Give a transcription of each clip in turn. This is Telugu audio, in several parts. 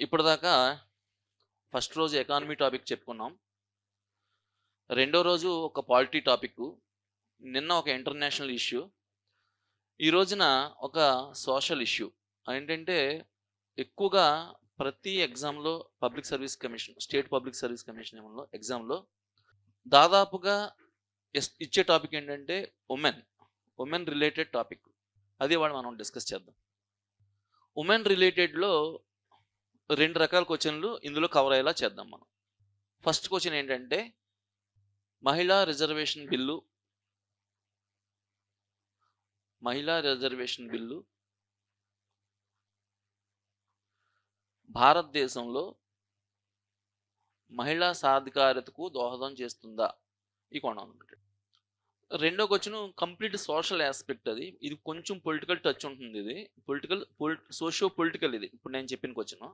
ఇప్పటిదాకా ఫస్ట్ రోజు ఎకానమీ టాపిక్ చెప్పుకున్నాం. రెండో రోజు ఒక పాలిటీ టాపిక్కు. నిన్న ఒక ఇంటర్నేషనల్ ఇష్యూ. ఈ రోజున ఒక సోషల్ ఇష్యూ. ఏంటంటే ఎక్కువగా ప్రతి ఎగ్జామ్‌లో public service commission, state public service commission ఎగ్జామ్‌లో దాదాపుగా ఇచ్చే టాపిక్ ఏంటంటే ఉమెన్ రిలేటెడ్ టాపిక్. అది ఇవాళ మనం డిస్కస్ చేద్దాం. ఉమెన్ రిలేటెడ్‌లో 2 రకాల క్వెషన్‌లు ఇందులో కవర్ అయ్యేలా చేద్దాం మనం. ఫస్ట్ క్వెషన్ ఏంటంటే మహిళా రిజర్వేషన్ బిల్లు భారతదేశంలో మహిళా సాధికారతకు దోహదం చేస్తుందా? ఈ కోణం అనమాట. రెండో క్వెషన్ కంప్లీట్ సోషల్ యాస్పెక్ట్ అది. ఇది కొంచెం పొలిటికల్ టచ్ ఉంటుంది ఇది. సోషియో పొలిటికల్ ఇది. ఇప్పుడు నేను చెప్పిన క్వెషన్.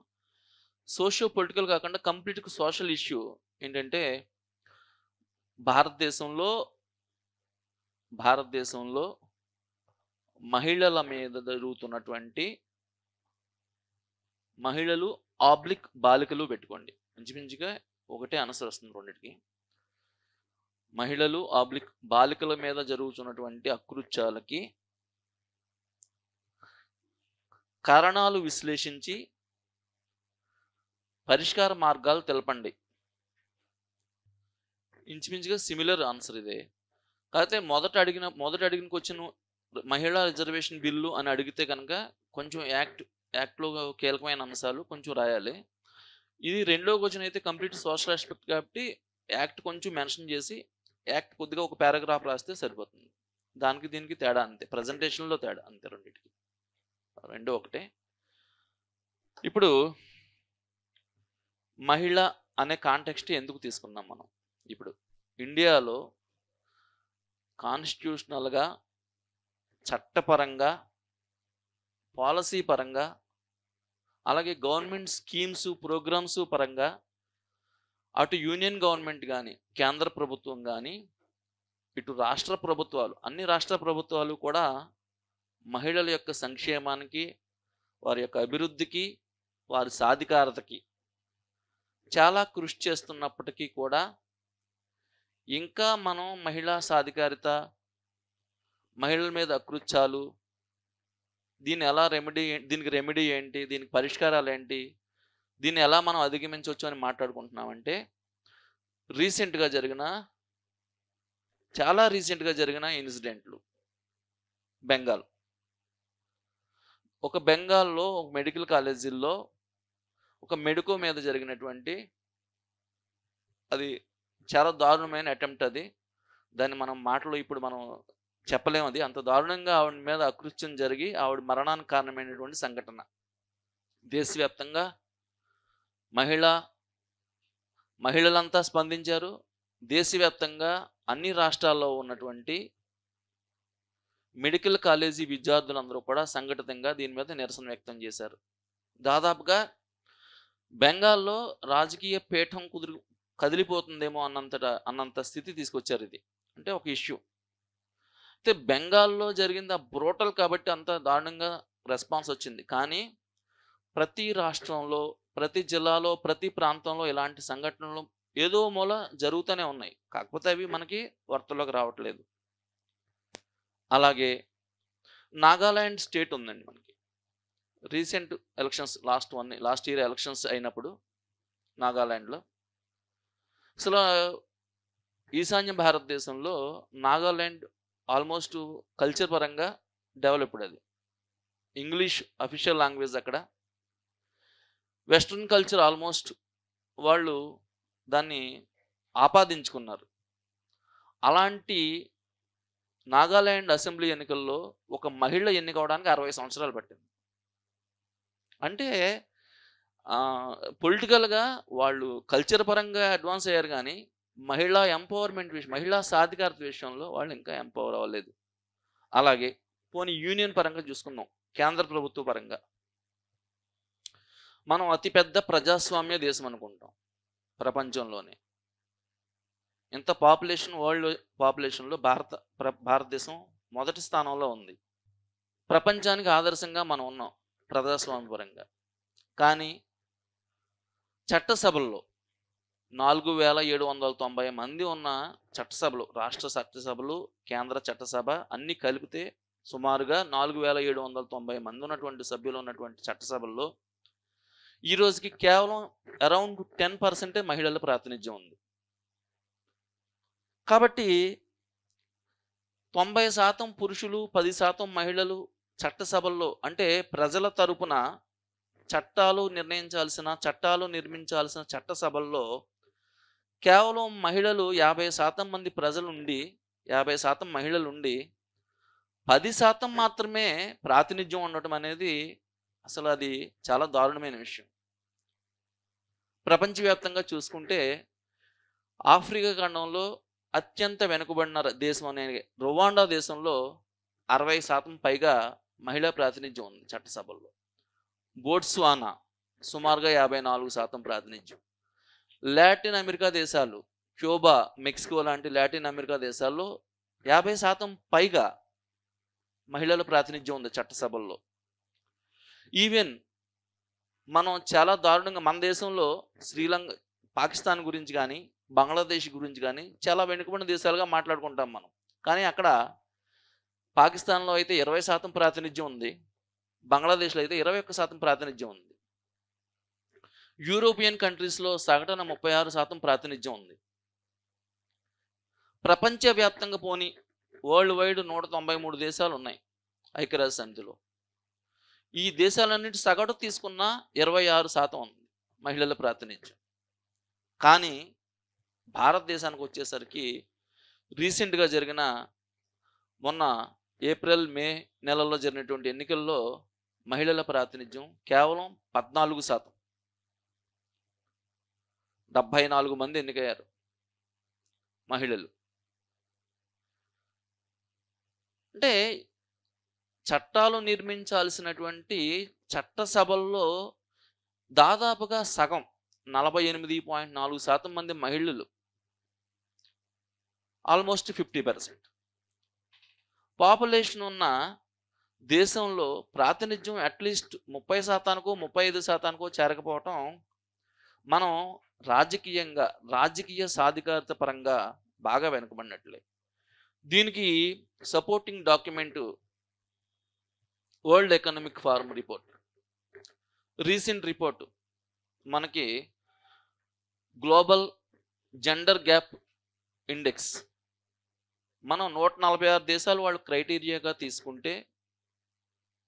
సోషియో పొలిటికల్ కాకుండా కంప్లీట్ సోషల్ ఇష్యూ ఏంటంటే భారతదేశంలో మహిళల మీద జరుగుతున్నటువంటి మహిళలు బాలికలు పెట్టుకోండి. ఇంచుమించుగా ఒకటే ఆన్సర్ వస్తుంది రెండిటికి. మహిళలు బాలికల మీద జరుగుతున్నటువంటి అకృత్యాలకి కారణాలు విశ్లేషించి పరిష్కార మార్గాలు తెలపండి. ఇంచుమించుగా సిమిలర్ ఆన్సర్ ఇదే. కాకపోతే మొదట అడిగిన క్వశ్చన్ మహిళా రిజర్వేషన్ బిల్లు అని అడిగితే కనుక కొంచెం యాక్ట్లో కీలకమైన అంశాలు కొంచెం రాయాలి. ఇది రెండో క్వశ్చన్ అయితే కంప్లీట్ సోషల్ ఆస్పెక్ట్ కాబట్టి యాక్ట్ కొంచెం మెన్షన్ చేసి యాక్ట్ కొద్దిగా ఒక పారాగ్రాఫ్ రాస్తే సరిపోతుంది. దానికి దీనికి తేడా అంతే. ప్రజెంటేషన్లో తేడా అంతే రెండింటికి. రెండో ఒకటే. ఇప్పుడు మహిళ అనే కాంటెక్స్ట్ ఎందుకు తీసుకున్నాం మనం? ఇప్పుడు ఇండియాలో కాన్స్టిట్యూషనల్గా, చట్టపరంగా, పాలసీ పరంగా, అలాగే గవర్నమెంట్ స్కీమ్స్, ప్రోగ్రామ్స్ పరంగా అటు యూనియన్ గవర్నమెంట్ కానీ, కేంద్ర ప్రభుత్వం కానీ, ఇటు రాష్ట్ర ప్రభుత్వాలు, అన్ని రాష్ట్ర ప్రభుత్వాలు కూడా మహిళల యొక్క సంక్షేమానికి, వారి యొక్క అభివృద్ధికి, వారి సాధికారతకి చాలా కృషి చేస్తున్నప్పటికీ కూడా ఇంకా మనం మహిళా సాధికారిత, మహిళల మీద అకృత్యాలు, దీనికి రెమెడీ ఏంటి, దీనికి పరిష్కారాలు ఏంటి, దీన్ని ఎలా మనం అధిగమించవచ్చు అని మాట్లాడుకుంటున్నామంటే చాలా రీసెంట్గా జరిగిన ఇన్సిడెంట్లు. బెంగాల్లో ఒక మెడికల్ కాలేజీల్లో ఒక మెడికో మీద జరిగినటువంటి అది చాలా దారుణమైన అటెంప్ట్ అది. దాన్ని మనం మాటలో ఇప్పుడు మనం చెప్పలేము. అది అంత దారుణంగా ఆవిడ మీద అకృత్యం జరిగి ఆవిడ మరణానికి కారణమైనటువంటి సంఘటన. దేశవ్యాప్తంగా మహిళలంతా స్పందించారు. దేశవ్యాప్తంగా అన్ని రాష్ట్రాల్లో ఉన్నటువంటి మెడికల్ కాలేజీ విద్యార్థులందరూ కూడా సంఘటితంగా దీని మీద నిరసన వ్యక్తం చేశారు. దాదాపుగా బెంగాల్లో రాజకీయ పీఠం కదిలిపోతుందేమో అన్నంత స్థితి తీసుకొచ్చారు. ఇది అంటే ఒక ఇష్యూ. అయితే బెంగాల్లో జరిగింది బ్రూటల్ కాబట్టి అంత దారుణంగా రెస్పాన్స్ వచ్చింది. కానీ ప్రతి రాష్ట్రంలో, ప్రతి జిల్లాలో, ప్రతి ప్రాంతంలో ఇలాంటి సంఘటనలు ఏదో మూల జరుగుతూనే ఉన్నాయి. కాకపోతే అవి మనకి వార్తల్లోకి రావట్లేదు. అలాగే నాగాలాండ్ స్టేట్ ఉందండి మనకి. Recent elections last year elections అయినప్పుడు నాగాలాండ్లో అసలు ఈశాన్య భారతదేశంలో నాగాలాండ్ ఆల్మోస్ట్ కల్చర్ పరంగా డెవలప్డ్. అది ఇంగ్లీష్ అఫీషియల్ లాంగ్వేజ్ అక్కడ. వెస్ట్రన్ కల్చర్ ఆల్మోస్ట్ వాళ్ళు దాన్ని ఆపాదించుకున్నారు. అలాంటి నాగాలాండ్ అసెంబ్లీ ఎన్నికల్లో ఒక మహిళ ఎన్నికవడానికి 60 సంవత్సరాలు పట్టింది. అంటే పొలిటికల్గా వాళ్ళు కల్చర్ పరంగా అడ్వాన్స్ అయ్యారు కానీ మహిళా ఎంపవర్మెంట్ విషయం, మహిళా సాధికారత విషయంలో వాళ్ళు ఇంకా ఎంపవర్ అవ్వలేదు. అలాగే పోనీ యూనియన్ పరంగా చూసుకుందాం, కేంద్ర ప్రభుత్వ పరంగా మనం అతిపెద్ద ప్రజాస్వామ్య దేశం అనుకుంటాం ప్రపంచంలోనే. ఇంత వరల్డ్ పాపులేషన్లో భారతదేశం మొదటి స్థానంలో ఉంది. ప్రపంచానికి ఆదర్శంగా మనం ఉన్నాం ప్రజాస్వామ్య పరంగా. కానీ చట్టసభల్లో 4790 మంది ఉన్న చట్టసభలు, రాష్ట్ర చట్టసభలు, కేంద్ర చట్టసభ అన్నీ కలిపితే సుమారుగా 4790 మంది ఉన్నటువంటి సభ్యులు ఉన్నటువంటి చట్టసభల్లో ఈ రోజుకి కేవలం అరౌండ్ 10% మహిళల ప్రాతినిధ్యం ఉంది. కాబట్టి 90% పురుషులు, 10% మహిళలు చట్టసభల్లో, అంటే ప్రజల తరపున చట్టాలు నిర్మించాల్సిన చట్టసభల్లో కేవలం మహిళలు 50% మంది ప్రజలుండి, 50% మహిళలుండి 10% మాత్రమే ప్రాతినిధ్యం ఉండటం అనేది అసలు అది చాలా దారుణమైన విషయం. ప్రపంచవ్యాప్తంగా చూసుకుంటే ఆఫ్రికా ఖండంలో అత్యంత వెనుకబడిన దేశం అనే రువాండా దేశంలో 60% పైగా మహిళా ప్రాతినిధ్యం ఉంది చట్టసభల్లో. బోట్స్వానా సుమారుగా 54% ప్రాతినిధ్యం. లాటిన్ అమెరికా దేశాలు, క్యూబా, మెక్సికో లాంటి లాటిన్ అమెరికా దేశాల్లో 50% పైగా మహిళల ప్రాతినిధ్యం ఉంది చట్టసభల్లో. ఈవెన్ మనం చాలా దారుణంగా మన దేశంలో శ్రీలంక, పాకిస్తాన్ గురించి కానీ, బంగ్లాదేశ్ గురించి కానీ చాలా వెనుకబడిన దేశాలుగా మాట్లాడుకుంటాం మనం. కానీ అక్కడ పాకిస్తాన్లో అయితే 20% ప్రాతినిధ్యం ఉంది, బంగ్లాదేశ్లో అయితే 21% ప్రాతినిధ్యం ఉంది. యూరోపియన్ కంట్రీస్లో సగటున 36% ప్రాతినిధ్యం ఉంది. ప్రపంచవ్యాప్తంగా పోని వరల్డ్ వైడ్ 193 దేశాలు ఉన్నాయి ఐక్యరాజ్య సమితిలో. ఈ దేశాలన్నిటి సగటు తీసుకున్న 26% ఉంది మహిళల ప్రాతినిధ్యం. కానీ భారతదేశానికి వచ్చేసరికి రీసెంట్గా జరిగిన మొన్న ఏప్రిల్, మే నెలల్లో జరిగినటువంటి ఎన్నికల్లో మహిళల ప్రాతినిధ్యం కేవలం 14%. 74 మంది ఎన్నికయ్యారు మహిళలు. అంటే చట్టాలు నిర్మించాల్సినటువంటి చట్టసభల్లో దాదాపుగా సగం 48.4% మంది మహిళలు, ఆల్మోస్ట్ 50%. పాపులేషన్ ఉన్న దేశంలో ప్రాతినిధ్యం అట్లీస్ట్ 30%కో 35%కో చేరకపోవటం మనం రాజకీయ సాధికారత పరంగా బాగా వెనుకబడినట్లే. దీనికి supporting document world economic forum report, recent report మనకి గ్లోబల్ జెండర్ గ్యాప్ ఇండెక్స్. మనం 146 దేశాలు వాళ్ళు క్రైటీరియాగా తీసుకుంటే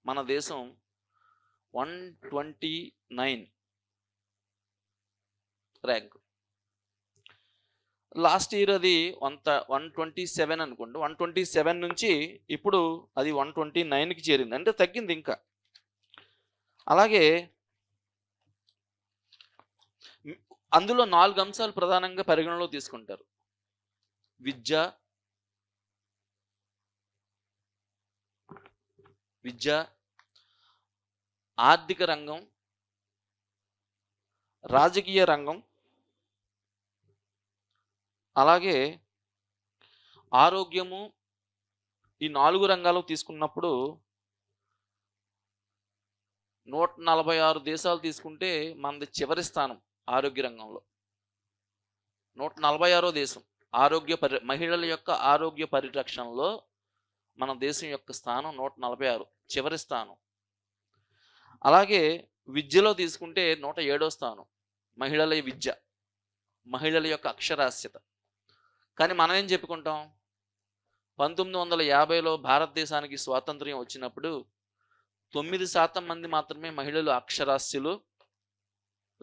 మన దేశం 129 ర్యాంక్. లాస్ట్ ఇయర్ అది 127 అనుకోండి. 127 నుంచి ఇప్పుడు అది 129కి చేరింది, అంటే తగ్గింది ఇంకా. అలాగే అందులో 4 అంశాలు ప్రధానంగా పరిగణలో తీసుకుంటారు: విద్య, ఆర్థిక రంగం, రాజకీయ రంగం, అలాగే ఆరోగ్యము. ఈ 4 రంగాలు తీసుకున్నప్పుడు 146 దేశాలు తీసుకుంటే మనది చివరి స్థానం ఆరోగ్య రంగంలో. 146వ దేశం మహిళల యొక్క ఆరోగ్య పరిరక్షణలో మన దేశం యొక్క స్థానం 146, చివరి స్థానం. అలాగే విద్యలో తీసుకుంటే 107వ స్థానం మహిళల విద్య, మహిళల యొక్క అక్షరాస్యత. కానీ మనం ఏం చెప్పుకుంటాం, 1950లో భారతదేశానికి స్వాతంత్ర్యం వచ్చినప్పుడు 9% మంది మాత్రమే మహిళలు అక్షరాస్యులు.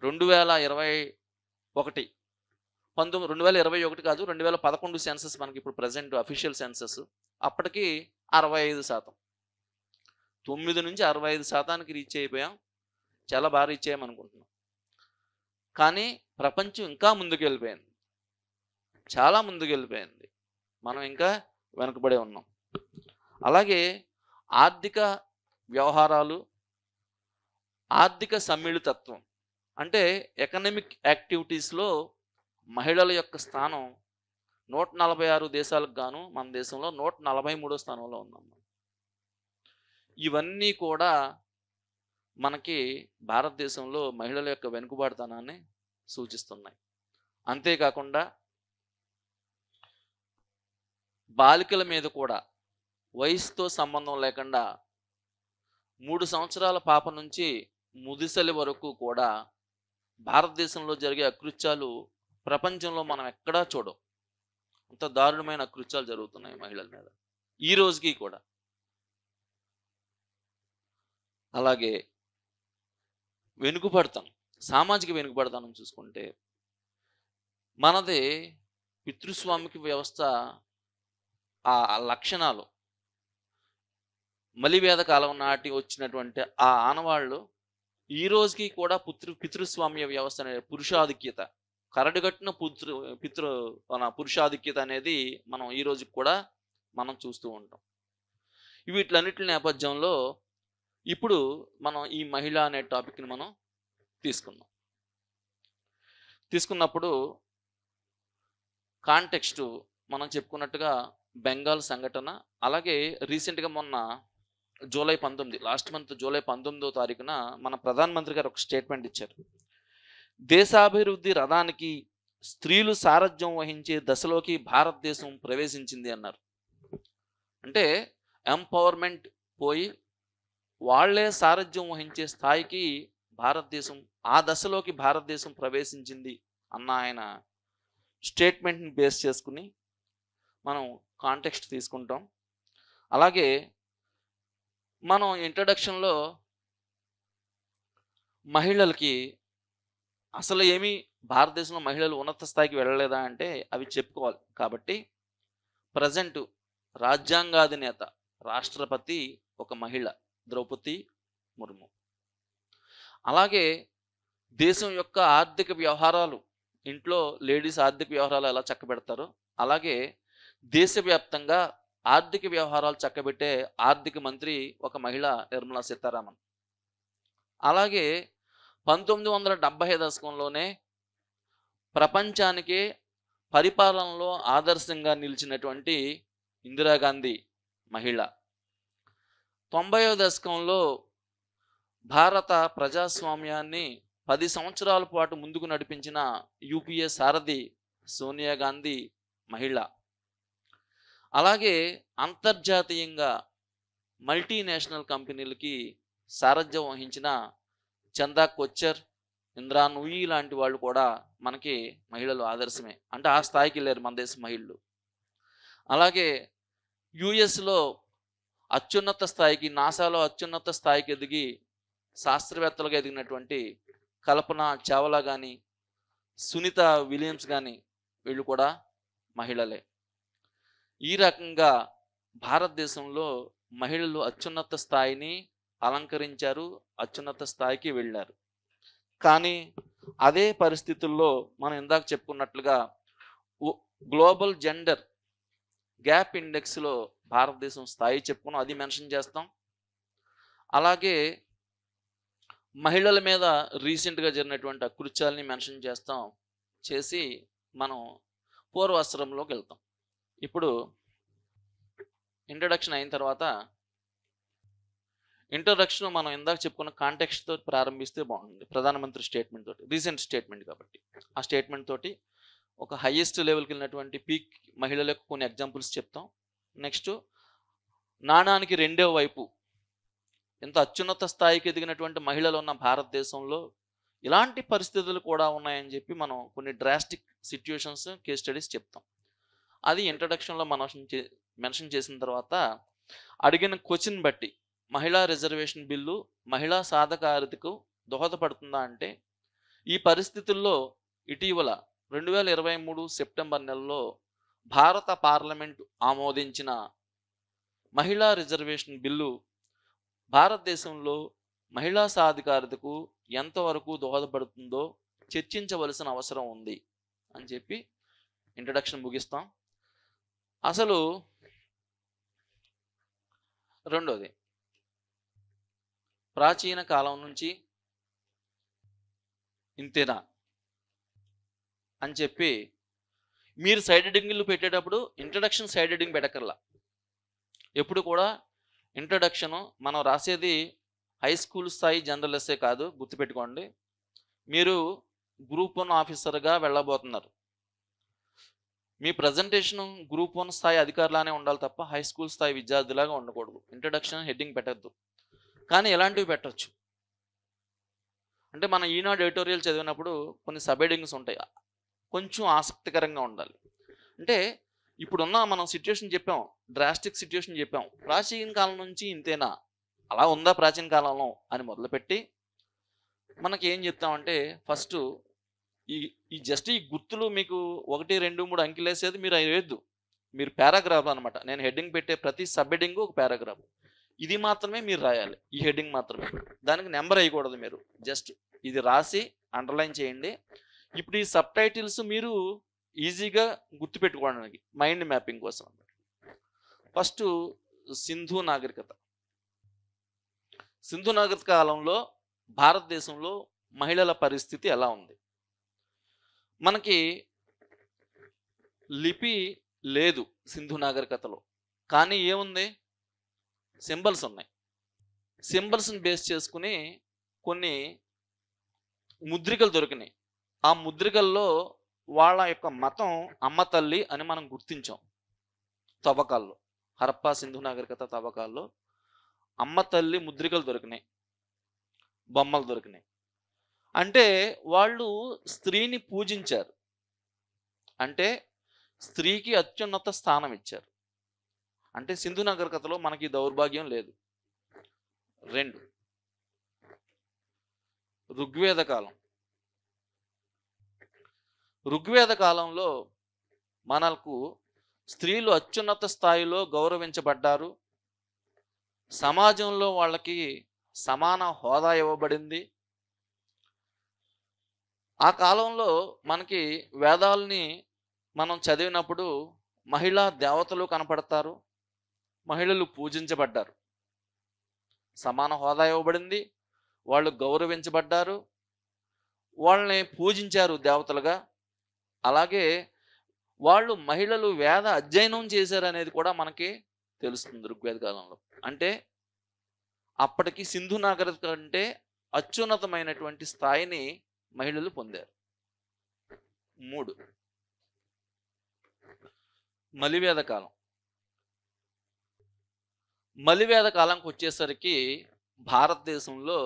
2021 కాదు, 2011 సెన్సస్ మనకి ఇప్పుడు ప్రజెంట్ అఫీషియల్ సెన్సస్, అప్పటికి 65%. 9 నుంచి 65%కి రీచ్ అయిపోయాం. చాలా బాగా రీచ్ అయ్యామనుకుంటున్నాం. కానీ ప్రపంచం ఇంకా ముందుకెళ్ళిపోయింది, చాలా ముందుకెళ్ళిపోయింది. మనం ఇంకా వెనుకబడే ఉన్నాం. అలాగే ఆర్థిక వ్యవహారాలు, ఆర్థిక సమ్మిళితత్వం, అంటే ఎకనామిక్ యాక్టివిటీస్లో మహిళల యొక్క స్థానం 146 దేశాలకు గాను మన దేశంలో 143వ స్థానంలో ఉన్నాం. ఇవన్నీ కూడా మనకి భారతదేశంలో మహిళల యొక్క వెనుకబాటుతనాన్ని సూచిస్తున్నాయి. అంతేకాకుండా బాలికల మీద కూడా వయసుతో సంబంధం లేకుండా 3 సంవత్సరాల పాప నుంచి ముదిసలి వరకు కూడా భారతదేశంలో జరిగే అకృత్యాలు ప్రపంచంలో మనం ఎక్కడా చూడం. అంత దారుణమైన అకృత్యాలు జరుగుతున్నాయి మహిళల మీద ఈ రోజుకి కూడా. అలాగే వెనుకబడతాం, సామాజిక వెనుకబడతానం చూసుకుంటే మనది పితృస్వామిక వ్యవస్థ ఆ లక్షణాలు మలివేద కాలం నాటి వచ్చినటువంటి ఆ ఆనవాళ్ళు ఈ రోజుకి కూడా పితృస్వామ్య వ్యవస్థ అనే పురుషాధిక్యత, కరడుగట్టిన పురుషాధిక్యత అనేది మనం ఈ రోజుకి కూడా మనం చూస్తూ ఉంటాం. వీటిలన్నిటి నేపథ్యంలో ఇప్పుడు మనం ఈ మహిళ అనే టాపిక్ని మనం తీసుకున్నప్పుడు కాంటెక్స్ట్ మనం చెప్పుకున్నట్టుగా బెంగాల్ సంఘటన, అలాగే రీసెంట్గా మొన్న జూలై 19 లాస్ట్ మంత్ జూలై 19వ తారీఖున మన ప్రధానమంత్రి గారు ఒక స్టేట్మెంట్ ఇచ్చారు. దేశాభివృద్ధి రథానికి స్త్రీలు సారథ్యం వహించే దశలోకి భారతదేశం ప్రవేశించింది అన్నారు. అంటే ఎంపవర్మెంట్ పోయి వాళ్లే సారథ్యం వహించే స్థాయికి భారతదేశం, ఆ దశలోకి భారతదేశం ప్రవేశించింది అన్న ఆయన స్టేట్మెంట్ని బేస్ చేసుకుని మనం కాంటెక్స్ట్ తీసుకుంటాం. అలాగే మనం ఇంట్రడక్షన్లో మహిళలకి అసలు ఏమీ భారతదేశంలో మహిళలు ఉన్నత స్థాయికి వెళ్ళలేదా అంటే అవి చెప్పుకోవాలి. కాబట్టి ప్రజెంట్ రాజ్యాంగాధినేత రాష్ట్రపతి ఒక మహిళ, ద్రౌపది ముర్ము. అలాగే దేశం యొక్క ఆర్థిక వ్యవహారాలు, ఇంట్లో లేడీస్ ఆర్థిక వ్యవహారాలు ఎలా చక్కబెడతారో అలాగే దేశవ్యాప్తంగా ఆర్థిక వ్యవహారాలు చక్కబెట్టే ఆర్థిక మంత్రి ఒక మహిళ, నిర్మలా సీతారామన్. అలాగే 1970 దశకంలోనే ప్రపంచానికే పరిపాలనలో ఆదర్శంగా నిలిచినటువంటి ఇందిరాగాంధీ మహిళ. 90వ దశకంలో భారత ప్రజాస్వామ్యాన్ని 10 సంవత్సరాల పాటు ముందుకు నడిపించిన యూపీఏ సారథి సోనియా గాంధీ మహిళ. అలాగే అంతర్జాతీయంగా మల్టీనేషనల్ కంపెనీలకి సారథ్యం వహించిన చందా కొచ్చర్, ఇంద్రా నూయి లాంటి వాళ్ళు కూడా మనకి మహిళలు ఆదర్శమే. అంటే ఆ స్థాయికి వెళ్ళారు మన దేశ మహిళలు. అలాగే యుఎస్లో అత్యున్నత స్థాయికి, నాసాలో అత్యున్నత స్థాయికి ఎదిగి శాస్త్రవేత్తలుగా ఎదిగినటువంటి కల్పన చావ్లా కానీ, సునీత విలియమ్స్ కానీ వీళ్ళు కూడా మహిళలే. ఈ రకంగా భారతదేశంలో మహిళలు అత్యున్నత స్థాయిని అలంకరించారు, అత్యున్నత స్థాయికి వెళ్ళారు. కానీ అదే పరిస్థితుల్లో మనం ఇందాక చెప్పుకున్నట్లుగా గ్లోబల్ జెండర్ గ్యాప్ ఇండెక్స్లో భారతదేశం స్థాయి చెప్పుకున్నాం, అది మెన్షన్ చేస్తాం. అలాగే మహిళల మీద రీసెంట్గా జరిగినటువంటి అకృత్యాలని మెన్షన్ చేసి మనం పూర్వాశ్రమంలోకి వెళ్తాం. ఇప్పుడు ఇంట్రడక్షన్ అయిన తర్వాత ఇంట్రడక్షన్ మనం ఇందాక చెప్పుకున్న కాంటెక్స్ట్ తోటి ప్రారంభిస్తే బాగుంటుంది. ప్రధానమంత్రి స్టేట్మెంట్ తోటి, రీసెంట్ స్టేట్మెంట్ కాబట్టి ఆ స్టేట్మెంట్ తోటి ఒక హైయెస్ట్ లెవెల్కి వెళ్ళినటువంటి పీక్ మహిళలకు కొన్ని ఎగ్జాంపుల్స్ చెప్తాం. నెక్స్ట్ నాణానికి రెండవ వైపు ఎంత అత్యున్నత స్థాయికి ఎదిగినటువంటి మహిళలు ఉన్న భారతదేశంలో ఇలాంటి పరిస్థితులు కూడా ఉన్నాయని చెప్పి మనం కొన్ని డ్రాస్టిక్ సిచ్యుయేషన్స్, కేస్ స్టడీస్ చెప్తాం. అది ఇంట్రడక్షన్లో మనం మెన్షన్ చేసిన తర్వాత అడిగిన క్వశ్చన్ బట్టి మహిళా రిజర్వేషన్ బిల్లు మహిళా సాధికారతకు దోహదపడుతుందా అంటే, ఈ పరిస్థితుల్లో ఇటీవల 2023 సెప్టెంబర్ నెలలో భారత పార్లమెంటు ఆమోదించిన మహిళా రిజర్వేషన్ బిల్లు భారతదేశంలో మహిళా సాధికారతకు ఎంతవరకు దోహదపడుతుందో చర్చించవలసిన అవసరం ఉంది అని చెప్పి ఇంట్రడక్షన్ ముగిస్తాం. అసలు రెండోది, ప్రాచీన కాలం నుంచి ఇంతేనా అని చెప్పి మీరు సైడ్ హెడ్డింగ్లు పెట్టేటప్పుడు ఇంట్రడక్షన్ సైడ్ హెడ్డింగ్ పెట్టకర్లా. ఎప్పుడు కూడా ఇంట్రడక్షను మనం రాసేది హై స్కూల్ స్థాయి జనరల్ ఎస్సే కాదు, గుర్తుపెట్టుకోండి. మీరు గ్రూప్ 1 ఆఫీసర్‌గా వెళ్ళబోతున్నారు. మీ ప్రజెంటేషన్ గ్రూప్ 1 స్థాయి అధికారిలానే ఉండాలి తప్ప హై స్కూల్ స్థాయి విద్యార్థిలాగా ఉండకూడదు. ఇంట్రడక్షన్ హెడ్డింగ్ పెట్టొద్దు. కానీ ఇలాంటివి పెట్టొచ్చు. అంటే మనం ఈనాడు ఎడిటోరియల్ చదివినప్పుడు కొన్ని సబ్ హెడ్డింగ్స్ ఉంటాయి. కొంచెం ఆసక్తికరంగా ఉండాలి. అంటే ఇప్పుడున్న మనం సిట్యుయేషన్ చెప్పాం. డ్రాస్టిక్ సిట్యుయేషన్ చెప్పాం. ప్రాచీన కాలం నుంచి ఇంతేనా? అలా ఉందా ప్రాచీన కాలంలో అని మొదలుపెట్టి మనకి ఏం చెప్తామంటే ఫస్టు ఈ ఈ జస్ట్ ఈ గుర్తులు మీకు 1, 2, 3 అంకెలేసేది మీరు అవి వేయొద్దు. మీరు పారాగ్రాఫ్ అనమాట. నేను హెడ్డింగ్ పెట్టే ప్రతి సబ్ హెడ్డింగు ఒక పారాగ్రాఫ్. ఇది మాత్రమే మీరు రాయాలి. ఈ హెడ్డింగ్ మాత్రమే. దానికి నెంబర్ వేయకూడదు మీరు. జస్ట్ ఇది రాసి అండర్‌లైన్ చేయండి. ఇప్పుడు ఈ సబ్‌టైటిల్స్ మీరు ఈజీగా గుర్తుపెట్టుకోవడానికి మైండ్ మ్యాపింగ్ కోసం. ఫస్టు సింధు నాగరికత. సింధు నాగరికత కాలంలో భారతదేశంలో మహిళల పరిస్థితి ఎలా ఉంది? మనకి లిపి లేదు సింధు నాగరికతలో. కానీ ఏముంది? సింబల్స్ ఉన్నాయి. సింబల్స్‌ని బేస్ చేసుకొని కొన్ని ముద్రికలు దొరికినాయి. ఆ ముద్రికల్లో వాళ్ళ యొక్క మతం అమ్మ తల్లి అని మనం గుర్తించాం తవ్వకాల్లో. హరప్పా సింధు నాగరికత తవ్వకాల్లో అమ్మ తల్లి ముద్రికలు దొరికినాయి. బొమ్మలు దొరికినాయి. అంటే వాళ్ళు స్త్రీని పూజించారు. అంటే స్త్రీకి అత్యున్నత స్థానం ఇచ్చారు. అంటే సింధు నాగరికతలో మనకి దౌర్భాగ్యం లేదు. 2 ఋగ్వేద కాలం. ఋగ్వేద కాలంలో మనకు స్త్రీలు అత్యున్నత స్థాయిలో గౌరవించబడ్డారు. సమాజంలో వాళ్ళకి సమాన హోదా ఇవ్వబడింది. ఆ కాలంలో మనకి వేదాల్ని మనం చదివినప్పుడు మహిళా దేవతలు కనపడతారు. మహిళలు పూజించబడ్డారు. సమాన హోదా ఇవ్వబడింది. వాళ్ళు గౌరవించబడ్డారు. వాళ్ళని పూజించారు దేవతలుగా. అలాగే వాళ్ళు మహిళలు వేద అధ్యయనం చేశారనేది కూడా మనకి తెలుస్తుంది ఋగ్వేద కాలంలో. అంటే అప్పటికి సింధు నాగరికత కంటే అత్యున్నతమైనటువంటి స్థాయిని మహిళలు పొందారు. 3 మలివేద కాలం. మలివేద కాలంకి వచ్చేసరికి భారతదేశంలో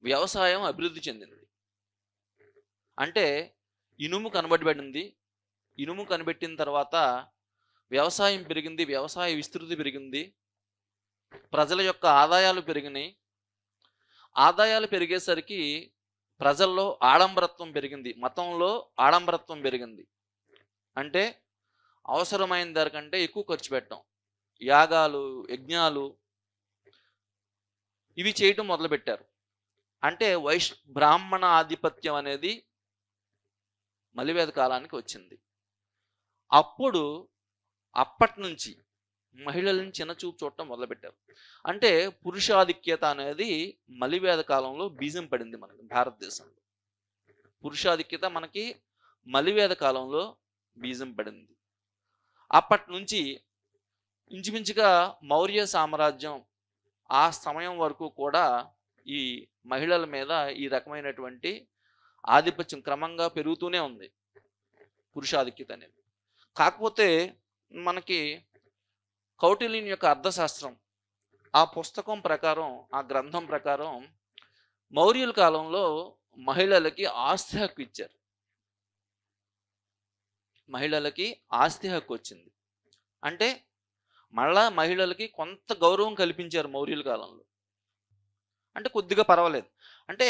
వ్యవసాయం అభివృద్ధి చెందింది. అంటే ఇనుము కనబడబడింది. ఇనుము కనిపెట్టిన తర్వాత వ్యవసాయం పెరిగింది. వ్యవసాయ విస్తృతి పెరిగింది. ప్రజల యొక్క ఆదాయాలు పెరిగినాయి. ఆదాయాలు పెరిగేసరికి ప్రజల్లో ఆడంబరత్వం పెరిగింది. మతంలో ఆడంబరత్వం పెరిగింది. అంటే అవసరమైన దానికంటే ఎక్కువ ఖర్చు పెట్టడం. యాగాలు, యజ్ఞాలు ఇవి చేయటం మొదలుపెట్టారు. అంటే బ్రాహ్మణ ఆధిపత్యం అనేది మలివేద కాలానికి వచ్చింది. అప్పటి నుంచి మహిళలను చిన్నచూపు చూడటం మొదలుపెట్టారు. అంటే పురుషాధిక్యత అనేది మలివేద కాలంలో బీజం పడింది మనకి భారతదేశంలో. పురుషాధిక్యత మనకి మలివేద కాలంలో బీజం పడింది. అప్పటి నుంచి ఇంచుమించుగా మౌర్య సామ్రాజ్యం ఆ సమయం వరకు కూడా ఈ మహిళల మీద ఈ రకమైనటువంటి ఆధిపత్యం క్రమంగా పెరుగుతూనే ఉంది, పురుషాధిక్యత అనేది. కాకపోతే మనకి కౌటిల్యుని యొక్క అర్థశాస్త్రం ఆ పుస్తకం ప్రకారం, ఆ గ్రంథం ప్రకారం మౌర్యుల కాలంలో మహిళలకి ఆస్తి హక్కు ఇచ్చారు. మహిళలకి ఆస్తి హక్కు వచ్చింది. అంటే మళ్ళా మహిళలకి కొంత గౌరవం కల్పించారు మౌర్యుల కాలంలో. అంటే కొద్దిగా పర్వాలేదు. అంటే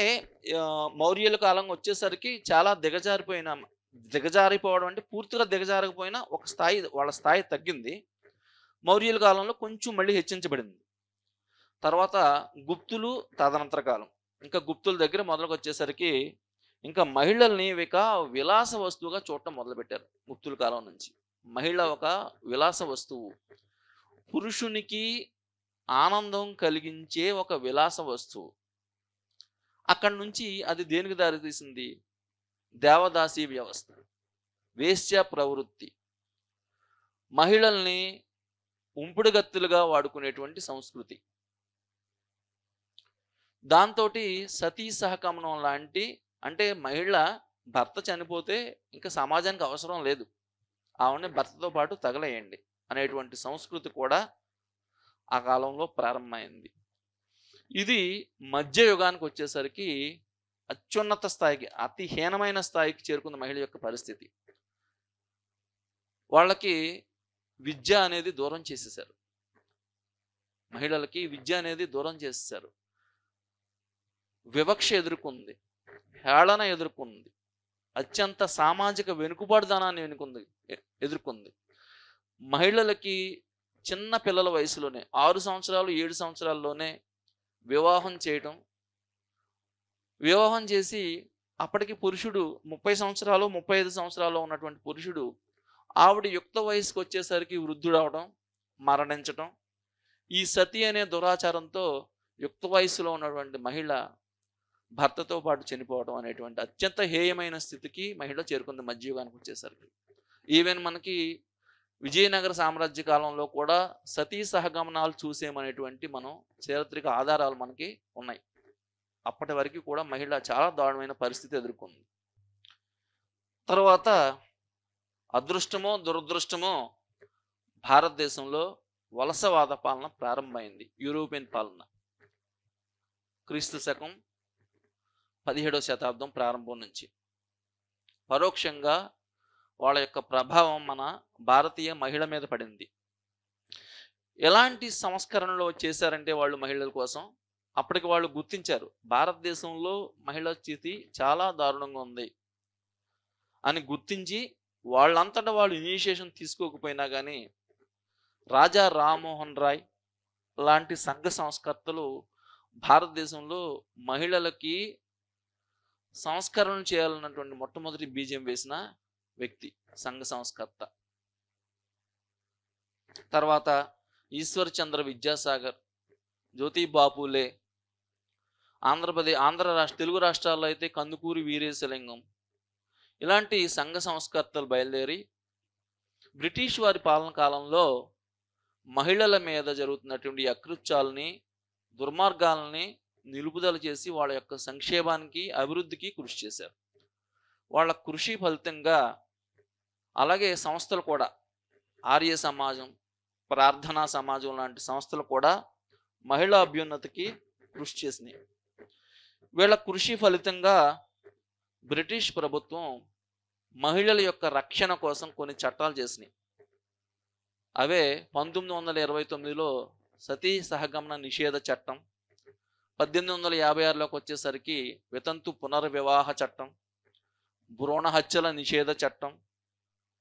మౌర్యుల కాలం వచ్చేసరికి చాలా దిగజారిపోవడం అంటే పూర్తిగా దిగజారకపోయినా ఒక స్థాయి, వాళ్ళ స్థాయి తగ్గింది. మౌర్యుల కాలంలో కొంచెం మళ్ళీ హెచ్చించబడింది. తర్వాత గుప్తులు తదనంతర కాలం. ఇంకా గుప్తుల దగ్గర మొదలుకు వచ్చేసరికి ఇంకా మహిళల్ని విలాస వస్తువుగా చూడటం మొదలుపెట్టారు. గుప్తుల కాలం నుంచి మహిళ ఒక విలాస వస్తువు, పురుషునికి ఆనందం కలిగించే ఒక విలాస వస్తువు. అక్కడి నుంచి అది దేనికి దారితీసింది? దేవదాసీ వ్యవస్థ, వేశ్య ప్రవృత్తి, మహిళల్ని ఉంపుడుగత్తులుగా వాడుకునేటువంటి సంస్కృతి. దాంతో సతీ సహగమనం లాంటి, అంటే మహిళ భర్త చనిపోతే ఇంకా సమాజానికి అవసరం లేదు, ఆవిడని భర్తతో పాటు తగలేయండి అనేటువంటి సంస్కృతి కూడా ఆ కాలంలో ప్రారంభమైంది. ఇది మధ్య యుగానికి వచ్చేసరికి అత్యున్నత స్థాయికి, అతి హీనమైన స్థాయికి చేరుకున్న మహిళ యొక్క పరిస్థితి. వాళ్ళకి విద్య అనేది దూరం చేసేసారు. మహిళలకి విద్య అనేది దూరం చేసేసారు. వివక్ష ఎదుర్కొంది, హేళన ఎదుర్కొంది, అత్యంత సామాజిక వెనుకబాటుదనాన్ని ఎదుర్కొంది. మహిళలకి చిన్న పిల్లల వయసులోనే 6 సంవత్సరాలు 7 సంవత్సరాల్లోనే వివాహం చేయటం, వివాహం చేసి అప్పటికి పురుషుడు 30 సంవత్సరాలు 35 సంవత్సరాల్లో ఉన్నటువంటి పురుషుడు ఆవిడ యుక్త వయసుకు వచ్చేసరికి వృద్ధుడవడం, మరణించటం, ఈ సతి అనే దురాచారంతో యుక్త వయసులో ఉన్నటువంటి మహిళ భర్తతో పాటు చనిపోవడం అనేటువంటి అత్యంత హేయమైన స్థితికి మహిళ చేరుకుంది మధ్యయుగానికి వచ్చేసరికి. ఈవెన్ మనకి విజయనగర సామ్రాజ్య కాలంలో కూడా సతీ సహగమనాలు చూసేమనేటువంటి మనం చారిత్రక ఆధారాలు మనకి ఉన్నాయి. అప్పటి వరకు కూడా మహిళ చాలా దారుణమైన పరిస్థితి ఎదుర్కొంది. తర్వాత అదృష్టమో దురదృష్టమో భారతదేశంలో వలసవాద పాలన ప్రారంభమైంది. యూరోపియన్ పాలన క్రీస్తు శకం 17వ శతాబ్దం ప్రారంభం నుంచి పరోక్షంగా వాళ్ళ యొక్క ప్రభావం మన భారతీయ మహిళ మీద పడింది. ఎలాంటి సంస్కరణలు చేశారంటే వాళ్ళు మహిళల కోసం అప్పటికి వాళ్ళు గుర్తించారు, భారతదేశంలో మహిళల స్థితి చాలా దారుణంగా ఉంది అని గుర్తించి వాళ్ళంతటా వాళ్ళు ఇనిషియేషన్ తీసుకోకపోయినా కానీ రాజా రామ్మోహన్ రాయ్ లాంటి సంఘ సంస్కర్తలు భారతదేశంలో మహిళలకి సంస్కరణ చేయాలన్నటువంటి మొట్టమొదటి బీజం వేసిన వ్యక్తి సంఘ సంస్కర్త. తర్వాత ఈశ్వర్ చంద్ర విద్యాసాగర్, జ్యోతిబాపులే, తెలుగు రాష్ట్రాల్లో అయితే కందుకూరి వీరేశలింగం, ఇలాంటి సంఘ సంస్కర్తలు బయలుదేరి బ్రిటిష్ వారి పాలన కాలంలో మహిళల మీద జరుగుతున్నటువంటి అకృత్యాలని, దుర్మార్గాలని నిలుపుదల చేసి వాళ్ళ యొక్క సంక్షేమానికి, అభివృద్ధికి కృషి చేశారు. వాళ్ళ కృషి ఫలితంగా అలాగే సంస్థలు కూడా, ఆర్య సమాజం, ప్రార్థనా సమాజం లాంటి సంస్థలు కూడా మహిళా అభ్యున్నతికి కృషి చేసినాయి. వీళ్ళ కృషి ఫలితంగా బ్రిటిష్ ప్రభుత్వం మహిళల యొక్క రక్షణ కోసం కొన్ని చట్టాలు చేసినాయి. అవే 1929లో సతీ సహగమన నిషేధ చట్టం, 1856లోకి వచ్చేసరికి వితంతు పునర్వివాహ చట్టం, భ్రూణ హత్యల నిషేధ చట్టం,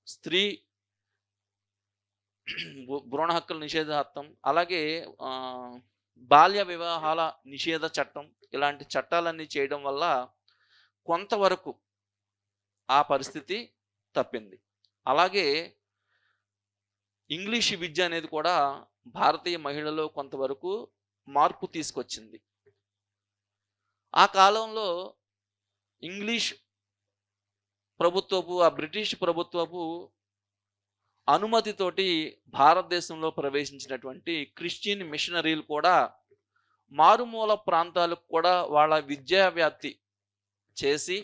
స్త్రీ భ్రూణ హక్కుల నిషేధ చట్టం, అలాగే బాల్య వివాహాల నిషేధ చట్టం, ఇలాంటి చట్టాలన్నీ చేయడం వల్ల కొంతవరకు ఆ పరిస్థితి తప్పింది. అలాగే ఇంగ్లీష్ విద్య అనేది కూడా భారతీయ మహిళలో కొంతవరకు మార్పు తీసుకొచ్చింది. ఆ కాలంలో ఇంగ్లీష్ ప్రభుత్వపు, ఆ బ్రిటిష్ ప్రభుత్వపు అనుమతితోటి భారతదేశంలో ప్రవేశించినటువంటి క్రిస్టియన్ మిషనరీలు కూడా మారుమూల ప్రాంతాలకు కూడా వాళ్ళ విద్యా వ్యాప్తి చేసి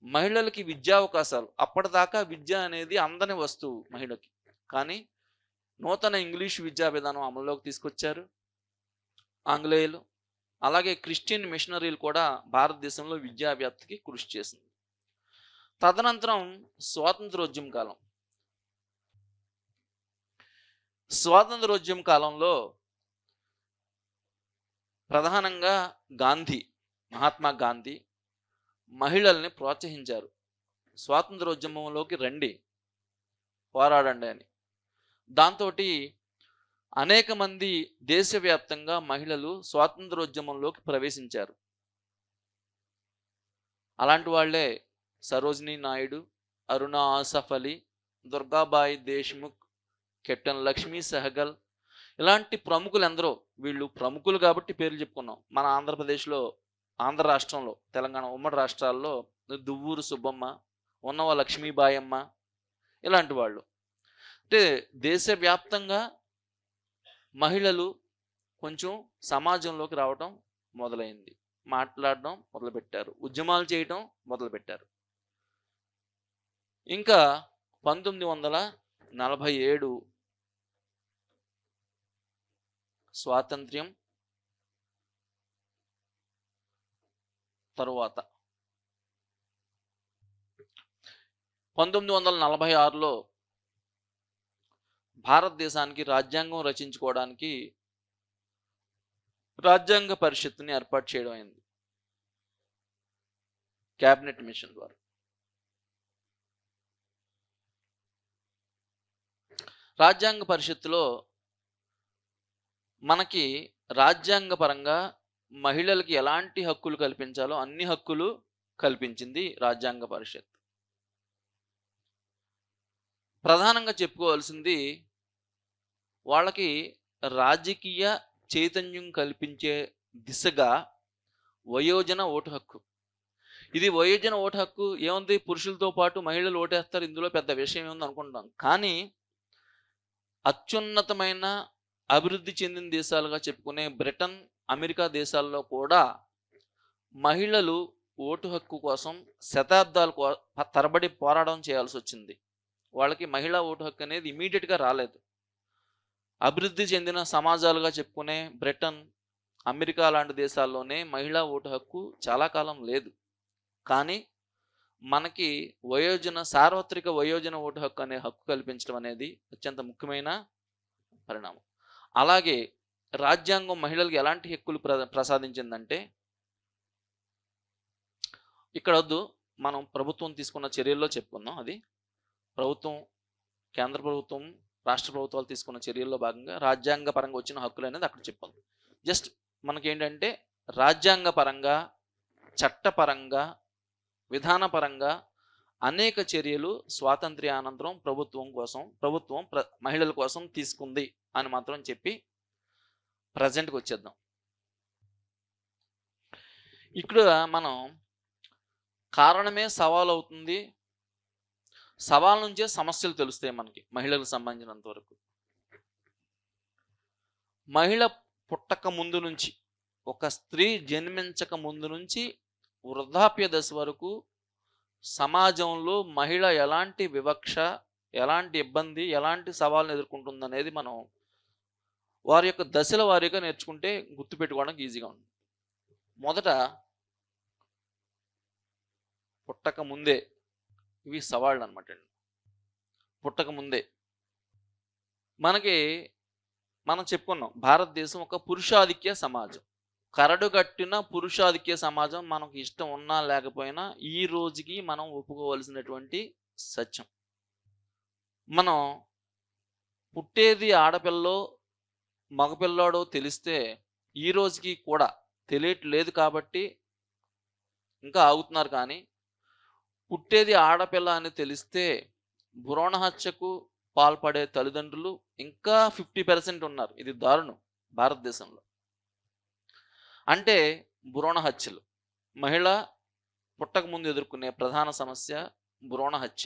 మహిళలకి విద్యావకాశాలు, అప్పటిదాకా విద్య అనేది అందని వస్తువు మహిళకి, కానీ నూతన ఇంగ్లీష్ విద్యా విధానం అమల్లోకి తీసుకొచ్చారు ఆంగ్లేయులు. అలాగే క్రిస్టియన్ మిషనరీలు కూడా భారతదేశంలో విద్యా వ్యాప్తికి కృషి చేసింది. తదనంతరం స్వాతంత్రోద్యమ కాలం. స్వాతంత్రోద్యమ కాలంలో ప్రధానంగా మహాత్మా గాంధీ మహిళల్ని ప్రోత్సహించారు. స్వాతంత్రోద్యమంలోకి రండి, పోరాడండి అని. దాంతో అనేక మంది దేశవ్యాప్తంగా మహిళలు స్వాతంత్రోద్యమంలోకి ప్రవేశించారు. అలాంటి వాళ్లే సరోజినీ నాయుడు, అరుణ ఆసఫ్ అలీ, దుర్గాబాయి దేశ్ముఖ్, కెప్టెన్ లక్ష్మీ సెహగల్, ఇలాంటి ప్రముఖులు ఎందరో. వీళ్ళు ప్రముఖులు కాబట్టి పేర్లు చెప్పుకున్నాం. మన ఆంధ్రప్రదేశ్లో, ఆంధ్ర రాష్ట్రంలో, తెలంగాణ ఉమ్మడి రాష్ట్రాల్లో దువ్వూరు సుబ్బమ్మ, ఉన్నవ లక్ష్మీబాయమ్మ, ఇలాంటి వాళ్ళు. అంటే దేశవ్యాప్తంగా మహిళలు కొంచెం సమాజంలోకి రావటం మొదలైంది, మాట్లాడడం మొదలుపెట్టారు, ఉద్యమాలు చేయటం మొదలుపెట్టారు. ఇంకా 1947 స్వాతంత్ర్యం తరువాత 1946లో భారతదేశానికి రాజ్యాంగం రచించుకోవడానికి రాజ్యాంగ పరిషత్తుని ఏర్పాటు చేయడం అయింది క్యాబినెట్ మిషన్ ద్వారా. రాజ్యాంగ పరిషత్తులో మనకి రాజ్యాంగ పరంగా మహిళలకి ఎలాంటి హక్కులు కల్పించాలో అన్ని హక్కులు కల్పించింది రాజ్యాంగ పరిషత్. ప్రధానంగా చెప్పుకోవాల్సింది వాళ్ళకి రాజకీయ చైతన్యం కల్పించే దిశగా వయోజన ఓటు హక్కు. ఇది వయోజన ఓటు హక్కు ఏముంది, పురుషులతో పాటు మహిళలు ఓటేస్తారు, ఇందులో పెద్ద విషయం ఏముంది అనుకుంటాం. కానీ అత్యున్నతమైన అభివృద్ధి చెందిన దేశాలుగా చెప్పుకునే బ్రిటన్, అమెరికా దేశాల్లో కూడా మహిళలు ఓటు హక్కు కోసం శతాబ్దాల తరబడి పోరాటం చేయాల్సి వచ్చింది. వాళ్ళకి మహిళా ఓటు హక్కు అనేది ఇమీడియట్గా రాలేదు. అభివృద్ధి చెందిన సమాజాలుగా చెప్పుకునే బ్రిటన్, అమెరికా లాంటి దేశాల్లోనే మహిళా ఓటు హక్కు చాలా కాలం లేదు. కానీ మనకి సార్వత్రిక వయోజన ఓటు హక్కు అనే హక్కు కల్పించడం అనేది అత్యంత ముఖ్యమైన పరిణామం. అలాగే రాజ్యాంగం మహిళలకు ఎలాంటి హక్కులు ప్రసాదించిందంటే, ఇక్కడ వద్దు, మనం ప్రభుత్వం తీసుకున్న చర్యల్లో చెప్పుకుందాం. అది ప్రభుత్వం, కేంద్ర ప్రభుత్వం, రాష్ట్ర ప్రభుత్వాలు తీసుకున్న చర్యల్లో భాగంగా రాజ్యాంగ పరంగా వచ్చిన హక్కులు అనేది అక్కడ చెప్పాలి. జస్ట్ మనకేంటంటే రాజ్యాంగ పరంగా, చట్టపరంగా, విధానపరంగా అనేక చర్యలు స్వాతంత్ర్యానంతరం ప్రభుత్వం మహిళల కోసం తీసుకుంది అని మాత్రం చెప్పి ప్రజెంట్కి వచ్చేద్దాం. ఇక్కడ మనం కారణమే సవాల్ అవుతుంది, సవాల్ నుంచే సమస్యలు తెలుస్తాయి మనకి మహిళలకు సంబంధించినంత వరకు. మహిళ పుట్టక ముందు నుంచి, ఒక స్త్రీ జన్మించక ముందు నుంచి వృద్ధాప్య దశ వరకు సమాజంలో మహిళ ఎలాంటి వివక్ష, ఎలాంటి ఇబ్బంది, ఎలాంటి సవాళ్ళను ఎదుర్కొంటుందనేది మనం వారి యొక్క దశల వారీగా నేర్చుకుంటే గుర్తుపెట్టుకోవడానికి ఈజీగా ఉంటుంది. మొదట పుట్టక ముందే, ఇవి సవాళ్ళు అనమాట అండి. పుట్టక ముందే మనం చెప్పుకున్నాం, భారతదేశం ఒక పురుషాధిక్య సమాజం, కరడుగట్టిన పురుషాధిక్య సమాజం. మనకు ఇష్టం ఉన్నా లేకపోయినా ఈ రోజుకి మనం ఒప్పుకోవలసినటువంటి సత్యం. మనం పుట్టేది ఆడపిల్లో మగపిల్లాడో తెలిస్తే ఈ రోజుకి కూడా తెలియట్లేదు కాబట్టి ఇంకా ఆగుతున్నారు. కానీ పుట్టేది ఆడపిల్ల అని తెలిస్తే భ్రూణ హత్యకు పాల్పడే తల్లిదండ్రులు ఇంకా 50% ఉన్నారు. ఇది దారుణం భారతదేశంలో. అంటే భ్రూణ హత్యలు, మహిళ పుట్టక ముందు ఎదుర్కొనే ప్రధాన సమస్య భ్రూణ హత్య.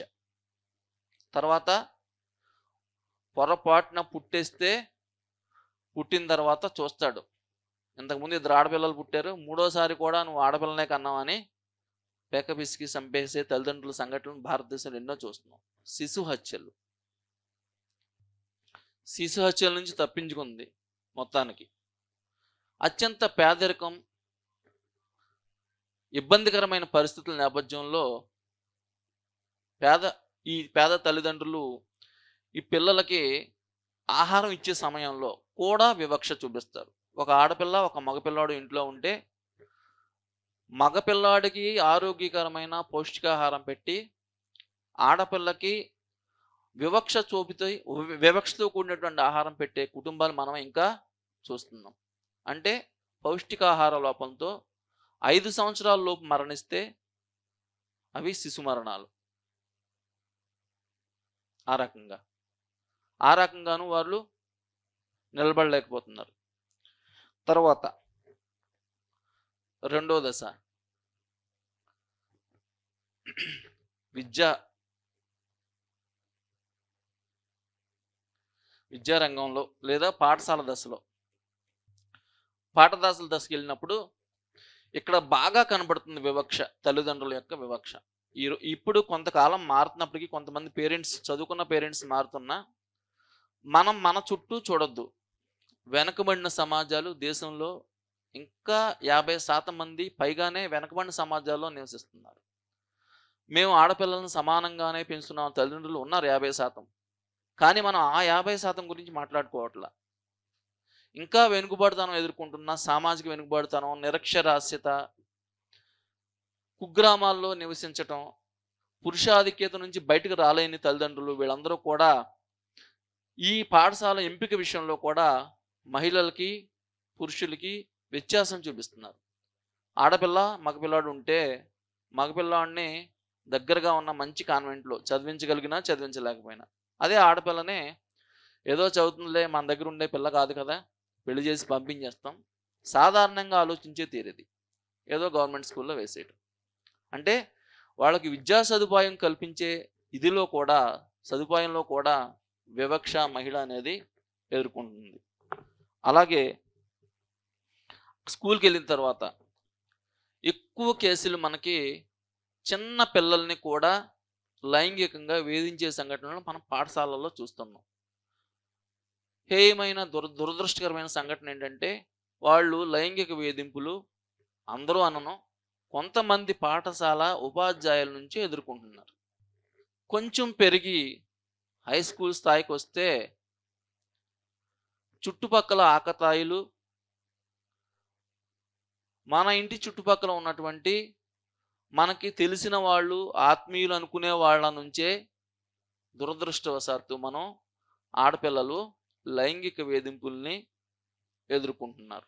తర్వాత పొరపాటున పుట్టిన తర్వాత చూస్తాడు, ఇంతకుముందు 2 ఆడపిల్లలు పుట్టారు, మూడోసారి కూడా నువ్వు ఆడపిల్లనే కన్నావని పేక పిసికి చంపేసే తల్లిదండ్రుల సంఘటనలు భారతదేశంలో ఎన్నో చూస్తున్నాం. శిశు హత్యల నుంచి తప్పించుకుంది మొత్తానికి. అత్యంత పేదరికం, ఇబ్బందికరమైన పరిస్థితుల నేపథ్యంలో పేద తల్లిదండ్రులు ఈ పిల్లలకి ఆహారం ఇచ్చే సమయంలో కూడా వివక్ష చూపిస్తారు. ఒక ఆడపిల్ల, ఒక మగపిల్లాడు ఇంట్లో ఉంటే మగపిల్లాడికి ఆరోగ్యకరమైన పౌష్టికాహారం పెట్టి ఆడపిల్లకి వివక్షతో కూడినటువంటి ఆహారం పెట్టే కుటుంబాలు మనం ఇంకా చూస్తున్నాం. అంటే పౌష్టికాహార లోపంతో 5 సంవత్సరాల లోపు మరణిస్తే అవి శిశు మరణాలు. ఆ రకంగాను వాళ్ళు నిలబడలేకపోతున్నారు. తర్వాత రెండో దశ విద్యారంగంలో లేదా పాఠశాల దశలో. పాఠశాల దశకి వెళ్ళినప్పుడు ఇక్కడ బాగా కనబడుతుంది వివక్ష, తల్లిదండ్రుల యొక్క వివక్ష. ఇప్పుడు కొంతకాలం మారుతున్నప్పటికీ కొంతమంది పేరెంట్స్, చదువుకున్న పేరెంట్స్ మారుతున్నా, మనం మన చుట్టూ చూడొద్దు. వెనకబడిన సమాజాలు దేశంలో ఇంకా 50% మంది పైగానే వెనకబడిన సమాజాల్లో నివసిస్తున్నారు. మేము ఆడపిల్లలను సమానంగానే పెంచుతున్నాం తల్లిదండ్రులు ఉన్నారు 50%. కానీ మనం ఆ 50% గురించి మాట్లాడుకోవట్లా. ఇంకా వెనుకబడితనం ఎదుర్కొంటున్న సామాజిక వెనుకబడితనం, నిరక్షరాస్యత, కుగ్రామాల్లో నివసించటం, పురుషాధిక్యత నుంచి బయటకు రాలేని తల్లిదండ్రులు వీళ్ళందరూ కూడా ఈ పాఠశాల ఎంపిక విషయంలో కూడా మహిళలకి, పురుషులకి వ్యత్యాసం చూపిస్తున్నారు. ఆడపిల్ల, మగపిల్లాడు ఉంటే మగపిల్లాడిని దగ్గరగా ఉన్న మంచి కాన్వెంట్‌లో చదివించగలిగినా, చదివించలేకపోయినా. అదే ఆడపిల్లనే ఏదో చదువుతుందిలే మన దగ్గర ఉండే పిల్ల కాదు కదా! పెళ్లి చేసి పంపించేస్తాం. సాధారణంగా ఆలోచించే తీరిది. ఏదో గవర్నమెంట్ స్కూల్‌లో వేసేయటం. అంటే వాళ్ళకి విద్యా సదుపాయం కల్పించే ఇదిలో కూడా, సదుపాయంలో కూడా వివక్ష మహిళ అనేది ఎదుర్కొంటుంది. అలాగే స్కూల్‌కెళ్ళిన తర్వాత ఎక్కువ కేసులు మనకి చిన్న పిల్లల్ని కూడా లైంగికంగా వేధించే సంఘటనలు మనం పాఠశాలల్లో చూస్తున్నాం. హేయమైన దురదృష్టకరమైన సంఘటన ఏంటంటే, వాళ్ళు లైంగిక వేధింపులు అందరూ అనను, కొంతమంది పాఠశాల ఉపాధ్యాయుల నుంచి ఎదుర్కొంటున్నారు. కొంచెం పెరిగి హై స్కూల్ స్థాయికొస్తే చుట్టుపక్కల ఆకతాయిలు, మన ఇంటి చుట్టుపక్కల ఉన్నటువంటి మనకి తెలిసిన వాళ్ళు, ఆత్మీయులు అనుకునే వాళ్ళ నుంచే దురదృష్టవశాత్తు మనం ఆడపిల్లలు లైంగిక వేధింపుల్ని ఎదుర్కొంటున్నారు.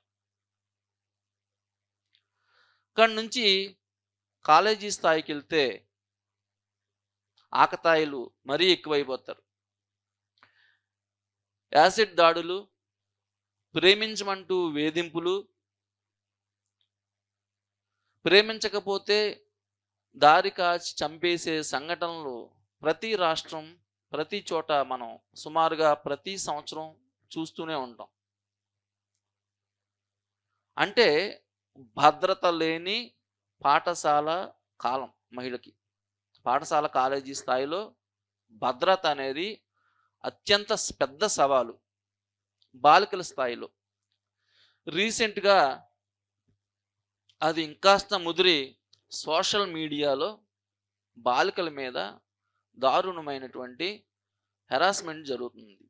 అక్కడి నుంచి కాలేజీ స్థాయికెళ్తే ఆకతాయిలు మరీ ఎక్కువైపోతారు. యాసిడ్ దాడులు, ప్రేమించమంటూ వేధింపులు, ప్రేమించకపోతే దారి కాచి చంపేసే సంఘటనలు ప్రతి రాష్ట్రం, ప్రతి చోట మనం సుమారుగా ప్రతి సంవత్సరం చూస్తూనే ఉంటాం. అంటే భద్రత లేని పాఠశాల కాలం మహిళకి. పాఠశాల, కాలేజీ స్థాయిలో భద్రత అనేది అత్యంత పెద్ద సవాలు. బాలికల స్థాయిలో రీసెంట్‌గా అది ఇంకాస్త ముదిరి సోషల్ మీడియాలో బాలికల మీద దారుణమైనటువంటి హెరాస్మెంట్ జరుగుతుంది.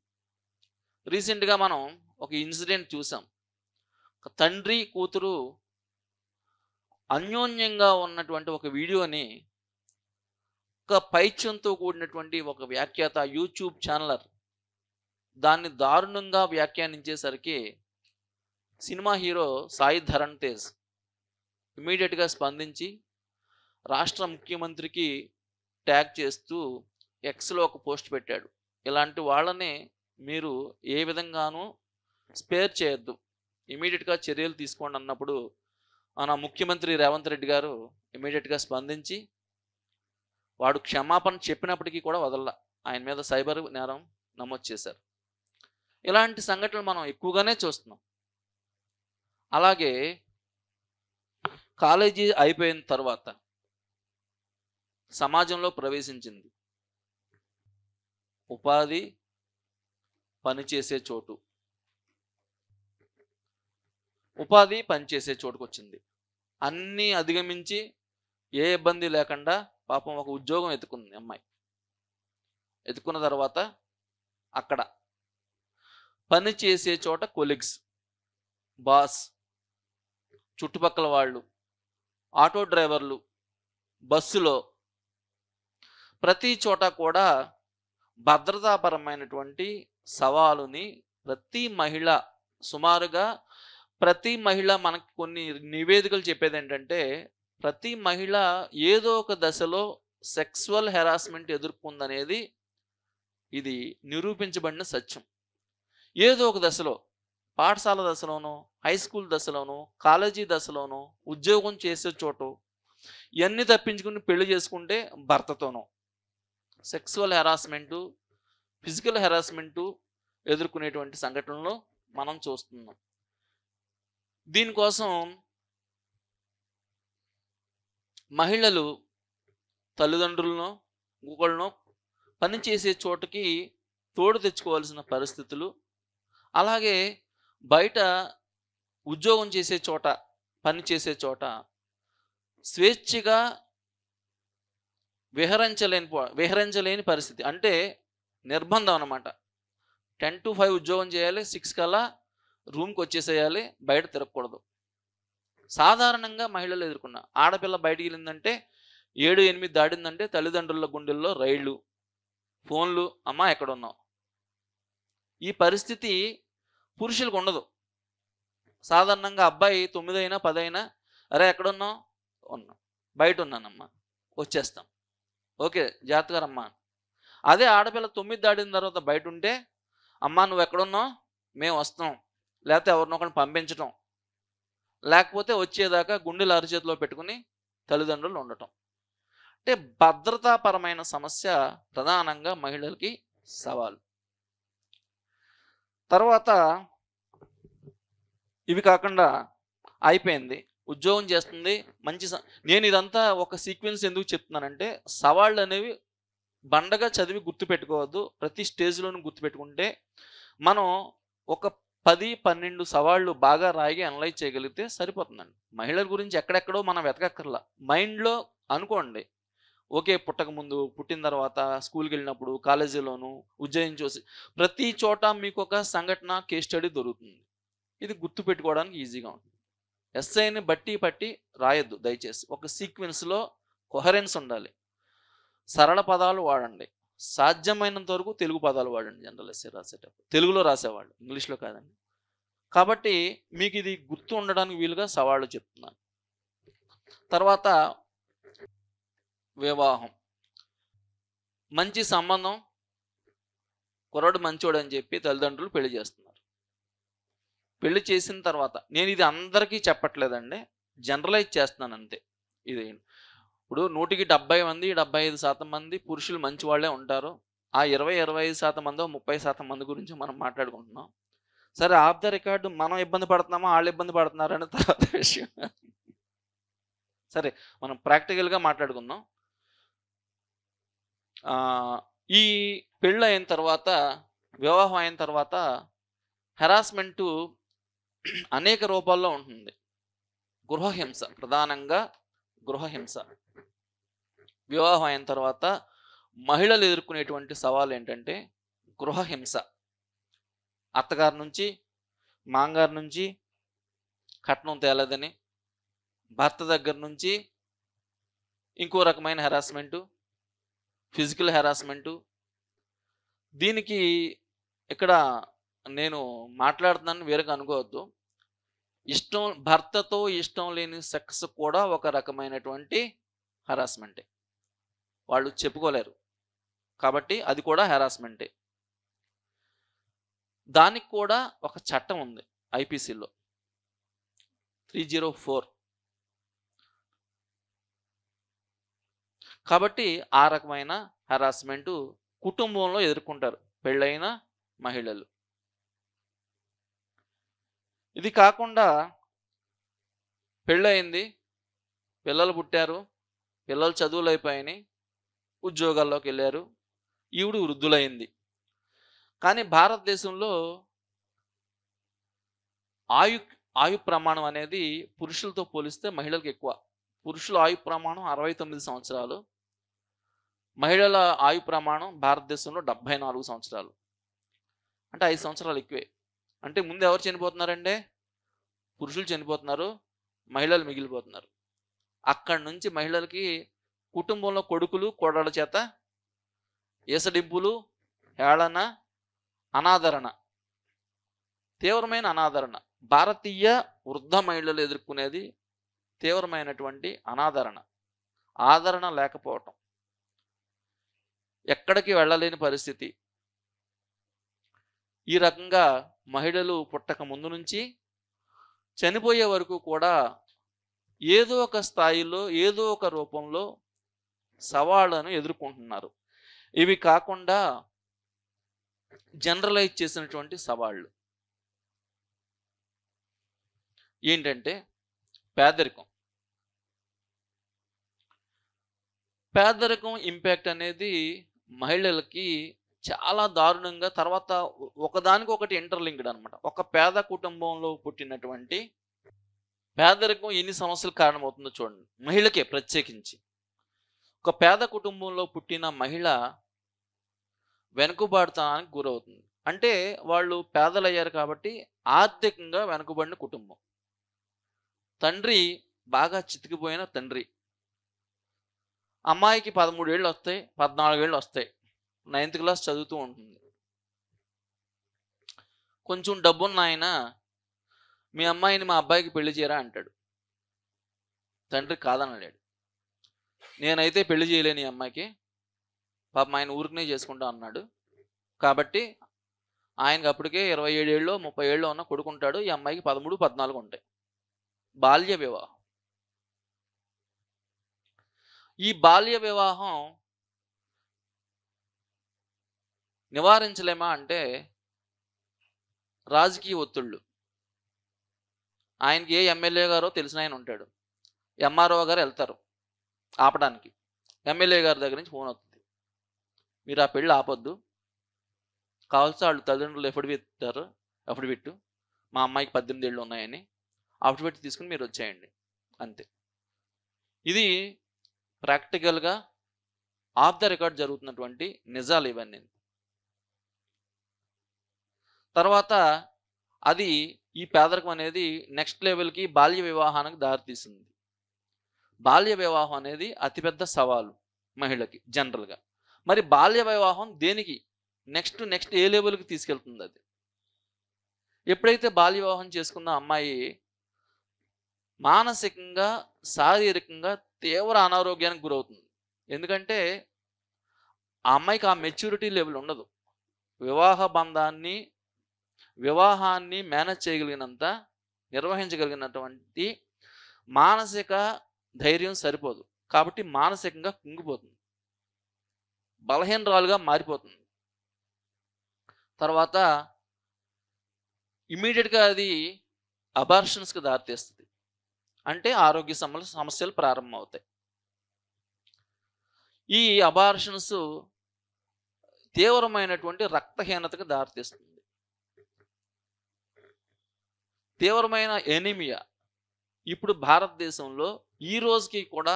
రీసెంట్‌గా మనం ఒక ఇన్సిడెంట్ చూసాం. ఒక తండ్రి, కూతురు అన్యోన్యంగా ఉన్నటువంటి ఒక వీడియోని ఒక పైత్యంతో కూడినటువంటి ఒక వ్యాఖ్యాత, యూట్యూబ్ ఛానలర్ దాన్ని దారుణంగా వ్యాఖ్యానించేసరికి సినిమా హీరో సాయి ధరమ్ తేజ్ ఇమ్మీడియట్‌గా స్పందించి రాష్ట్ర ముఖ్యమంత్రికి ట్యాగ్ చేస్తూ ఎక్స్‌లో ఒక పోస్ట్ పెట్టాడు. ఇలాంటి వాళ్ళని మీరు ఏ విధంగానూ స్పేర్ చేయొద్దు. ఇమ్మీడియట్‌గా చర్యలు తీసుకోండి అన్నప్పుడు మన ముఖ్యమంత్రి రేవంత్ రెడ్డి గారు ఇమ్మీడియట్‌గా స్పందించి వాడు క్షమాపణ చెప్పినప్పటికీ కూడా వదలలా. ఆయన మీద సైబర్ నేరం నమోదు చేశారు. ఇలాంటి సంఘటనలు మనం ఎక్కువగానే చూస్తున్నాం. అలాగే కాలేజీ అయిపోయిన తర్వాత సమాజంలో ప్రవేశించింది. ఉపాధి, పనిచేసే చోటు. ఉపాధి, పనిచేసే చోటుకొచ్చింది. అన్నీ అధిగమించి ఏ ఇబ్బంది లేకుండా పాపం ఒక ఉద్యోగం ఎత్తుకుంది అమ్మాయి. ఎత్తుకున్న తర్వాత అక్కడ పని చేసే చోట కొలీగ్స్, బాస్, చుట్టుపక్కల వాళ్ళు, ఆటో డ్రైవర్లు, బస్సులో ప్రతి చోట కూడా భద్రతాపరమైనటువంటి సవాలుని సుమారుగా ప్రతి మహిళ మనకి కొన్ని నివేదికలు చెప్పేది ఏంటంటే, ప్రతి మహిళ ఏదో ఒక దశలో సెక్సువల్ హెరాస్మెంట్ ఎదుర్కొందనేది ఇది నిరూపించబడిన సత్యం. ఏదో ఒక దశలో, పాఠశాల దశలోనో, హై స్కూల్ దశలోనో, కాలేజీ దశలోనో, ఉద్యోగం చేసే చోటో ఇవన్నీ తప్పించుకుని పెళ్లి చేసుకుంటే భర్తతోనో సెక్సువల్ హెరాస్మెంటు, ఫిజికల్ హెరాస్మెంటు ఎదుర్కొనేటువంటి సంఘటనలు మనం చూస్తున్నాం. దీనికోసం మహిళలు తల్లిదండ్రులను ఇంకొకళ్ళను పని చేసే చోటకి తోడు తెచ్చుకోవాల్సిన పరిస్థితులు, అలాగే బయట ఉద్యోగం చేసే చోట, పని చేసే చోట స్వేచ్ఛగా విహరించలేని పరిస్థితి. అంటే నిర్బంధం అన్నమాట. 10 to 5 ఉద్యోగం చేయాలి, 6 కల్లా రూమ్కి వచ్చేసేయాలి, బయట తిరగకూడదు. సాధారణంగా మహిళలు ఎదుర్కొన్న ఆడపిల్ల బయటికి వెళ్ళిందంటే 7, 8 దాటిందంటే తల్లిదండ్రుల గుండెల్లో రైళ్లు, ఫోన్లు, అమ్మా ఎక్కడున్నావు. ఈ పరిస్థితి పురుషులకు ఉండదు. సాధారణంగా అబ్బాయి 9 అయినా 10 అయినా, అరే ఎక్కడున్నావు, ఉన్నా, బయట ఉన్నానమ్మా, వచ్చేస్తాం, ఓకే జాగ్రత్తగా రమ్మా. అదే ఆడపిల్ల 9 దాటిన తర్వాత బయట ఉంటే, అమ్మా నువ్వు ఎక్కడున్నావు, మేము వస్తాం, లేకపోతే ఎవరినొకరిని పంపించటం, లేకపోతే వచ్చేదాకా గుండెలు అరిచేతిలో పెట్టుకుని తల్లిదండ్రులు ఉండటం. అంటే భద్రతాపరమైన సమస్య ప్రధానంగా మహిళలకి సవాలు. తర్వాత ఇవి కాకుండా అయిపోయింది, ఉద్యోగం చేస్తుంది, మంచి నేను ఇదంతా ఒక సీక్వెన్స్ ఎందుకు చెప్తున్నానంటే, సవాళ్ళు అనేవి బండగా చదివి గుర్తుపెట్టుకోవద్దు. ప్రతి స్టేజ్లోనూ గుర్తుపెట్టుకుంటే మనం ఒక 10-12 సవాళ్ళు బాగా రాయి అనలైజ్ చేయగలిగితే సరిపోతుందండి. మహిళల గురించి ఎక్కడెక్కడో మనం వెతకక్కర్లా, మైండ్లో అనుకోండి. ఓకే, పుట్టక ముందు, పుట్టిన తర్వాత, స్కూల్కి వెళ్ళినప్పుడు, కాలేజీలోను, ఉద్యోగం చూసి ప్రతి చోట మీకు ఒక సంఘటన, కేస్ స్టడీ దొరుకుతుంది. ఇది గుర్తుపెట్టుకోవడానికి ఈజీగా ఉంటుంది. ఎస్ఐని బట్టి పట్టి రాయొద్దు దయచేసి. ఒక సీక్వెన్స్లో కొహరెన్స్ ఉండాలి. సరళ పదాలు వాడండి, సాధ్యమైనంత వరకు తెలుగు పదాలు వాడండి. జనరల్ ఎస్ఏ రాసేటప్పుడు తెలుగులో రాసేవాళ్ళు, ఇంగ్లీష్లో కాదండి. కాబట్టి మీకు ఇది గుర్తు ఉండడానికి వీలుగా సవాళ్ళు చెప్తున్నాను. తర్వాత వివాహం, మంచి సంబంధం, కుర్రాడు మంచోడు అని చెప్పి తల్లిదండ్రులు పెళ్లి చేస్తున్నారు. పెళ్లి చేసిన తర్వాత, నేను ఇది అందరికీ చెప్పట్లేదండి, జనరలైజ్ చేస్తున్నాను అంతే. ఇది ఇప్పుడు 100కి 70 మంది, 75% మంది పురుషులు మంచి వాళ్ళే ఉంటారు. ఆ 20-25% మందో 30% మంది గురించి మనం మాట్లాడుకుంటున్నాం. సరే, ఆఫ్ ద రికార్డు మనం ఇబ్బంది పడుతున్నామా, వాళ్ళు ఇబ్బంది పడుతున్నారని తర్వాత విషయం. సరే, మనం ప్రాక్టికల్గా మాట్లాడుకుందాం. ఈ పెళ్ళి అయిన తర్వాత, వివాహం అయిన తర్వాత హెరాస్మెంటు అనేక రూపాల్లో ఉంటుంది. గృహహింస, ప్రధానంగా గృహహింస. వివాహం అయిన తర్వాత మహిళలు ఎదుర్కొనేటువంటి సవాలు ఏంటంటే గృహహింస. అత్తగారి నుంచి, మాంగారి నుంచి కట్నం తేలేదని, భర్త దగ్గర నుంచి ఇంకో రకమైన హెరాస్మెంటు, ఫిజికల్ హెరాస్మెంటు. దీనికి ఇక్కడ నేను మాట్లాడుతున్నాను వేరేగా అనుకోవద్దు. భర్తతో ఇష్టం లేని సెక్స్ కూడా ఒక రకమైనటువంటి హెరాస్మెంటే. వాళ్ళు చెప్పుకోలేరు కాబట్టి అది కూడా హెరాస్మెంటే. దానికి కూడా ఒక చట్టం ఉంది ఐపీసీలో, 304. కాబట్టి ఆ రకమైన హెరాస్మెంటు కుటుంబంలో ఎదుర్కొంటారు పెళ్ళైన మహిళలు. ఇది కాకుండా పెళ్ళయింది, పిల్లలు పుట్టారు, పిల్లలు చదువులు అయిపోయినాయి, ఉద్యోగాల్లోకి వెళ్ళారు, ఈవిడ వృద్ధులైంది. కానీ భారతదేశంలో ఆయు ప్రమాణం అనేది పురుషులతో పోలిస్తే మహిళలకు ఎక్కువ. పురుషుల ఆయు ప్రమాణం 69 సంవత్సరాలు, మహిళల ఆయు ప్రమాణం భారతదేశంలో 74 సంవత్సరాలు. అంటే 5 సంవత్సరాలు ఎక్కువే. అంటే ముందు ఎవరు చనిపోతున్నారంటే పురుషులు చనిపోతున్నారు, మహిళలు మిగిలిపోతున్నారు. అక్కడి నుంచి మహిళలకి కుటుంబంలో కొడుకులు, కోడళ్ళ చేత ఏసడింపులు, హేళన, అనాదరణ, తీవ్రమైన అనాదరణ. భారతీయ వృద్ధ మహిళలు ఎదుర్కొనేది తీవ్రమైనటువంటి అనాదరణ, ఆదరణ లేకపోవటం, ఎక్కడికి వెళ్ళలేని పరిస్థితి. ఈ రకంగా మహిళలు పుట్టక ముందు నుంచి చనిపోయే వరకు కూడా ఏదో ఒక స్థాయిలో, ఏదో ఒక రూపంలో సవాళ్లను ఎదుర్కొంటున్నారు. ఇవి కాకుండా జనరలైజ్ చేసినటువంటి సవాళ్ళు ఏంటంటే పేదరికం. పేదరికం ఇంపాక్ట్ అనేది మహిళలకి చాలా దారుణంగా తర్వాత ఒకదానికొకటి ఇంటర్లింక్డ్ అనమాట. ఒక పేద కుటుంబంలో పుట్టినటువంటి పేదరికం ఎన్ని సమస్యలకు కారణమవుతుందో చూడండి. మహిళకే ప్రత్యేకించి. ఒక పేద కుటుంబంలో పుట్టిన మహిళ వెనుకబాటుతనానికి గురవుతుంది. అంటే వాళ్ళు పేదలయ్యారు కాబట్టి ఆర్థికంగా వెనుకబడిన కుటుంబం. తండ్రి బాగా చితికిపోయిన తండ్రి. అమ్మాయికి 13 ఏళ్ళు వస్తాయి, 14 ఏళ్ళు వస్తాయి. 9th క్లాస్ చదువుతూ ఉంటుంది. కొంచెం డబ్బున్న ఆయన మీ అమ్మాయిని మా అబ్బాయికి పెళ్లి చేయరా అంటాడు. తండ్రి కాదనలేడు. నేనైతే పెళ్లి చేయలేను ఈ అమ్మాయికి, పాపం ఆయన ఊరికనే చేసుకుంటా అన్నాడు. కాబట్టి ఆయనకి అప్పటికే 27 ఏళ్ళో 30 ఏళ్ళో ఉన్న కొడుకుంటాడు. ఈ అమ్మాయికి 13, 14 ఉంటాయి. బాల్య వివాహం. ఈ బాల్య వివాహం నివారించలేమా అంటే రాజకీయ ఒత్తిళ్ళు. ఆయనకి ఏ ఎమ్మెల్యే గారో తెలిసిన ఆయన ఉంటాడు. ఎంఆర్ఓ గారు వెళ్తారు ఆపడానికి. ఎమ్మెల్యే గారి దగ్గర నుంచి ఫోన్ వస్తుంది. మీరు ఆ పెళ్ళి ఆపొద్దు, కావాల్సి వాళ్ళు తల్లిదండ్రులు ఎఫిడవిట్ మా అమ్మాయికి 18 ఏళ్ళు ఉన్నాయని అఫిడవిట్ తీసుకుని మీరు వచ్చేయండి అంతే. ఇది ప్రాక్టికల్గా ఆఫ్ ద రికార్డ్ జరుగుతున్నటువంటి నిజాలు ఇవన్నీ. తర్వాత అది ఈ పేదరికం అనేది నెక్స్ట్ లెవెల్కి బాల్య వివాహానికి దారితీసింది. బాల్య వివాహం అనేది అతిపెద్ద సవాలు మహిళకి జనరల్గా. మరి బాల్య వివాహం దేనికి నెక్స్ట్ ఏ లెవెల్కి తీసుకెళ్తుంది? అది ఎప్పుడైతే బాల్య వివాహం చేసుకున్న అమ్మాయి మానసికంగా శారీరకంగా తీవ్ర అనారోగ్యానికి గురవుతుంది. ఎందుకంటే ఆ అమ్మాయికి ఆ మెచ్యూరిటీ లెవెల్ ఉండదు. వివాహాన్ని మేనేజ్ చేయగలిగినంత, నిర్వహించగలిగినటువంటి మానసిక ధైర్యం సరిపోదు. కాబట్టి మానసికంగా కుంగిపోతుంది, బలహీనరాలుగా మారిపోతుంది. తర్వాత ఇమ్మీడియట్గా అది అబార్షన్స్కి దారితీస్తుంది. అంటే ఆరోగ్య సమస్యలు ప్రారంభమవుతాయి. ఈ అబార్షన్స్ తీవ్రమైనటువంటి రక్తహీనతకు దారితీస్తుంది. తీవ్రమైన ఎనీమియా. ఇప్పుడు భారతదేశంలో ఈ రోజుకి కూడా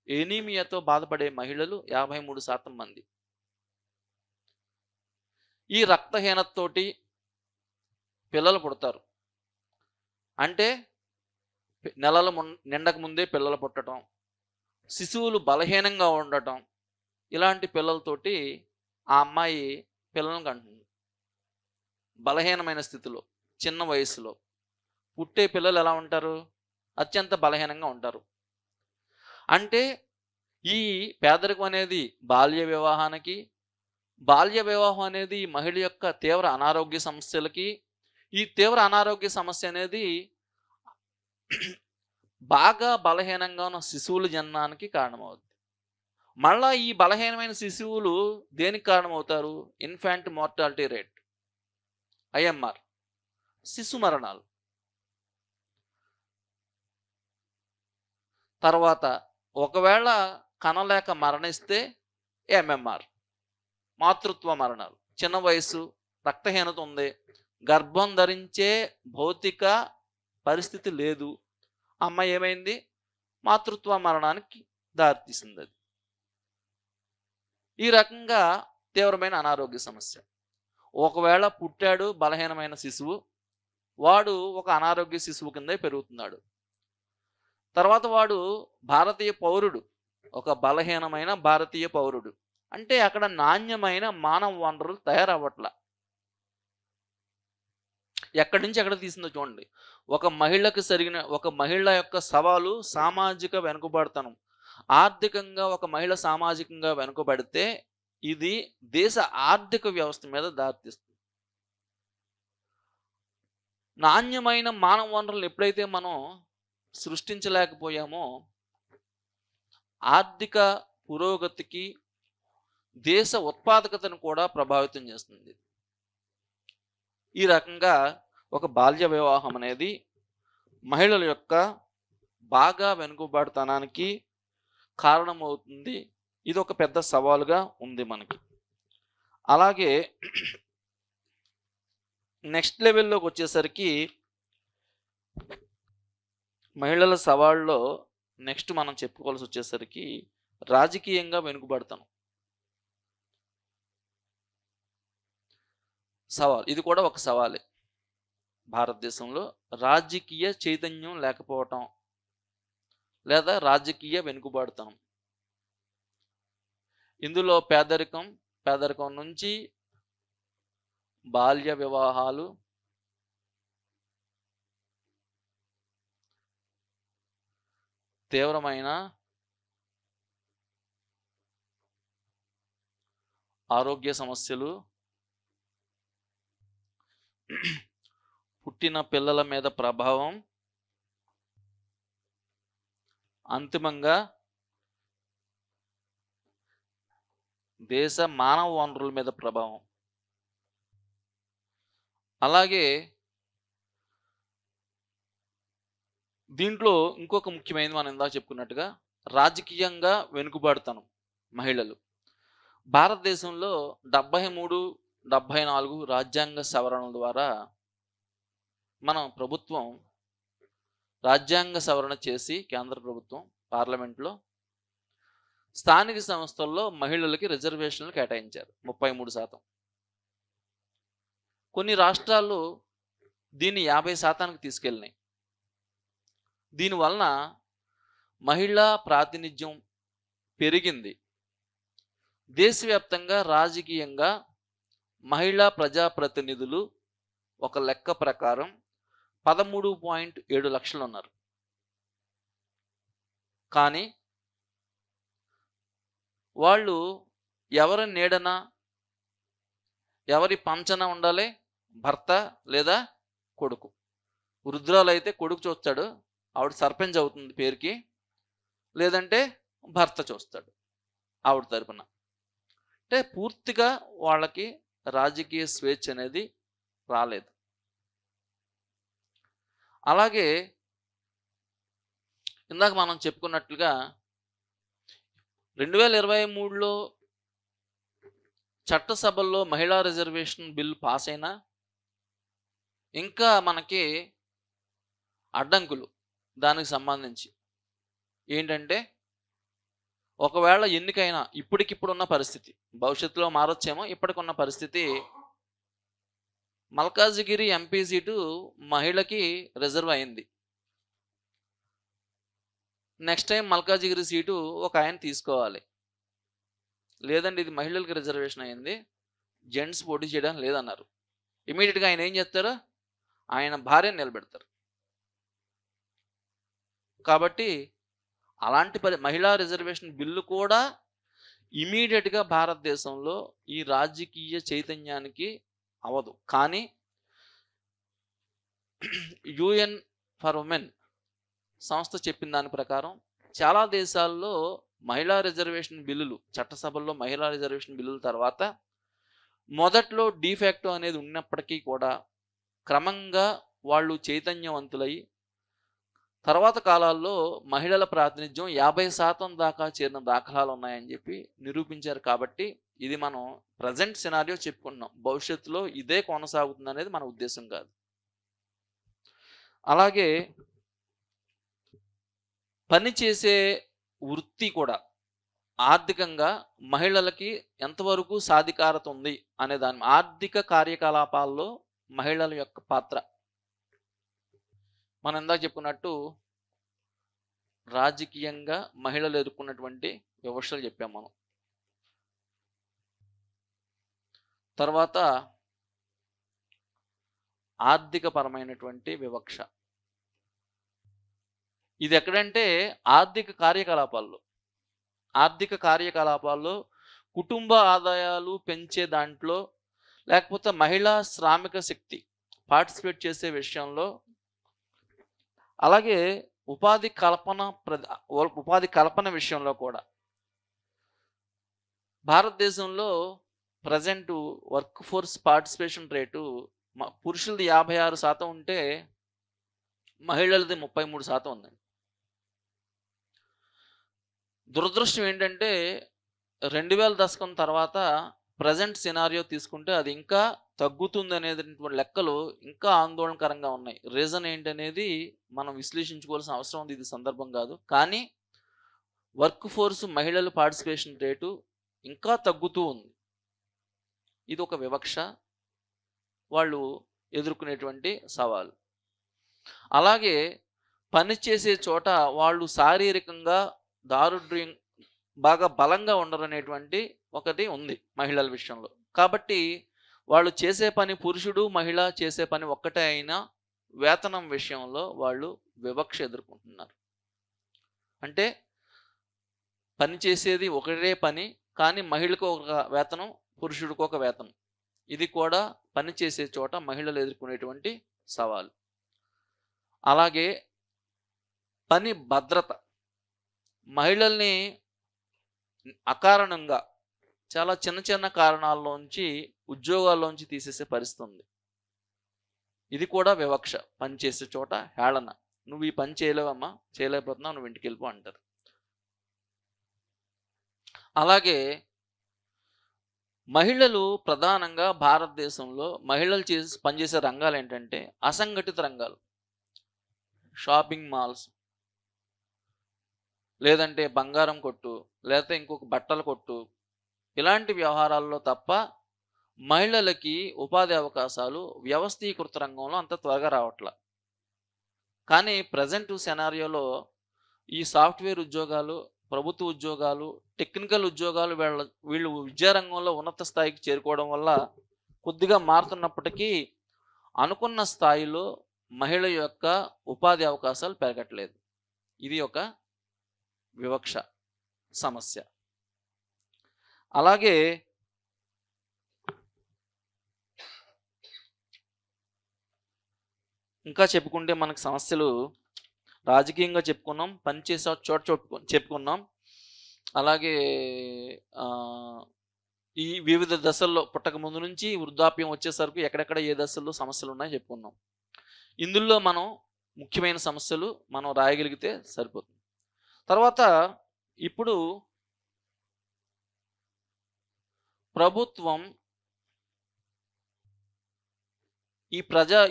ఎనీమియాతో బాధపడే మహిళలు 53% మంది. ఈ రక్తహీనతతోటి పిల్లలు పుడతారు. అంటే నెలలు నిండక ముందే పిల్లలు పుట్టడం, శిశువులు బలహీనంగా ఉండటం, ఇలాంటి పిల్లలతోటి ఆ అమ్మాయి పిల్లలను కంటుంది. బలహీనమైన స్థితిలో, చిన్న వయసులో పుట్టే పిల్లలు ఎలా ఉంటారు? అత్యంత బలహీనంగా ఉంటారు. అంటే ఈ పేదరికం అనేది బాల్య వివాహం అనేది మహిళ యొక్క తీవ్ర అనారోగ్య సమస్యలకి, ఈ తీవ్ర అనారోగ్య సమస్య అనేది బాగా బలహీనంగా ఉన్న శిశువుల జననానికి కారణమవుతుంది. మళ్ళా ఈ బలహీనమైన శిశువులు దేనికి కారణమవుతారు? ఇన్ఫాంట్ మోర్టాలిటీ రేట్, IMR, శిశు మరణాలు. తర్వాత ఒకవేళ కనలేక మరణిస్తే MMR, మాతృత్వ మరణాలు. చిన్న వయసు, రక్తహీనత ఉంది, గర్భం ధరించే భౌతిక పరిస్థితి లేదు, అమ్మాయి ఏమైంది? మాతృత్వ మరణానికి దారితీసింది. అది ఈ రకంగా తీవ్రమైన అనారోగ్య సమస్య. ఒకవేళ పుట్టాడు బలహీనమైన శిశువు, వాడు ఒక అనారోగ్య శిశువు కిందే పెరుగుతున్నాడు. తర్వాత వాడు భారతీయ పౌరుడు, ఒక బలహీనమైన భారతీయ పౌరుడు. అంటే అక్కడ నాణ్యమైన మానవ వనరులు తయారవ్వట్ల. ఎక్కడి నుంచి ఎక్కడ తీసిందో చూడండి. ఒక మహిళ యొక్క సవాలు సామాజిక వెనుకబడతనం. ఆర్థికంగా ఒక మహిళ సామాజికంగా వెనుకబడితే ఇది దేశ ఆర్థిక వ్యవస్థ మీద దారితీస్తుంది. నాణ్యమైన మానవ వనరులను ఎప్పుడైతే మనం సృష్టించలేకపోయామో ఆర్థిక పురోగతికి, దేశ ఉత్పాదకతను కూడా ప్రభావితం చేస్తుంది. ఈ రకంగా ఒక బాల్య వివాహం అనేది మహిళల యొక్క బాగా వెనుకబడతనానికి కారణమవుతుంది. ఇది ఒక పెద్ద సవాలుగా ఉంది మనకి. అలాగే నెక్స్ట్ లెవెల్లోకి వచ్చేసరికి మహిళల సవాళ్ళలో నెక్స్ట్ మనం చెప్పుకోవాల్సి వచ్చేసరికి రాజకీయంగా వెనుకబడతాం. సవాల్ ఇది కూడా ఒక సవాలే. భారతదేశంలో రాజకీయ చైతన్యం లేకపోవటం లేదా రాజకీయ వెనుకబడతనం. ఇందులో పేదరికం నుంచి బాల్య వివాహాలు, తీవ్రమైన ఆరోగ్య సమస్యలు, పుట్టిన పిల్లల మీద ప్రభావం, అంతిమంగా దేశ మానవ వనరుల మీద ప్రభావం. అలాగే దీంట్లో ఇంకొక ముఖ్యమైనది మనం ఇందాక చెప్పుకున్నట్టుగా రాజకీయంగా వెనుకబడతాను మహిళలు. భారతదేశంలో 73, 74 రాజ్యాంగ సవరణల ద్వారా మన ప్రభుత్వం రాజ్యాంగ సవరణ చేసి కేంద్ర ప్రభుత్వం పార్లమెంట్లో స్థానిక సంస్థల్లో మహిళలకి రిజర్వేషన్లు కేటాయించారు 33%. కొన్ని రాష్ట్రాలు దీన్ని 50%కి తీసుకెళ్ళినాయి. దీనివలన మహిళా ప్రాతినిధ్యం పెరిగింది. దేశవ్యాప్తంగా రాజకీయంగా మహిళా ప్రజాప్రతినిధులు ఒక లెక్క ప్రకారం 13.7 లక్షలు ఉన్నారు. కానీ వాళ్ళు ఎవరి నీడన ఎవరి పంచన ఉండాలి? భర్త లేదా కొడుకు. వృద్ధురాలు అయితే కొడుకు చూస్తాడు, ఆవిడ సర్పంచ్ అవుతుంది పేరుకి, లేదంటే భర్త చూస్తాడు ఆవిడ తరపున. అంటే పూర్తిగా వాళ్ళకి రాజకీయ స్వేచ్ఛ అనేది రాలేదు. అలాగే ఇందాక మనం చెప్పుకున్నట్లుగా 2023లో చట్టసభల్లో మహిళా రిజర్వేషన్ బిల్లు పాస్ అయినా ఇంకా మనకి అడ్డంకులు దానికి సంబంధించి ఏంటంటే, ఒకవేళ ఎన్నికైనా ఇప్పటికిప్పుడున్న పరిస్థితి, భవిష్యత్తులో మారొచ్చేమో, ఇప్పటికున్న పరిస్థితి మల్కాజిగిరి ఎంపీ సీటు మహిళకి రిజర్వ్ అయింది. నెక్స్ట్ టైం మల్కాజిగిరి సీటు ఒక ఆయన తీసుకోవాలి. లేదండి ఇది మహిళలకి రిజర్వేషన్ అయింది, జెంట్స్ పోటీ చేయడానికి లేదన్నారు. ఇమీడియట్గా ఆయన ఏం చేస్తారు? ఆయన భార్యను నిలబెడతారు. కాబట్టి అలాంటి మహిళా రిజర్వేషన్ బిల్లు కూడా ఇమీడియట్గా భారతదేశంలో ఈ రాజకీయ చైతన్యానికి అవదు. కానీ యుఎన్ ఫర్ ఉమెన్ సంస్థ చెప్పిన దాని ప్రకారం చాలా దేశాల్లో మహిళా రిజర్వేషన్ బిల్లులు, చట్టసభల్లో మహిళా రిజర్వేషన్ బిల్లుల తర్వాత మొదట్లో డిఫాక్టో అనేది ఉన్నప్పటికీ కూడా క్రమంగా వాళ్ళు చైతన్యవంతులై తర్వాత కాలాల్లో మహిళల ప్రాతినిధ్యం 50% దాకా చేరిన దాఖలాలు ఉన్నాయని చెప్పి నిరూపించారు. కాబట్టి ఇది మనం ప్రజెంట్ సినారియో చెప్పుకున్నాం, భవిష్యత్తులో ఇదే కొనసాగుతుంది అనేది మన ఉద్దేశం కాదు. అలాగే పనిచేసే వృత్తి కూడా ఆర్థికంగా మహిళలకి ఎంతవరకు సాధికారత ఉంది అనే దాని, ఆర్థిక కార్యకలాపాల్లో మహిళల యొక్క పాత్ర మనం ఇందాక చెప్పుకున్నట్టు రాజకీయంగా మహిళలు ఎదుర్కొన్నటువంటి వివక్షలు చెప్పాం మనం. తర్వాత ఆర్థిక పరమైనటువంటి వివక్ష. ఇది ఎక్కడంటే ఆర్థిక కార్యకలాపాల్లో కుటుంబ ఆదాయాలు పెంచే దాంట్లో, లేకపోతే మహిళా శ్రామిక శక్తి పార్టిసిపేట్ చేసే విషయంలో, అలాగే ఉపాధి కల్పన విషయంలో కూడా భారతదేశంలో present work force participation rate పురుషులది 56% ఉంటే మహిళలది 33% ఉందండి. దురదృష్టం ఏంటంటే 2000 దశకం తర్వాత ప్రెజెంట్ సినారియో తీసుకుంటే అది ఇంకా తగ్గుతుంది అనేటువంటి లెక్కలు ఇంకా ఆందోళనకరంగా ఉన్నాయి. రీజన్ ఏంటనేది మనం విశ్లేషించుకోవాల్సిన అవసరం ఉంది, ఇది సందర్భం కాదు. కానీ వర్క్ ఫోర్స్ మహిళల పార్టిసిపేషన్ రేటు ఇంకా తగ్గుతూ ఉంది. ఇది ఒక వివక్ష, వాళ్ళు ఎదుర్కొనేటువంటి సవాలు. అలాగే పనిచేసే చోట వాళ్ళు శారీరకంగా దారుఢ్యం బాగా బలంగా ఉండరనేటువంటి ఒకటి ఉంది మహిళల విషయంలో. కాబట్టి వాళ్ళు చేసే పని, పురుషుడు మహిళ చేసే పని ఒక్కటే అయినా వేతనం విషయంలో వాళ్ళు వివక్ష ఎదుర్కొంటున్నారు. అంటే పని చేసేది ఒకటే పని, కానీ మహిళకు ఒక వేతనం, పురుషుడికి ఒక వేతనం. ఇది కూడా పని చేసే చోట మహిళలు ఎదుర్కొనేటువంటి సవాలు. అలాగే పని భద్రత, మహిళల్ని అకారణంగా చాలా చిన్న చిన్న కారణాల్లోంచి ఉద్యోగాల్లోంచి తీసేసే పరిస్థితి ఉంది. ఇది కూడా వివక్ష, పని చేసే చోట హేళన. నువ్వు ఈ పని చేయలేవమ్మా, చేయలేకపోతున్నావు, నువ్వు ఇంటికి వెళ్ళిపో అంటారు. అలాగే మహిళలు ప్రధానంగా భారతదేశంలో మహిళలు పనిచేసే రంగాలు ఏంటంటే అసంఘటిత రంగాలు. షాపింగ్ మాల్స్, లేదంటే బంగారం కొట్టు, లేకపోతే ఇంకొక బట్టల కొట్టు, ఇలాంటి వ్యవహారాల్లో తప్ప మహిళలకి ఉపాధి అవకాశాలు వ్యవస్థీకృత రంగంలో అంత త్వరగా రావట్ల. కానీ ప్రజెంట్ సెనారియోలో ఈ సాఫ్ట్వేర్ ఉద్యోగాలు, ప్రభుత్వ ఉద్యోగాలు, టెక్నికల్ ఉద్యోగాలు వీళ్ళు విద్యారంగంలో ఉన్నత స్థాయికి చేరుకోవడం వల్ల కొద్దిగా మారుతున్నప్పటికీ అనుకున్న స్థాయిలో మహిళ యొక్క ఉపాధి అవకాశాలు పెరగట్లేదు. ఇది ఒక వివక్ష సమస్య. అలాగే ఇంకా చెప్పుకుంటే మనకు సమస్యలు రాజకీయంగా చెప్పుకున్నాం, పనిచేసే చోట చెప్పుకున్నాం. అలాగే ఈ వివిధ దశల్లో పుట్టక ముందు నుంచి వృద్ధాప్యం వచ్చేసరికి ఎక్కడెక్కడ ఏ దశల్లో సమస్యలు ఉన్నాయో చెప్పుకున్నాం. ఇందులో మనం ముఖ్యమైన సమస్యలు మనం రాయగలిగితే సరిపోతుంది. తర్వాత ఇప్పుడు ప్రభుత్వం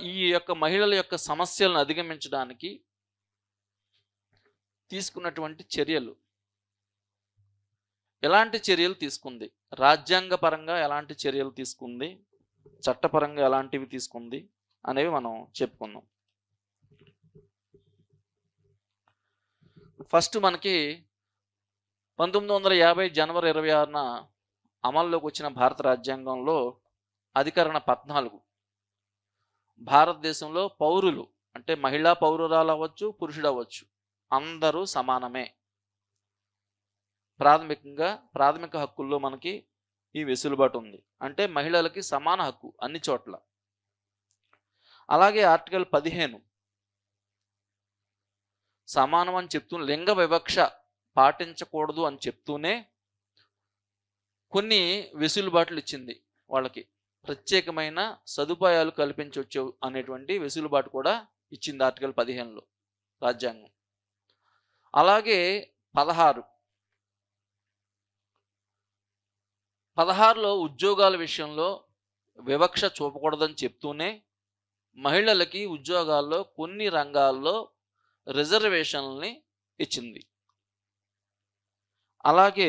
ఈ యొక్క మహిళల యొక్క సమస్యలను అధిగమించడానికి తీసుకున్నటువంటి చర్యలు, ఎలాంటి చర్యలు తీసుకుంది, రాజ్యాంగపరంగా ఎలాంటి చర్యలు తీసుకుంది, చట్టపరంగా ఎలాంటివి తీసుకుంది అనేవి మనం చెప్పుకుందాం. ఫస్ట్ మనకి 1950 జనవరి 26న అమల్లోకి వచ్చిన భారత రాజ్యాంగంలో అధికరణ 14 భారతదేశంలో పౌరులు అంటే మహిళా పౌరురాలు అవ్వచ్చు, పురుషుడు అవ్వచ్చు, అందరూ సమానమే. ప్రాథమిక హక్కుల్లో మనకి ఈ వెసులుబాటు ఉంది. అంటే మహిళలకి సమాన హక్కు అన్ని చోట్ల. అలాగే ఆర్టికల్ 15 సమానం అని చెప్తూ లింగ వివక్ష పాటించకూడదు అని చెప్తూనే కొన్ని వెసులుబాట్లు ఇచ్చింది. వాళ్ళకి ప్రత్యేకమైన సదుపాయాలు కల్పించవచ్చు అనేటువంటి వెసులుబాటు కూడా ఇచ్చింది ఆర్టికల్ 15లో రాజ్యాంగం. అలాగే 16లో ఉద్యోగాల విషయంలో వివక్ష చూపకూడదని చెప్తూనే మహిళలకి ఉద్యోగాల్లో కొన్ని రంగాల్లో రిజర్వేషన్లని ఇచ్చింది. అలాగే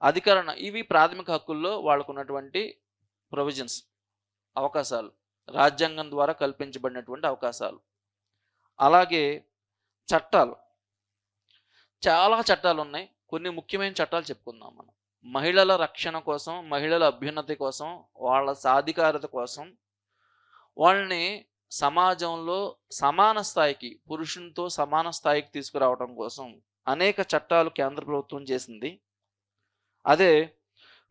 అధికరణ, ఇవి ప్రాథమిక హక్కుల్లో వాళ్ళకున్నటువంటి ప్రొవిజన్స్, అవకాశాలు, రాజ్యాంగం ద్వారా కల్పించబడినటువంటి అవకాశాలు. అలాగే చట్టాలు, చాలా చట్టాలు ఉన్నాయి. కొన్ని ముఖ్యమైన చట్టాలు చెప్పుకుందాం మనం. మహిళల రక్షణ కోసం, మహిళల అభ్యున్నతి కోసం, వాళ్ళ సాధికారత కోసం, వాళ్ళని సమాజంలో సమాన స్థాయికి, పురుషునితో సమాన స్థాయికి తీసుకురావడం కోసం అనేక చట్టాలు కేంద్ర ప్రభుత్వం చేసింది. అదే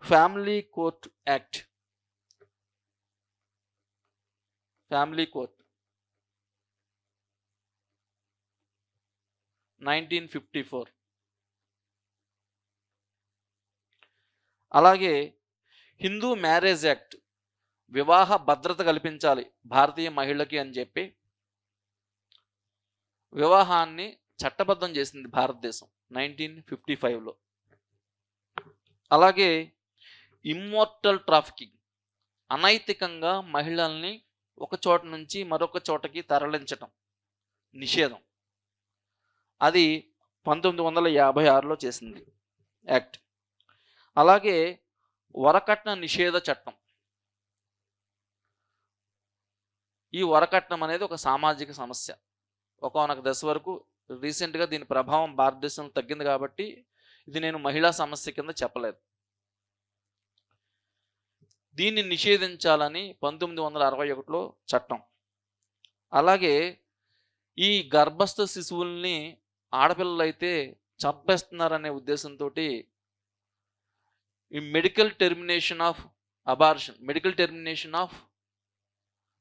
family court act, family court 1954. అలాగే హిందూ మ్యారేజ్ యాక్ట్, వివాహ భద్రత కల్పించాలి భారతీయ మహిళకి అని చెప్పి వివాహాన్ని చట్టబద్ధం చేసింది భారతదేశం 1955లో. అలాగే ఇమ్మోర్టల్ ట్రాఫికింగ్, అనైతికంగా మహిళల్ని ఒక చోట నుంచి మరొక చోటకి తరలించటం నిషేధం. అది 1956లో చేసింది యాక్ట్. అలాగే వరకట్న నిషేధ చట్టం. ఈ వరకట్నం అనేది ఒక సామాజిక సమస్య. ఒకానొక దశ వరకు రీసెంట్గా దీని ప్రభావం భారతదేశంలో తగ్గింది కాబట్టి ఇది నేను మహిళా సమస్య కింద చెప్పలేదు. దీన్ని నిషేధించాలని 1961లో చట్టం. అలాగే ఈ గర్భస్థ శిశువుల్ని ఆడపిల్లలైతే చంపేస్తున్నారనే ఉద్దేశంతో ఈ మెడికల్ టెర్మినేషన్ ఆఫ్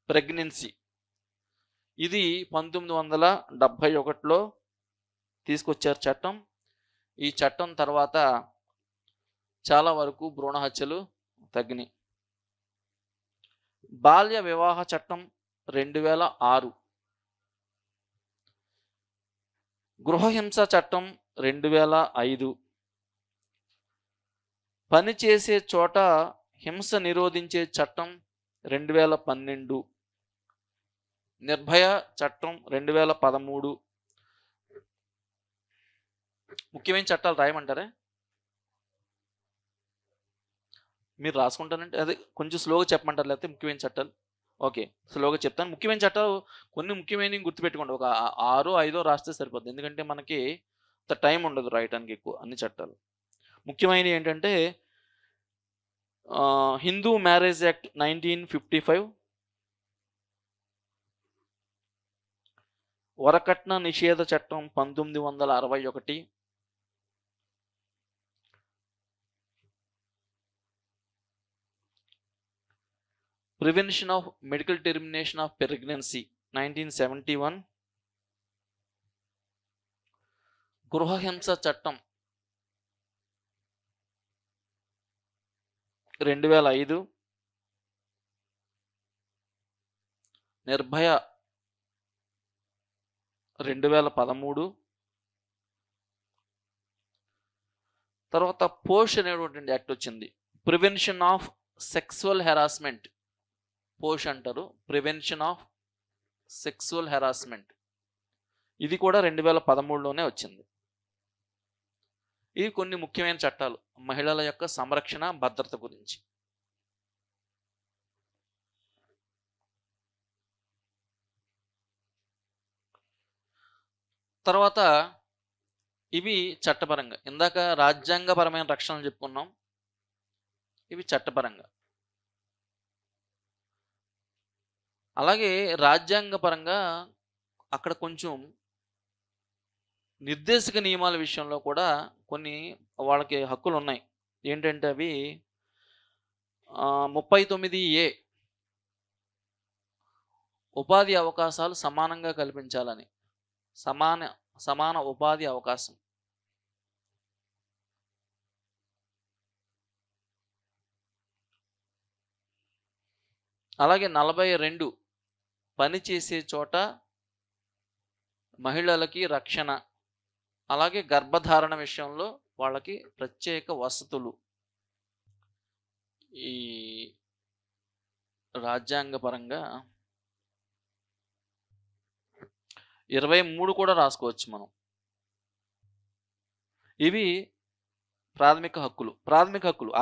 ప్రెగ్నెన్సీ, ఇది 1971లో తీసుకొచ్చారు చట్టం. ఈ చట్టం తర్వాత చాలా వరకు భ్రూణ హత్యలు తగ్గినాయి. బాల్య వివాహ చట్టం 2006, గృహహింస చట్టం 2005, పని చేసే చోట హింస నిరోధించే చట్టం 2012, నిర్భయ చట్టం 2013. ముఖ్యమైన చట్టాలు రాయమంటారా? మీరు రాసుకుంటానంటే అదే కొంచెం స్లోగా చెప్పమంటారు, లేకపోతే ముఖ్యమైన చట్టాలు? ఓకే, స్లోగా చెప్తాను. ముఖ్యమైన చట్టాలు కొన్ని ముఖ్యమైనవి గుర్తుపెట్టుకోండి. ఒక 6, 5 రాస్తే సరిపోద్ది, ఎందుకంటే మనకి అంత టైం ఉండదు రాయటానికి ఎక్కువ అన్ని చట్టాలు. ముఖ్యమైనవి ఏంటంటే హిందూ మ్యారేజ్ యాక్ట్ 1955, వరకట్న నిషేధ చట్టం 1961, prevention of medical termination of pregnancy 1971, గృహహింస చట్టం 2005, నిర్భయ 2013. తర్వాత పోష్ అనేటువంటి యాక్ట్ వచ్చింది, ప్రివెన్షన్ ఆఫ్ సెక్సువల్ హెరాస్మెంట్. పోష్ అంటారు, ప్రివెన్షన్ ఆఫ్ సెక్సువల్ హెరాస్మెంట్. ఇది కూడా 2013లోనే వచ్చింది. ఇవి కొన్ని ముఖ్యమైన చట్టాలు మహిళల యొక్క సంరక్షణ భద్రత గురించి. తర్వాత ఇవి చట్టపరంగా. ఇందాక రాజ్యాంగపరమైన రక్షణలు చెప్పుకున్నాం, ఇవి చట్టపరంగా. అలాగే రాజ్యాంగపరంగా అక్కడ కొంచెం నిర్దేశక నియమాల విషయంలో కూడా కొన్ని వాళ్ళకి హక్కులు ఉన్నాయి. ఏంటంటే అవి 39A, ఉపాధి అవకాశాలు సమానంగా కల్పించాలని, సమాన ఉపాధి అవకాశం. అలాగే 42, పని చేసే చోట మహిళలకి రక్షణ, అలాగే గర్భధారణ విషయంలో వాళ్ళకి ప్రత్యేక వసతులు. ఈ రాజ్యాంగపరంగా 23 కూడా రాసుకోవచ్చు మనం. ఇవి ప్రాథమిక హక్కులు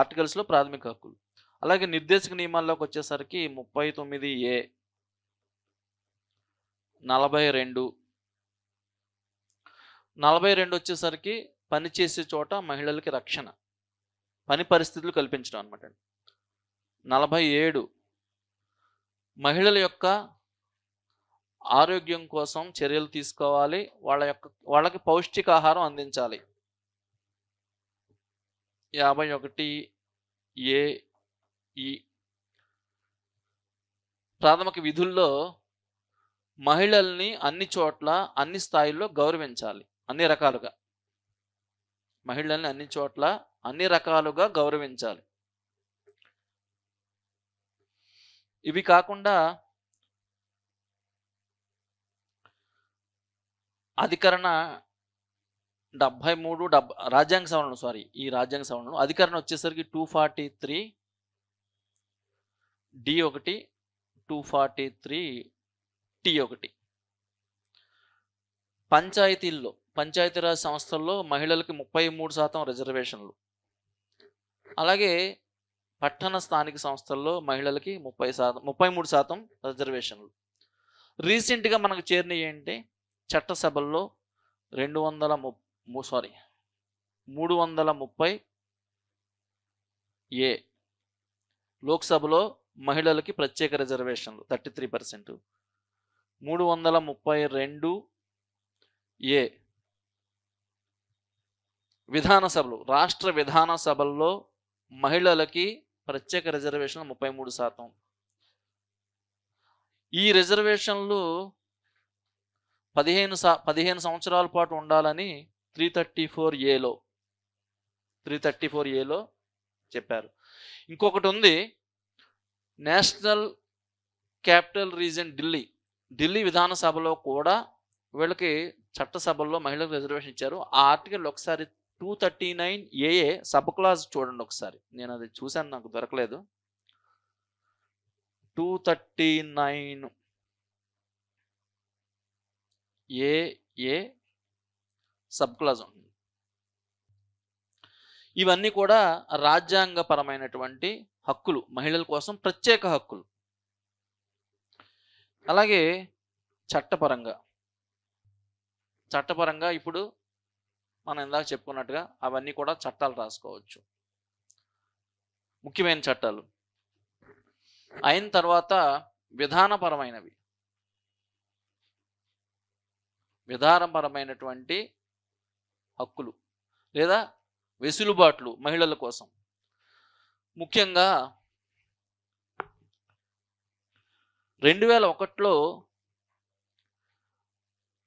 ఆర్టికల్స్లో ప్రాథమిక హక్కులు. అలాగే నిర్దేశక నియమాల్లోకి వచ్చేసరికి 39A, 42 వచ్చేసరికి పని చేసే చోట మహిళలకి రక్షణ, పని పరిస్థితులు కల్పించడం అనమాట. 47, మహిళల యొక్క ఆరోగ్యం కోసం చర్యలు తీసుకోవాలి, వాళ్ళకి పౌష్టికాహారం అందించాలి. 51A, ప్రాథమిక విధుల్లో మహిళల్ని అన్ని చోట్ల అన్ని స్థాయిల్లో గౌరవించాలి, అన్ని రకాలుగా. మహిళల్ని అన్ని చోట్ల అన్ని రకాలుగా గౌరవించాలి. ఇవి కాకుండా అధికరణ 73 రాజ్యాంగ సవరణ ఈ రాజ్యాంగ సవరణలో అధికరణ వచ్చేసరికి 243 D1 243 T1. పంచాయతీరాజ్ సంస్థల్లో మహిళలకి 33% రిజర్వేషన్లు. అలాగే పట్టణ స్థానిక సంస్థల్లో మహిళలకి 33% రిజర్వేషన్లు. రీసెంట్గా మనకు చేరినవి ఏంటి? చట్టసభల్లో 330 ఏ, లోక్సభలో మహిళలకి ప్రత్యేక రిజర్వేషన్లు 33%. 332 ఏ విధానసభలు, రాష్ట్ర విధానసభల్లో మహిళలకి ప్రత్యేక రిజర్వేషన్లు 33%. ఈ రిజర్వేషన్లు 15 సంవత్సరాల పాటు ఉండాలని 334 ఏలో చెప్పారు. ఇంకొకటి ఉంది, నేషనల్ క్యాపిటల్ రీజన్ ఢిల్లీ విధానసభలో కూడా వీళ్ళకి చట్టసభల్లో మహిళలకు రిజర్వేషన్ ఇచ్చారు. ఆ ఆర్టికల్ ఒకసారి 239 ఏఏ సబ్ క్లాజ్ చూడండి ఒకసారి. నేను అది చూశాను, నాకు దొరకలేదు. 239 ఏఏ సబ్ క్లాజ్ ఉంటుంది. ఇవన్నీ కూడా రాజ్యాంగపరమైనటువంటి హక్కులు, మహిళల కోసం ప్రత్యేక హక్కులు. అలాగే చట్టపరంగా ఇప్పుడు మనం ఇందాక చెప్పుకున్నట్టుగా అవన్నీ కూడా చట్టాలు రాసుకోవచ్చు, ముఖ్యమైన చట్టాలు. అయిన తర్వాత విధానపరమైనటువంటి హక్కులు లేదా వెసులుబాట్లు మహిళల కోసం. ముఖ్యంగా 2001లో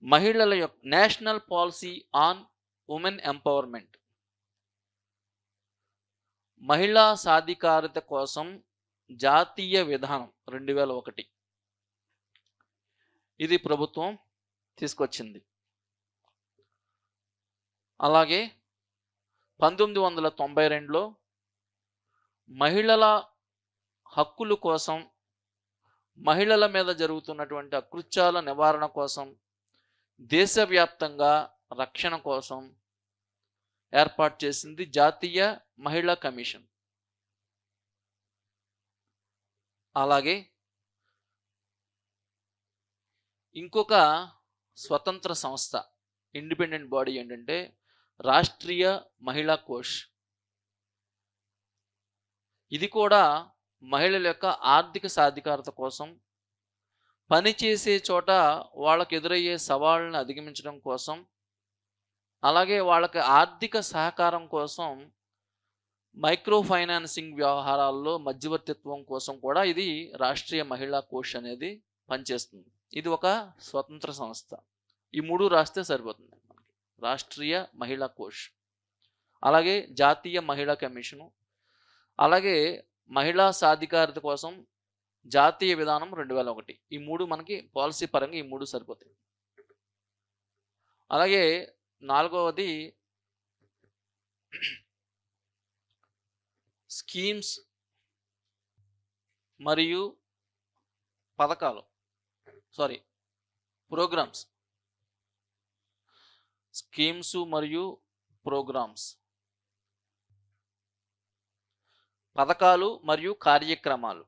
మహిళల యొక్క national policy on women empowerment, మహిళా సాధికారత కోసం జాతీయ విధానం 2001, ఇది ప్రభుత్వం తీసుకొచ్చింది. అలాగే 1992లో మహిళల హక్కుల కోసం, మహిళల మీద జరుగుతున్నటువంటి అకృత్యాల నివారణ కోసం, దేశవ్యాప్తంగా రక్షణ కోసం ఏర్పాటు చేసింది జాతీయ మహిళా కమిషన్. అలాగే ఇంకొక స్వతంత్ర సంస్థ, ఇండిపెండెంట్ బాడీ ఏంటంటే రాష్ట్రీయ మహిళా కోష్. ఇది కూడా మహిళల యొక్క ఆర్థిక సాధికారత కోసం, పనిచేసే చోట వాళ్ళకు ఎదురయ్యే సవాళ్ళను అధిగమించడం కోసం, అలాగే వాళ్ళకి ఆర్థిక సహకారం కోసం, మైక్రో ఫైనాన్సింగ్ వ్యవహారాల్లో మధ్యవర్తిత్వం కోసం కూడా ఇది రాష్ట్రీయ మహిళా కోష్ అనేది పనిచేస్తుంది. ఇది ఒక స్వతంత్ర సంస్థ. ఈ 3 రాస్తే సరిపోతుంది మనకి. రాష్ట్రీయ మహిళా కోష్, అలాగే జాతీయ మహిళా కమిషను, అలాగే మహిళా సాధికారత కోసం జాతీయ విధానం 2001. ఈ 3 మనకి పాలసీ పరంగా ఈ 3 సరిపోతాయి. అలాగే 4వది స్కీమ్స్ మరియు పథకాలు, ప్రోగ్రామ్స్. స్కీమ్స్ మరియు ప్రోగ్రామ్స్, పథకాలు మరియు కార్యక్రమాలు.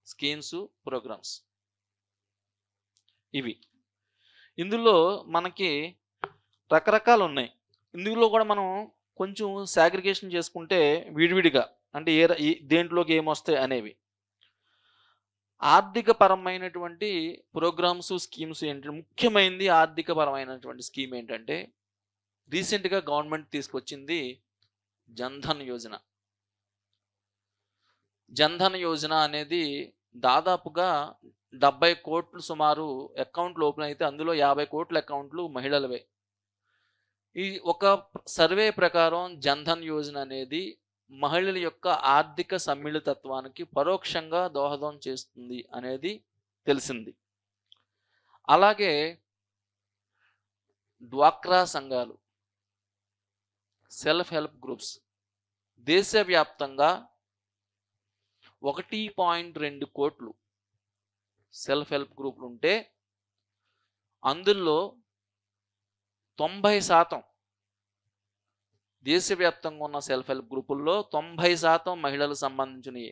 స్కీమ్స్, ప్రోగ్రామ్స్ ఇవి. ఇందులో మనకి రకరకాలు ఉన్నాయి. ఇందులో కూడా మనం కొంచెం సాగ్రిగేషన్ చేసుకుంటే విడివిడిగా, అంటే దేంట్లోకి ఏమొస్తాయి అనేవి. ఆర్థిక పరమైనటువంటి ప్రోగ్రామ్స్, స్కీమ్స్ ఏంటంటే, ముఖ్యమైనది ఆర్థిక పరమైనటువంటి స్కీమ్ ఏంటంటే రీసెంట్గా గవర్నమెంట్ తీసుకొచ్చింది జన్ధన్ యోజన. జన్ధన్ యోజన అనేది దాదాపుగా 70 కోట్లు సుమారు అకౌంట్లు ఓపెన్ అయితే అందులో 50 కోట్ల అకౌంట్లు మహిళలవే. ఈ ఒక సర్వే ప్రకారం జన్ధన్ యోజన అనేది మహిళల యొక్క ఆర్థిక సమ్మిళితత్వానికి పరోక్షంగా దోహదం చేస్తుంది అనేది తెలిసింది. అలాగే డ్వాక్రా సంఘాలు, సెల్ఫ్ హెల్ప్ గ్రూప్స్ దేశవ్యాప్తంగా 1.2 కోట్లు సెల్ఫ్ హెల్ప్ గ్రూపులు ఉంటే అందులో 90% దేశవ్యాప్తంగా ఉన్న సెల్ఫ్ హెల్ప్ గ్రూపుల్లో 90% మహిళలకు సంబంధించినవి.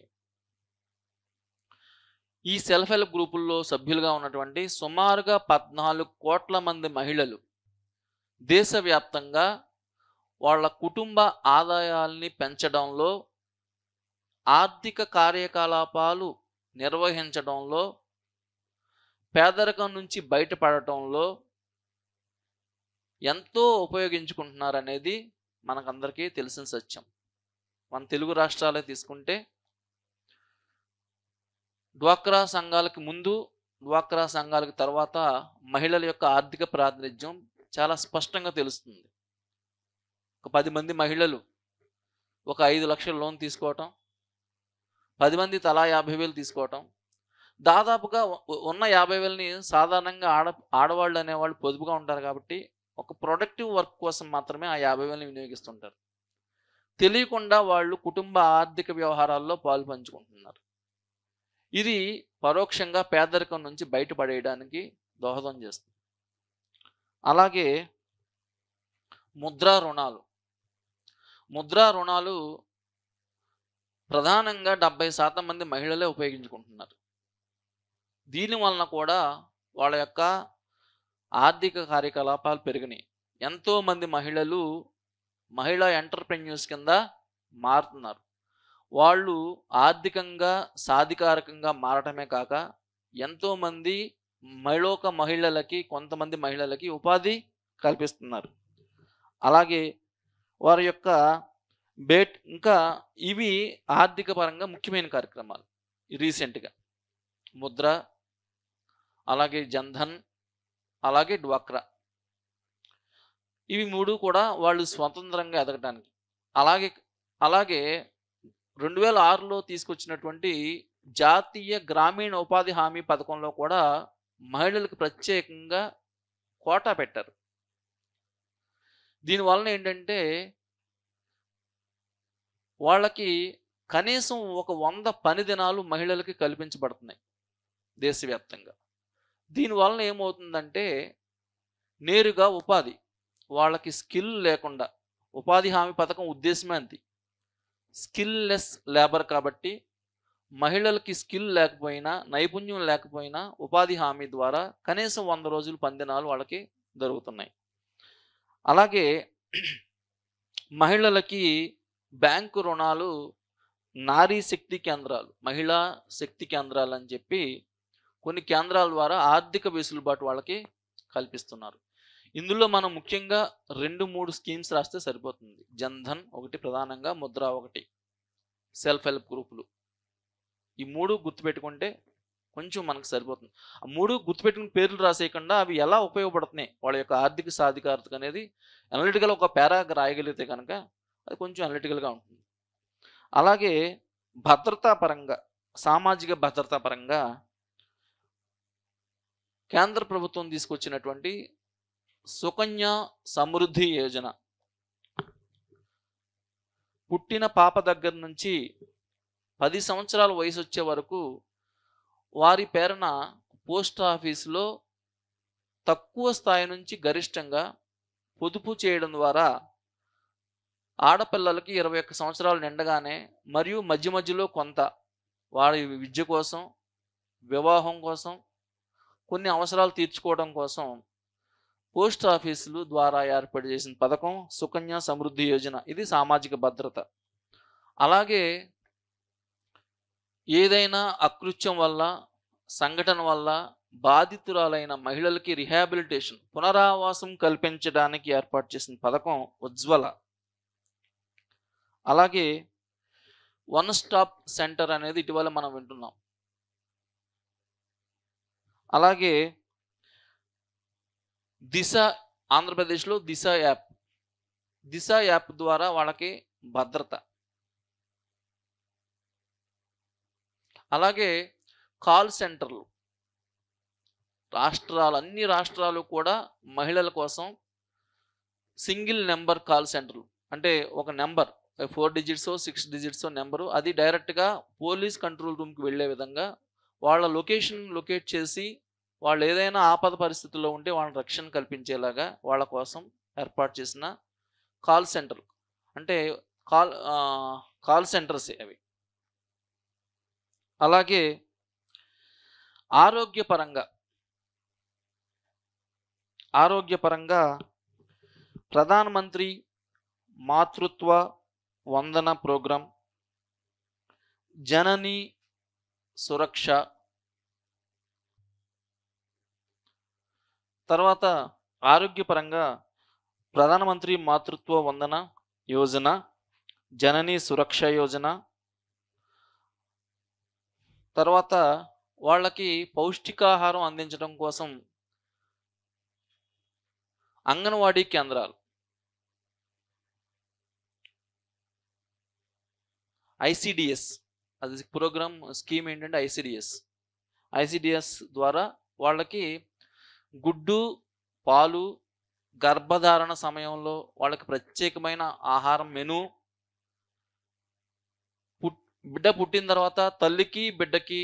ఈ సెల్ఫ్ హెల్ప్ గ్రూపుల్లో సభ్యులుగా ఉన్నటువంటి సుమారుగా 14 కోట్ల మంది మహిళలు దేశవ్యాప్తంగా వాళ్ళ కుటుంబ ఆదాయాల్ని పెంచడంలో, ఆర్థిక కార్యకలాపాలు నిర్వహించడంలో, పేదరికం నుంచి బయటపడటంలో ఎంతో ఉపయోగించుకుంటున్నారనేది మనకందరికీ తెలిసిన సత్యం. మన తెలుగు రాష్ట్రాలే తీసుకుంటే డ్వాక్రా సంఘాలకు ముందు, డ్వాక్రా సంఘాలకు తర్వాత మహిళల యొక్క ఆర్థిక ప్రాతినిధ్యం చాలా స్పష్టంగా తెలుస్తుంది. ఒక 10 మంది మహిళలు ఒక 5 లక్షల లోన్ తీసుకోవటం, 10 మంది తలా 50,000 తీసుకోవటం, దాదాపుగా ఉన్న 50,000ని సాధారణంగా ఆడవాళ్ళు అనేవాళ్ళు పొదుపుగా ఉంటారు కాబట్టి ఒక ప్రొడక్టివ్ వర్క్ కోసం మాత్రమే ఆ 50,000ని వినియోగిస్తుంటారు. తెలియకుండా వాళ్ళు కుటుంబ ఆర్థిక వ్యవహారాల్లో పాలు పంచుకుంటున్నారు. ఇది పరోక్షంగా పేదరికం నుంచి బయటపడేయడానికి దోహదం చేస్తుంది. అలాగే ముద్రా రుణాలు. ముద్రా రుణాలు ప్రధానంగా 70% మంది మహిళలే ఉపయోగించుకుంటున్నారు. దీని వలన కూడా వాళ్ళ యొక్క ఆర్థిక కార్యకలాపాలు పెరిగినాయి. ఎంతోమంది మహిళలు మహిళా ఎంటర్‌ప్రెన్యూర్స్ కింద మారుతున్నారు. వాళ్ళు ఆర్థికంగా సాధికారకంగా మారటమే కాక ఎంతోమంది మహిళలకి, కొంతమంది మహిళలకి ఉపాధి కల్పిస్తున్నారు. అలాగే వారి యొక్క ఇంకా ఇవి ఆర్థిక పరంగా ముఖ్యమైన కార్యక్రమాలు. రీసెంట్‌గా ముద్ర, అలాగే జన్‌ధన్, అలాగే డ్వాక్రా, ఇవి 3 కూడా వాళ్ళు స్వతంత్రంగా ఎదగటానికి. అలాగే 2006లో తీసుకొచ్చినటువంటి జాతీయ గ్రామీణ ఉపాధి హామీ పథకంలో కూడా మహిళలకు ప్రత్యేకంగా కోటా పెట్టారు. దీనివలన ఏంటంటే వాళ్ళకి కనీసం ఒక 100 పని దినాలు మహిళలకి కల్పించబడుతున్నాయి దేశవ్యాప్తంగా. దీనివలన ఏమవుతుందంటే నేరుగా ఉపాధి, వాళ్ళకి స్కిల్ లేకుండా, ఉపాధి హామీ పథకం ఉద్దేశమే అంతే, స్కిల్లెస్ లేబర్ కాబట్టి మహిళలకి స్కిల్ లేకపోయినా, నైపుణ్యం లేకపోయినా ఉపాధి హామీ ద్వారా కనీసం 100 రోజులు పని దినాలు వాళ్ళకి దొరుకుతున్నాయి. అలాగే మహిళలకి బ్యాంకు రుణాలు, నారీ శక్తి కేంద్రాలు, మహిళా శక్తి కేంద్రాలు అని చెప్పి కొన్ని కేంద్రాల ద్వారా ఆర్థిక వెసులుబాటు వాళ్ళకి కల్పిస్తున్నారు. ఇందులో మనం ముఖ్యంగా 2-3 స్కీమ్స్ రాస్తే సరిపోతుంది. జన్‌ధన్ ఒకటి ప్రధానంగా, ముద్ర ఒకటి, సెల్ఫ్ హెల్ప్ గ్రూపులు. ఈ 3 గుర్తుపెట్టుకుంటే కొంచెం మనకు సరిపోతుంది. ఆ 3 గుర్తుపెట్టుకుని పేర్లు రాసేయకుండా అవి ఎలా ఉపయోగపడుతున్నాయి వాళ్ళ యొక్క ఆర్థిక సాధికారతకు అనేది అనలిటికల్ ఒక పారాగా రాయగలిగితే కనుక అది కొంచెం అనలిటికల్గా ఉంటుంది. అలాగే భద్రతా పరంగా, సామాజిక భద్రతా పరంగా కేంద్ర ప్రభుత్వం తీసుకొచ్చినటువంటి సుకన్య సమృద్ధి యోజన, పుట్టిన పాప దగ్గర నుంచి 10 సంవత్సరాల వయసు వచ్చే వరకు వారి పేరున పోస్ట్ ఆఫీసులో తక్కువ స్థాయి నుంచి గరిష్టంగా పొదుపు చేయడం ద్వారా ఆడపిల్లలకి 21 సంవత్సరాలు నిండగానే మరియు మధ్య మధ్యలో కొంత వారి విద్య కోసం, వివాహం కోసం, కొన్ని అవసరాలు తీర్చుకోవడం కోసం పోస్ట్ ఆఫీసులు ద్వారా ఏర్పాటు చేసిన పథకం సుకన్య సమృద్ధి యోజన. ఇది సామాజిక భద్రత. అలాగే ఏదైనా అకృత్యం వల్ల, సంఘటన వల్ల బాధితురాలైన మహిళలకి రిహాబిలిటేషన్, పునరావాసం కల్పించడానికి ఏర్పాటు చేసిన పథకం ఉజ్వల. అలాగే వన్ స్టాప్ సెంటర్ అనేది ఇటీవల మనం వింటున్నాం. అలాగే దిశ, ఆంధ్రప్రదేశ్లో దిశ యాప్ ద్వారా వాళ్ళకి భద్రత. అలాగే కాల్ సెంటర్లు, అన్ని రాష్ట్రాలు కూడా మహిళల కోసం సింగిల్ నెంబర్ కాల్ సెంటర్లు, అంటే ఒక నెంబర్ 4 డిజిట్సో 6 డిజిట్సో నెంబరు, అది డైరెక్ట్గా పోలీస్ కంట్రోల్ రూమ్కి వెళ్ళే విధంగా వాళ్ళ లొకేషన్ లొకేట్ చేసి వాళ్ళు ఏదైనా ఆపద పరిస్థితుల్లో ఉంటే వాళ్ళని రక్షణ కల్పించేలాగా వాళ్ళ కోసం ఏర్పాటు చేసిన కాల్ సెంటర్, అంటే కాల్ కాల్ సెంటర్సే అవి. అలాగే ఆరోగ్యపరంగా ఆరోగ్యపరంగా ప్రధానమంత్రి మాతృత్వ వందన ప్రోగ్రాం, జనని సురక్ష, తర్వాత ఆరోగ్యపరంగా ప్రధానమంత్రి మాతృత్వ వందన యోజన, జనని సురక్ష యోజన, తర్వాత వాళ్ళకి పౌష్టికాహారం అందించడం కోసం అంగన్వాడీ కేంద్రాలు, ఐసిడిఎస్, అది ప్రోగ్రామ్ స్కీమ్ ఏంటంటే ఐసిడిఎస్ ద్వారా వాళ్ళకి గుడ్డు, పాలు, గర్భధారణ సమయంలో వాళ్ళకి ప్రత్యేకమైన ఆహారం మెను, బిడ్డ పుట్టిన తర్వాత తల్లికి బిడ్డకి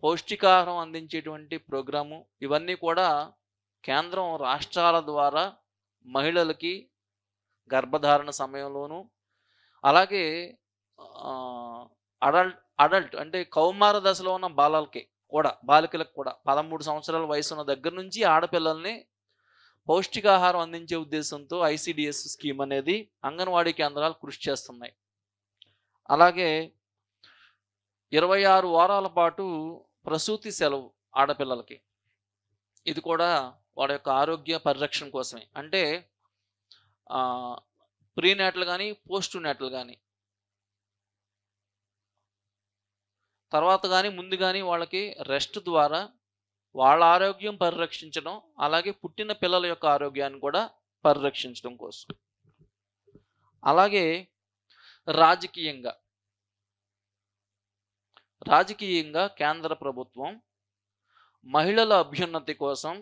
పౌష్టికాహారం అందించేటువంటి ప్రోగ్రాము, ఇవన్నీ కూడా కేంద్రం రాష్ట్రాల ద్వారా మహిళలకి గర్భధారణ సమయంలోనూ, అలాగే అడల్ట్ అంటే కౌమార దశలో ఉన్న బాలికలకు కూడా 13 సంవత్సరాల వయసు ఉన్న దగ్గర నుంచి ఆడపిల్లల్ని పౌష్టికాహారం అందించే ఉద్దేశంతో ఐసిడిఎస్ స్కీమ్ అనేది అంగన్వాడీ కేంద్రాలు కృషి చేస్తున్నాయి. అలాగే 26 వారాల పాటు ప్రసూతి సెలవు ఆడపిల్లలకి, ఇది కూడా వాళ్ళ యొక్క ఆరోగ్య పరిరక్షణ కోసమే. అంటే ప్రీనేటల్ కానీ పోస్ట్ నేటల్ కానీ, తర్వాత కానీ ముందు కానీ వాళ్ళకి రెస్ట్ ద్వారా వాళ్ళ ఆరోగ్యం పరిరక్షించడం, అలాగే పుట్టిన పిల్లల యొక్క ఆరోగ్యాన్ని కూడా పరిరక్షించడం కోసం. అలాగే రాజకీయంగా కేంద్ర ప్రభుత్వం మహిళల అభ్యున్నతి కోసం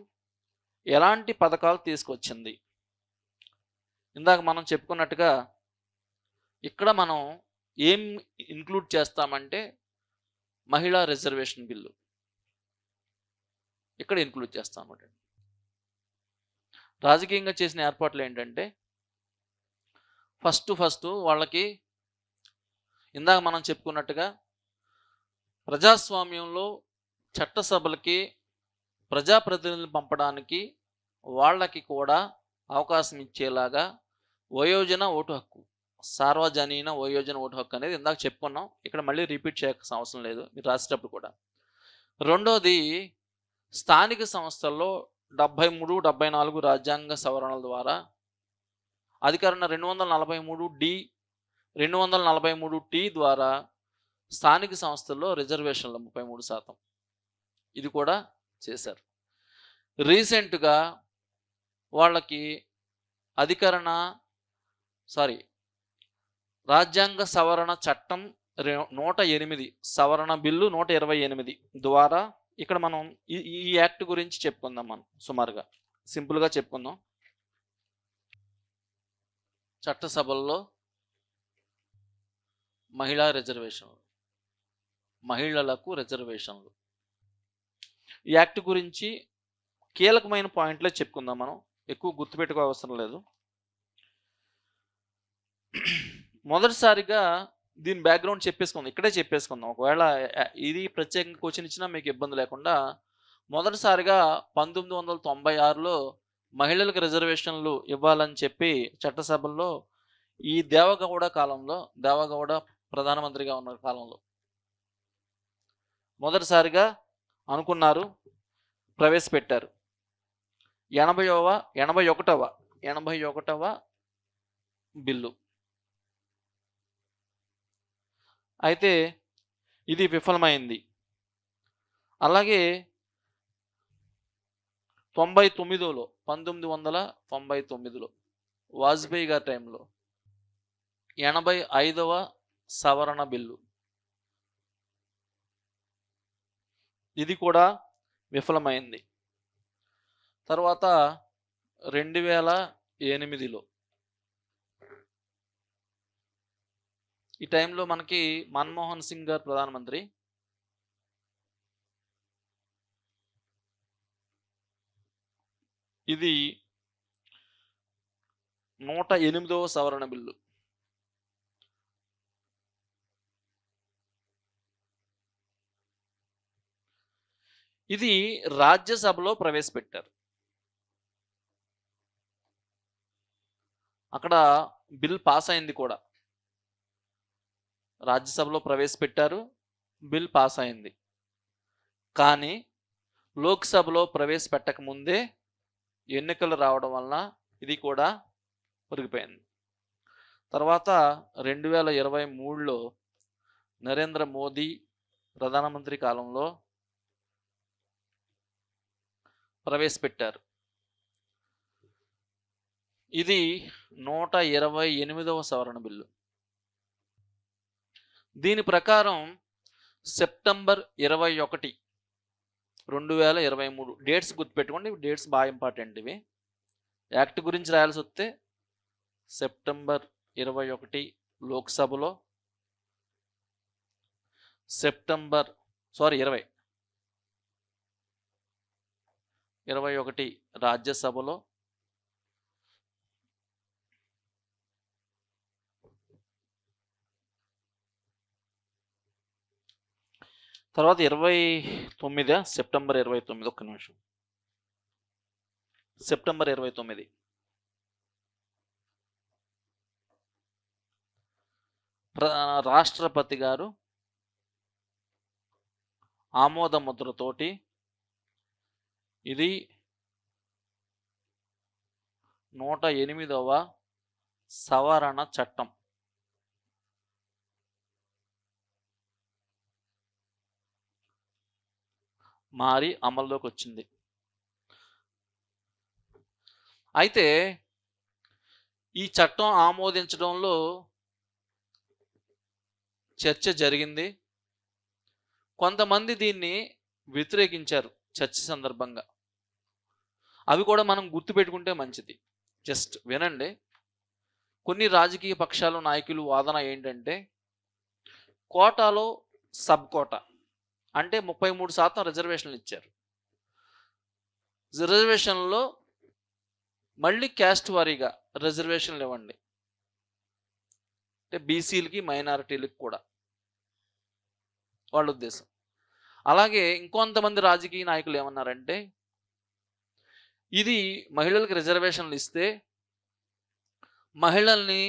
ఎలాంటి పథకాలు తీసుకొచ్చింది? ఇందాక మనం చెప్పుకున్నట్టుగా ఇక్కడ మనం ఏం ఇంక్లూడ్ చేస్తామంటే మహిళా రిజర్వేషన్ బిల్లు ఇక్కడ ఇంక్లూడ్ చేస్తాం. రాజకీయంగా చేసిన ఏర్పాట్లు ఏంటంటే ఫస్ట్ వాళ్ళకి ఇందాక మనం చెప్పుకున్నట్టుగా ప్రజాస్వామ్యంలో చట్టసభలకి ప్రజాప్రతినిధులను పంపడానికి వాళ్ళకి కూడా అవకాశం ఇచ్చేలాగా వయోజన ఓటు హక్కు, సార్వజనీన వయోజన ఓటు హక్కు అనేది ఇందాక చెప్పుకున్నాం, ఇక్కడ మళ్ళీ రిపీట్ చేయాల్సిన అవసరం లేదు మీరు రాసేటప్పుడు కూడా. రెండోది, స్థానిక సంస్థల్లో 73, 74 రాజ్యాంగ సవరణల ద్వారా అధికరణ 243D, 243T ద్వారా స్థానిక సంస్థల్లో రిజర్వేషన్లు 33%, ఇది కూడా చేశారు. రీసెంట్గా వాళ్ళకి రాజ్యాంగ సవరణ చట్టం 108 సవరణ బిల్లు 128 ద్వారా ఇక్కడ మనం ఈ యాక్ట్ గురించి చెప్పుకుందాం. మనం సుమారుగా సింపుల్గా చెప్పుకుందాం. చట్టసభల్లో మహిళలకు రిజర్వేషన్లు, ఈ యాక్ట్ గురించి కీలకమైన పాయింట్లే చెప్పుకుందాం. మనం ఎక్కువ గుర్తుపెట్టుకో అవసరం లేదు. మొదటిసారిగా దీని బ్యాక్గ్రౌండ్ ఇక్కడే చెప్పేసుకుందాం. ఒకవేళ ఇది ప్రత్యేకంగా క్వశ్చన్ ఇచ్చినా మీకు ఇబ్బంది లేకుండా, మొదటిసారిగా 1996లో మహిళలకు రిజర్వేషన్లు ఇవ్వాలని చెప్పి చట్టసభల్లో ఈ దేవగౌడ ప్రధానమంత్రిగా ఉన్న కాలంలో మొదటిసారిగా అనుకున్నారు, ప్రవేశపెట్టారు. 81వ బిల్లు. అయితే ఇది విఫలమైంది. అలాగే 1999లో వాజ్పేయి గారి టైంలో 85వ సవరణ బిల్లు, ఇది కూడా విఫలమైంది. తర్వాత 2000 2008లో. ఈ టైంలో మనకి మన్మోహన్ సింగ్ గారు ప్రధానమంత్రి. ఇది 108వ సవరణ బిల్లు. ఇది రాజ్యసభలో ప్రవేశపెట్టారు. అక్కడ బిల్ పాస్ అయింది కూడా. రాజ్యసభలో ప్రవేశపెట్టారు, బిల్ పాస్ అయింది. కానీ లోక్సభలో ప్రవేశపెట్టక ముందే ఎన్నికలు రావడం వలన ఇది కూడా ఒరిగిపోయింది. తర్వాత 2023లో నరేంద్ర మోదీ ప్రధానమంత్రి కాలంలో ప్రవేశపెట్టారు. ఇది 128వ సవరణ బిల్లు. దీని ప్రకారం సెప్టెంబర్ 21, 2023 డేట్స్ గుర్తుపెట్టుకోండి. డేట్స్ బాగా ఇంపార్టెంట్. ఇవి యాక్ట్ గురించి రాయాల్సి వస్తే సెప్టెంబర్ 21 లోక్సభలో, సెప్టెంబర్ 21 రాజ్యసభలో, తర్వాత 29 సెప్టెంబర్ 29, ఒక్క నిమిషం, సెప్టెంబర్ 29 రాష్ట్రపతి గారు ఆమోద ముద్రతోటి ఇది 108వ సవరణ చట్టం మారి అమల్లోకి వచ్చింది. అయితే ఈ చట్టం ఆమోదించడంలో చర్చ జరిగింది. కొంతమంది దీన్ని వ్యతిరేకించారు చర్చ సందర్భంగా. అవి కూడా మనం గుర్తుపెట్టుకుంటే మంచిది. జస్ట్ వినండి. కొన్ని రాజకీయ పక్షాల నాయకులు వాదన ఏంటంటే, కోటాలో సబ్ కోటా అంటే 33% రిజర్వేషన్లు ఇచ్చారు. రిజర్వేషన్లో మళ్ళీ క్యాస్ట్ వారీగా రిజర్వేషన్లు ఇవ్వండి, అంటే బీసీలకి మైనారిటీలకు కూడా వాళ్ళ ఉద్దేశం. అలాగే ఇంకొంతమంది రాజకీయ నాయకులు ఏమన్నారంటే, ఇది మహిళలకు రిజర్వేషన్లు ఇస్తే మహిళల్ని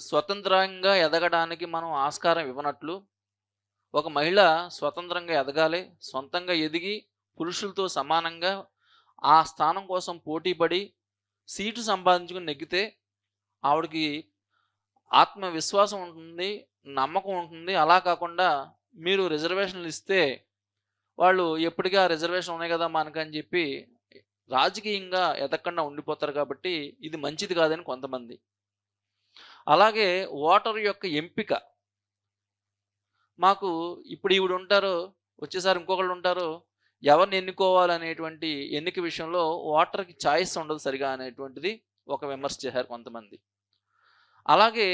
స్వతంత్రంగా ఎదగడానికి మనం ఆస్కారం ఇవ్వనట్లు, ఒక మహిళ స్వతంత్రంగా ఎదగాలి, సొంతంగా ఎదిగి పురుషులతో సమానంగా ఆ స్థానం కోసం పోటీపడి సీటు సంపాదించుకుని నెగ్గితే ఆవిడకి ఆత్మవిశ్వాసం ఉంటుంది, నమ్మకం ఉంటుంది. అలా కాకుండా మీరు రిజర్వేషన్లు ఇస్తే వాళ్ళు ఎప్పటికీ ఆ రిజర్వేషన్ ఉన్నాయి కదా మనకని చెప్పి రాజకీయంగా ఎదగకుండా ఉండిపోతారు. కాబట్టి ఇది మంచిది కాదని కొంతమంది. అలాగే ఓటర్ యొక్క ఎంపిక, మాకు ఇప్పుడు ఈవిడ ఉంటారు, వచ్చేసారి ఇంకొకళ్ళు ఉంటారు, ఎవరిని ఎన్నుకోవాలనేటువంటి ఎన్నిక విషయంలో ఓటర్కి ఛాయిస్ ఉండదు సరిగా అనేటువంటిది ఒక విమర్శ చేశారు కొంతమంది. అలాగే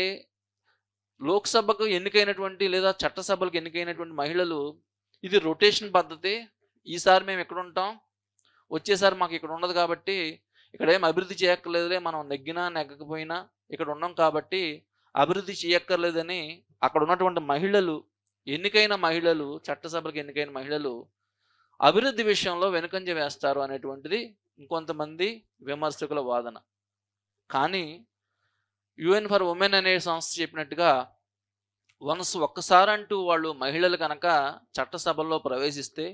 లోక్సభకు ఎన్నికైనటువంటి లేదా చట్టసభలకు ఎన్నికైనటువంటి మహిళలు ఇది రొటేషన్ పద్ధతి, ఈసారి మేము ఇక్కడ ఉంటాం, వచ్చేసారి మాకు ఇక్కడ ఉండదు కాబట్టి ఇక్కడ ఏం అభివృద్ధి చేయక్కర్లేదులే, మనం నెగ్గినా నెగ్గకపోయినా ఇక్కడ ఉన్నాం కాబట్టి అభివృద్ధి చేయక్కర్లేదని అక్కడ ఉన్నటువంటి మహిళలు, ఎన్నికైన మహిళలు, చట్టసభలకు ఎన్నికైన మహిళలు అభివృద్ధి విషయంలో వెనుకంజ వేస్తారు అనేటువంటిది ఇంకొంతమంది విమర్శకుల వాదన. కానీ యుఎన్ ఫర్ ఉమెన్ అనే సంస్థ చెప్పినట్టుగా ఒక్కసారి అంటూ వాళ్ళు మహిళలు కనుక చట్టసభల్లో ప్రవేశిస్తే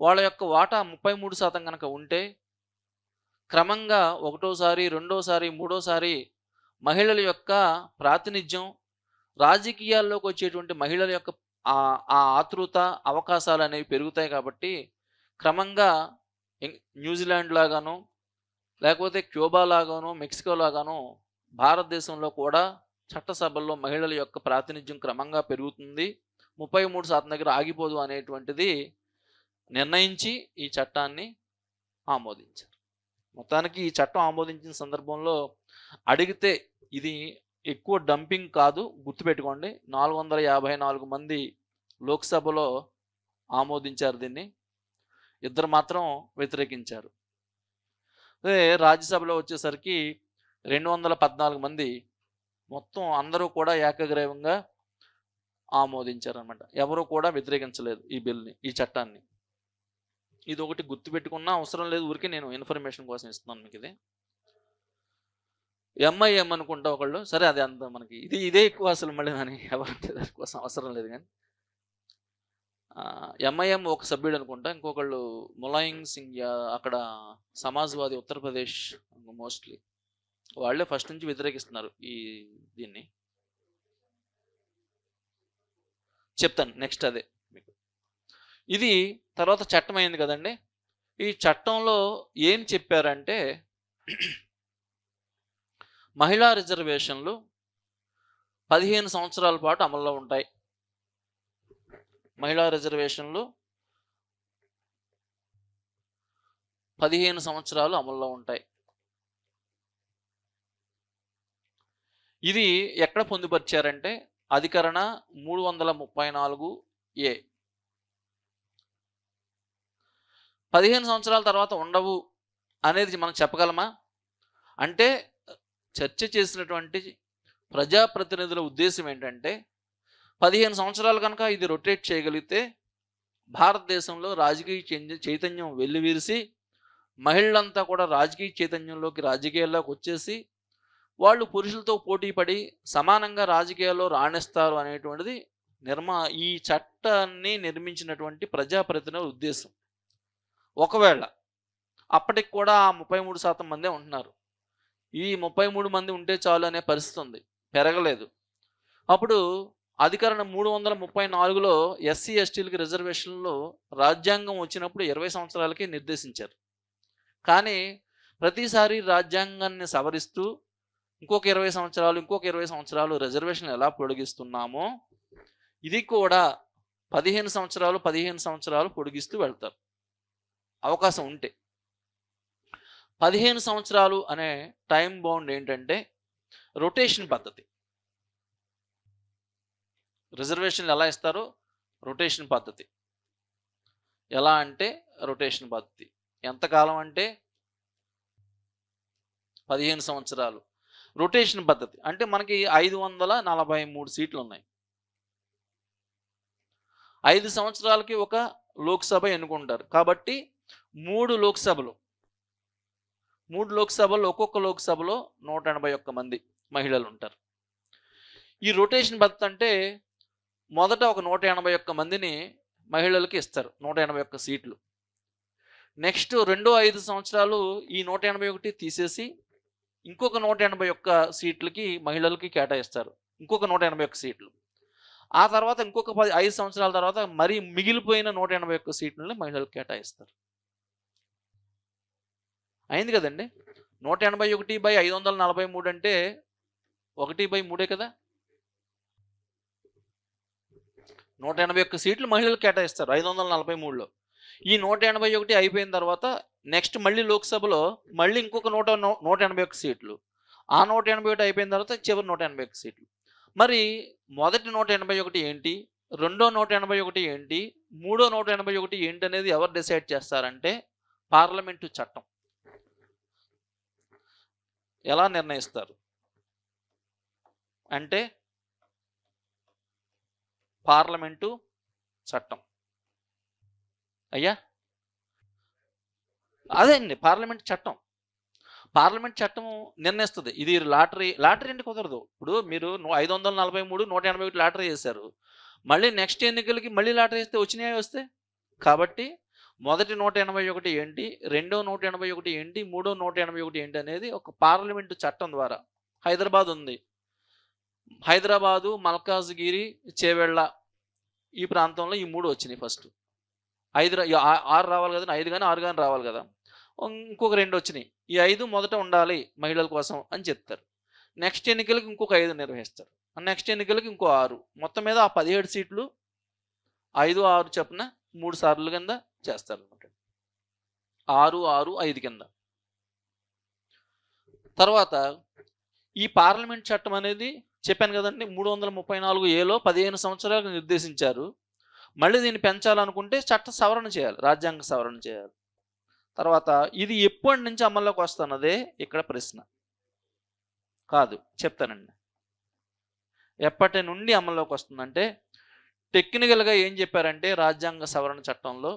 వాళ్ళ యొక్క వాటా 33% కనుక ఉంటే క్రమంగా ఒకటోసారి, రెండోసారి, మూడోసారి మహిళల యొక్క ప్రాతినిధ్యం, రాజకీయాల్లోకి వచ్చేటువంటి మహిళల యొక్క ఆ ఆతృత, అవకాశాలు అనేవి పెరుగుతాయి. కాబట్టి క్రమంగా న్యూజిలాండ్ లాగాను, లేకపోతే క్యూబా లాగాను, మెక్సికో లాగాను భారతదేశంలో కూడా చట్టసభల్లో మహిళల యొక్క ప్రాతినిధ్యం క్రమంగా పెరుగుతుంది, 33% దగ్గర ఆగిపోదు అనేటువంటిది నిర్ణయించి ఈ చట్టాన్ని ఆమోదించారు. మొత్తానికి ఈ చట్టం ఆమోదించిన సందర్భంలో అడిగితే ఇది ఎక్కువ డంపింగ్ కాదు, గుర్తుపెట్టుకోండి. 454 మంది లోక్సభలో ఆమోదించారు దీన్ని, ఇద్దరు మాత్రం వ్యతిరేకించారు. అదే రాజ్యసభలో వచ్చేసరికి 214 మంది, మొత్తం అందరూ కూడా ఏకగ్రీవంగా ఆమోదించారనమాట. ఎవరు కూడా వ్యతిరేకించలేదు ఈ బిల్ని, ఈ చట్టాన్ని. ఇది ఒకటి గుర్తుపెట్టుకున్నా అవసరం లేదు, ఊరికే నేను ఇన్ఫర్మేషన్ కోసం ఇస్తున్నాను మీకు. ఇది ఎంఐఎం అనుకుంటా ఒకళ్ళు, సరే అది అంత మనకి ఇదే ఎక్కువ అసలు, మళ్ళీ అని ఎవరంటే దానికోసం అవసరం లేదు. కానీ ఎంఐఎం ఒక సభ్యుడు అనుకుంటా, ఇంకొకళ్ళు ములాయం సింగ్ అక్కడ సమాజ్వాదీ ఉత్తరప్రదేశ్ మోస్ట్లీ, వాళ్ళే ఫస్ట్ నుంచి వ్యతిరేకిస్తున్నారు దీన్ని. చెప్తాను నెక్స్ట్ అదే మీకు. ఇది తర్వాత చట్టం అయింది కదండి. ఈ చట్టంలో ఏం చెప్పారంటే మహిళా రిజర్వేషన్లు 15 సంవత్సరాల పాటు అమల్లో ఉంటాయి. మహిళా రిజర్వేషన్లు 15 సంవత్సరాలు అమల్లో ఉంటాయి. ఇది ఎక్కడ పొందుపరిచారంటే అధికరణ 334A. 15 సంవత్సరాల తర్వాత ఉండవు అనేది మనం చెప్పగలమా అంటే, చర్చ చేసినటువంటి ప్రజాప్రతినిధుల ఉద్దేశం ఏంటంటే 15 సంవత్సరాలు కనుక ఇది రొటేట్ చేయగలిగితే భారతదేశంలో రాజకీయ చైతన్యం వెల్లివిరిసి మహిళలంతా కూడా రాజకీయ చైతన్యంలోకి, రాజకీయాల్లోకి వచ్చేసి వాళ్ళు పురుషులతో పోటీ పడి సమానంగా రాజకీయాల్లో రాణిస్తారు అనేటువంటిది ఈ చట్టాన్ని నిర్మించినటువంటి ప్రజాప్రతినిధుల ఉద్దేశం. ఒకవేళ అప్పటికి కూడా ఆ 33% మందే ఉంటున్నారు. ఈ 33 మంది ఉంటే చాలు అనే పరిస్థితి ఉంది, పెరగలేదు. అప్పుడు అధికరణ 334లో ఎస్సీ ఎస్టీలకి రిజర్వేషన్లో రాజ్యాంగం వచ్చినప్పుడు 20 సంవత్సరాలకి నిర్దేశించారు. కానీ ప్రతిసారి రాజ్యాంగాన్ని సవరిస్తూ ఇంకొక 20 సంవత్సరాలు, ఇంకొక 20 సంవత్సరాలు రిజర్వేషన్ ఎలా పొడిగిస్తున్నామో ఇది కూడా 15 సంవత్సరాలు పొడిగిస్తూ వెళ్తారు అవకాశం ఉంటే. 15 సంవత్సరాలు అనే టైం బౌండ్ ఏంటంటే రొటేషన్ పద్ధతి. రిజర్వేషన్లు ఎలా ఇస్తారో రొటేషన్ పద్ధతి. ఎలా అంటే రొటేషన్ పద్ధతి ఎంతకాలం అంటే 15 సంవత్సరాలు. రొటేషన్ పద్ధతి అంటే మనకి 543 సీట్లు ఉన్నాయి. 5 సంవత్సరాలకి ఒక లోక్సభ ఎన్నుకుంటారు. కాబట్టి 3 లోక్సభలు ఒక్కొక్క లోక్సభలో 181 మంది మహిళలు ఉంటారు. ఈ రొటేషన్ పద్ధతి అంటే మొదట ఒక 181 మందిని మహిళలకి ఇస్తారు, 181 సీట్లు. నెక్స్ట్ రెండో 5 సంవత్సరాలు ఈ 181 తీసేసి ఇంకొక 181 సీట్లకి మహిళలకి కేటాయిస్తారు, ఇంకొక 181 సీట్లు. ఆ తర్వాత ఇంకొక 5 సంవత్సరాల తర్వాత మరి మిగిలిపోయిన 181 సీట్లని మహిళలకు కేటాయిస్తారు. అయింది కదండి. 181/543 అంటే 1/3 కదా. 181 సీట్లు మహిళలకు కేటాయిస్తారు 543లో. ఈ 181 అయిపోయిన తర్వాత నెక్స్ట్ మళ్ళీ లోక్సభలో మళ్ళీ ఇంకొక 181 సీట్లు. ఆ 181 అయిపోయిన తర్వాత చివరి 181 సీట్లు. మరి మొదటి 181 ఏంటి, రెండో 181 ఏంటి, మూడో 181 ఏంటి అనేది ఎవరు డిసైడ్ చేస్తారంటే పార్లమెంటు చట్టం. ఎలా నిర్ణయిస్తారు అంటే పార్లమెంటు చట్టం. అయ్యా అదే అండి పార్లమెంట్ చట్టం. పార్లమెంట్ చట్టం నిర్ణయిస్తుంది. ఇది లాటరీ అంటే కుదరదు. ఇప్పుడు మీరు 543 181 లాటరీ చేశారు, మళ్ళీ నెక్స్ట్ ఎన్నికలకి మళ్ళీ లాటరీ వేస్తే వచ్చినాయి వస్తే. కాబట్టి మొదటి 181 ఏంటి, రెండో 181 ఏంటి, మూడో 181 ఏంటి అనేది ఒక పార్లమెంటు చట్టం ద్వారా. హైదరాబాద్ ఉంది, హైదరాబాదు, మల్కాజ్గిరి, చేవెళ్ళ ఈ ప్రాంతంలో ఈ 3 వచ్చినాయి. ఫస్ట్ 6 రావాలి కదా, 5 కానీ 6 కానీ రావాలి కదా. ఇంకొక 2 వచ్చినాయి. ఈ 5 మొదట ఉండాలి మహిళల కోసం అని చెప్తారు. నెక్స్ట్ ఎన్నికలకి ఇంకొక 5 నిర్వహిస్తారు, నెక్స్ట్ ఎన్నికలకి ఇంకో 6. మొత్తం మీద ఆ 17 సీట్లు 5, 6 చొప్పున 3 సార్లు కింద చేస్తారు అనమాట. 6, 6, 5 కింద. తర్వాత ఈ పార్లమెంట్ చట్టం అనేది చెప్పాను కదండి, 334 15 సంవత్సరాలకు నిర్దేశించారు. మళ్ళీ దీన్ని పెంచాలనుకుంటే చట్ట సవరణ చేయాలి, రాజ్యాంగ సవరణ చేయాలి. తర్వాత ఇది ఎప్పటి నుంచి అమల్లోకి వస్తున్నదే ఇక్కడ ప్రశ్న. కాదు, చెప్తానండి. ఎప్పటి నుండి అమల్లోకి వస్తుందంటే టెక్నికల్గా ఏం చెప్పారంటే రాజ్యాంగ సవరణ చట్టంలో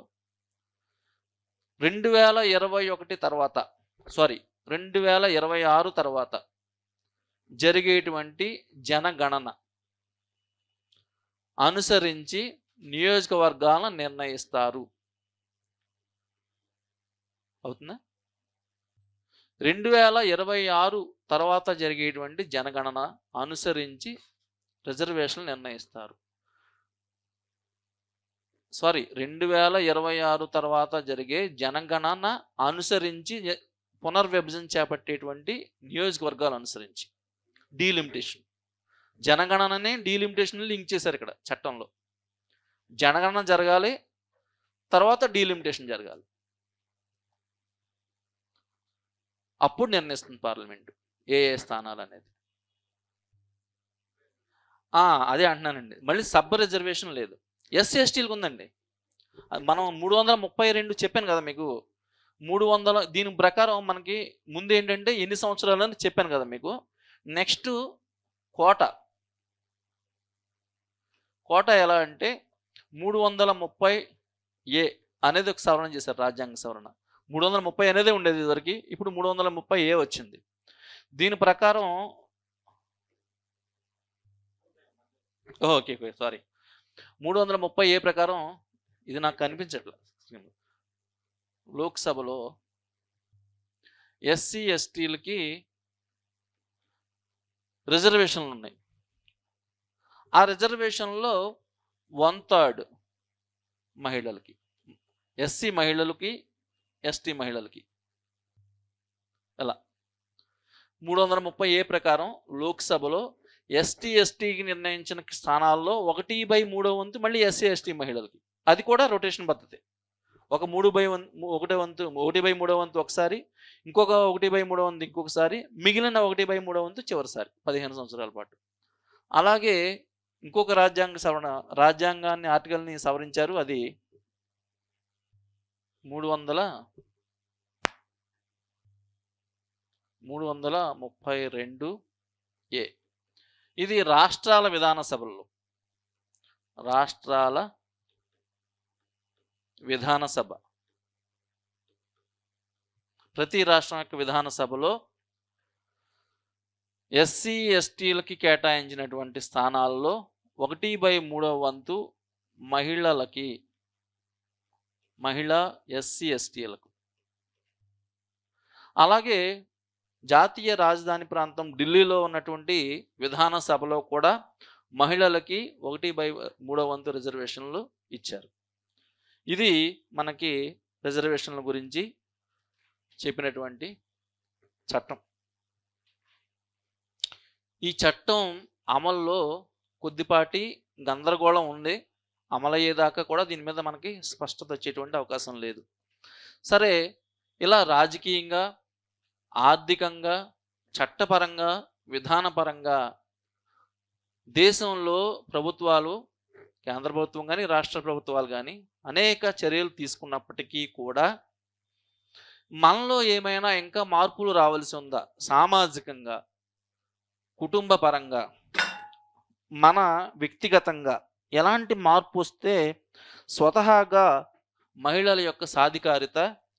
2021 తర్వాత 2026 తర్వాత జరిగేటువంటి జనగణన అనుసరించి నియోజకవర్గాలను నిర్ణయిస్తారు. అవుతుందా? 2026 తర్వాత జరిగేటువంటి జనగణన అనుసరించి రిజర్వేషన్లు నిర్ణయిస్తారు. 2026 తర్వాత జరిగే జనగణన అనుసరించి పునర్విభజన చేపట్టేటువంటి నియోజకవర్గాలు అనుసరించి డీలిమిటేషన్. జనగణననే డీలిమిటేషన్ లింక్ చేశారు ఇక్కడ చట్టంలో. జనగణన జరగాలి, తర్వాత డీలిమిటేషన్ జరగాలి, అప్పుడు నిర్ణయిస్తుంది పార్లమెంటు ఏ ఏ స్థానాలు అనేది. అదే అంటున్నానండి. మళ్ళీ సబ్ రిజర్వేషన్ లేదు. ఎస్సీ ఎస్టీలకు ఉందండి. మనం 332 చెప్పాను కదా మీకు. 300 దీని ప్రకారం మనకి ముందు ఏంటంటే ఎన్ని సంవత్సరాలు అని చెప్పాను కదా మీకు. నెక్స్ట్ కోట ఎలా అంటే 330A అనేది ఒక సవరణ చేశారు, రాజ్యాంగ సవరణ. 330 అనేదే ఉండేది ఇదివరకు, ఇప్పుడు 330A వచ్చింది. దీని ప్రకారం ఓకే 330A ప్రకారం ఇది నాకు కనిపించట్లేదు. లోక్సభలో ఎస్సీ ఎస్టీలకి రిజర్వేషన్లు ఉన్నాయి. ఆ రిజర్వేషన్లో 1/3 మహిళలకి, ఎస్సీ మహిళలకి, ఎస్టీ మహిళలకి. ఎలా 330A ప్రకారం లోక్సభలో ఎస్టీకి నిర్ణయించిన స్థానాల్లో 1/3 వంతు మళ్ళీ ఎస్సీ ఎస్టీ మహిళలకి. అది కూడా రొటేషన్ పద్ధతి. ఒక 1/3 వంతు ఒకసారి, ఇంకొక 1/3 వంతు ఇంకొకసారి, మిగిలిన 1/3 వంతు చివరిసారి 15 సంవత్సరాల పాటు. అలాగే ఇంకొక రాజ్యాంగాన్ని ఆర్టికల్ని సవరించారు. అది 332A. ఇది రాష్ట్రాల విధానసభ ప్రతి రాష్ట్రం యొక్క విధానసభలో ఎస్సీ ఎస్టీలకి కేటాయించినటువంటి స్థానాల్లో 1/3 వంతు మహిళా ఎస్సీ ఎస్టీలకు. అలాగే జాతీయ రాజధాని ప్రాంతం ఢిల్లీలో ఉన్నటువంటి విధానసభలో కూడా మహిళలకి 1/3 వంతు రిజర్వేషన్లు ఇచ్చారు. ఇది మనకి రిజర్వేషన్ల గురించి చెప్పినటువంటి చట్టం. ఈ చట్టం అమల్లో కొద్దిపాటి గందరగోళం ఉంది. అమలయ్యేదాకా కూడా దీని మీద మనకి స్పష్టత వచ్చేటువంటి అవకాశం లేదు. సరే, ఇలా రాజకీయంగా, ఆర్థికంగా, చట్టపరంగా, విధానపరంగా దేశంలో ప్రభుత్వాలు, కేంద్ర ప్రభుత్వం కానీ రాష్ట్ర ప్రభుత్వాలు కానీ అనేక చర్యలు తీసుకున్నప్పటికీ కూడా మనలో ఏమైనా ఇంకా మార్పులు రావాల్సి ఉందా? సామాజికంగా, కుటుంబ పరంగా, మన వ్యక్తిగతంగా ఎలాంటి మార్పు వస్తే స్వతహాగా మహిళల యొక్క సాధికారిత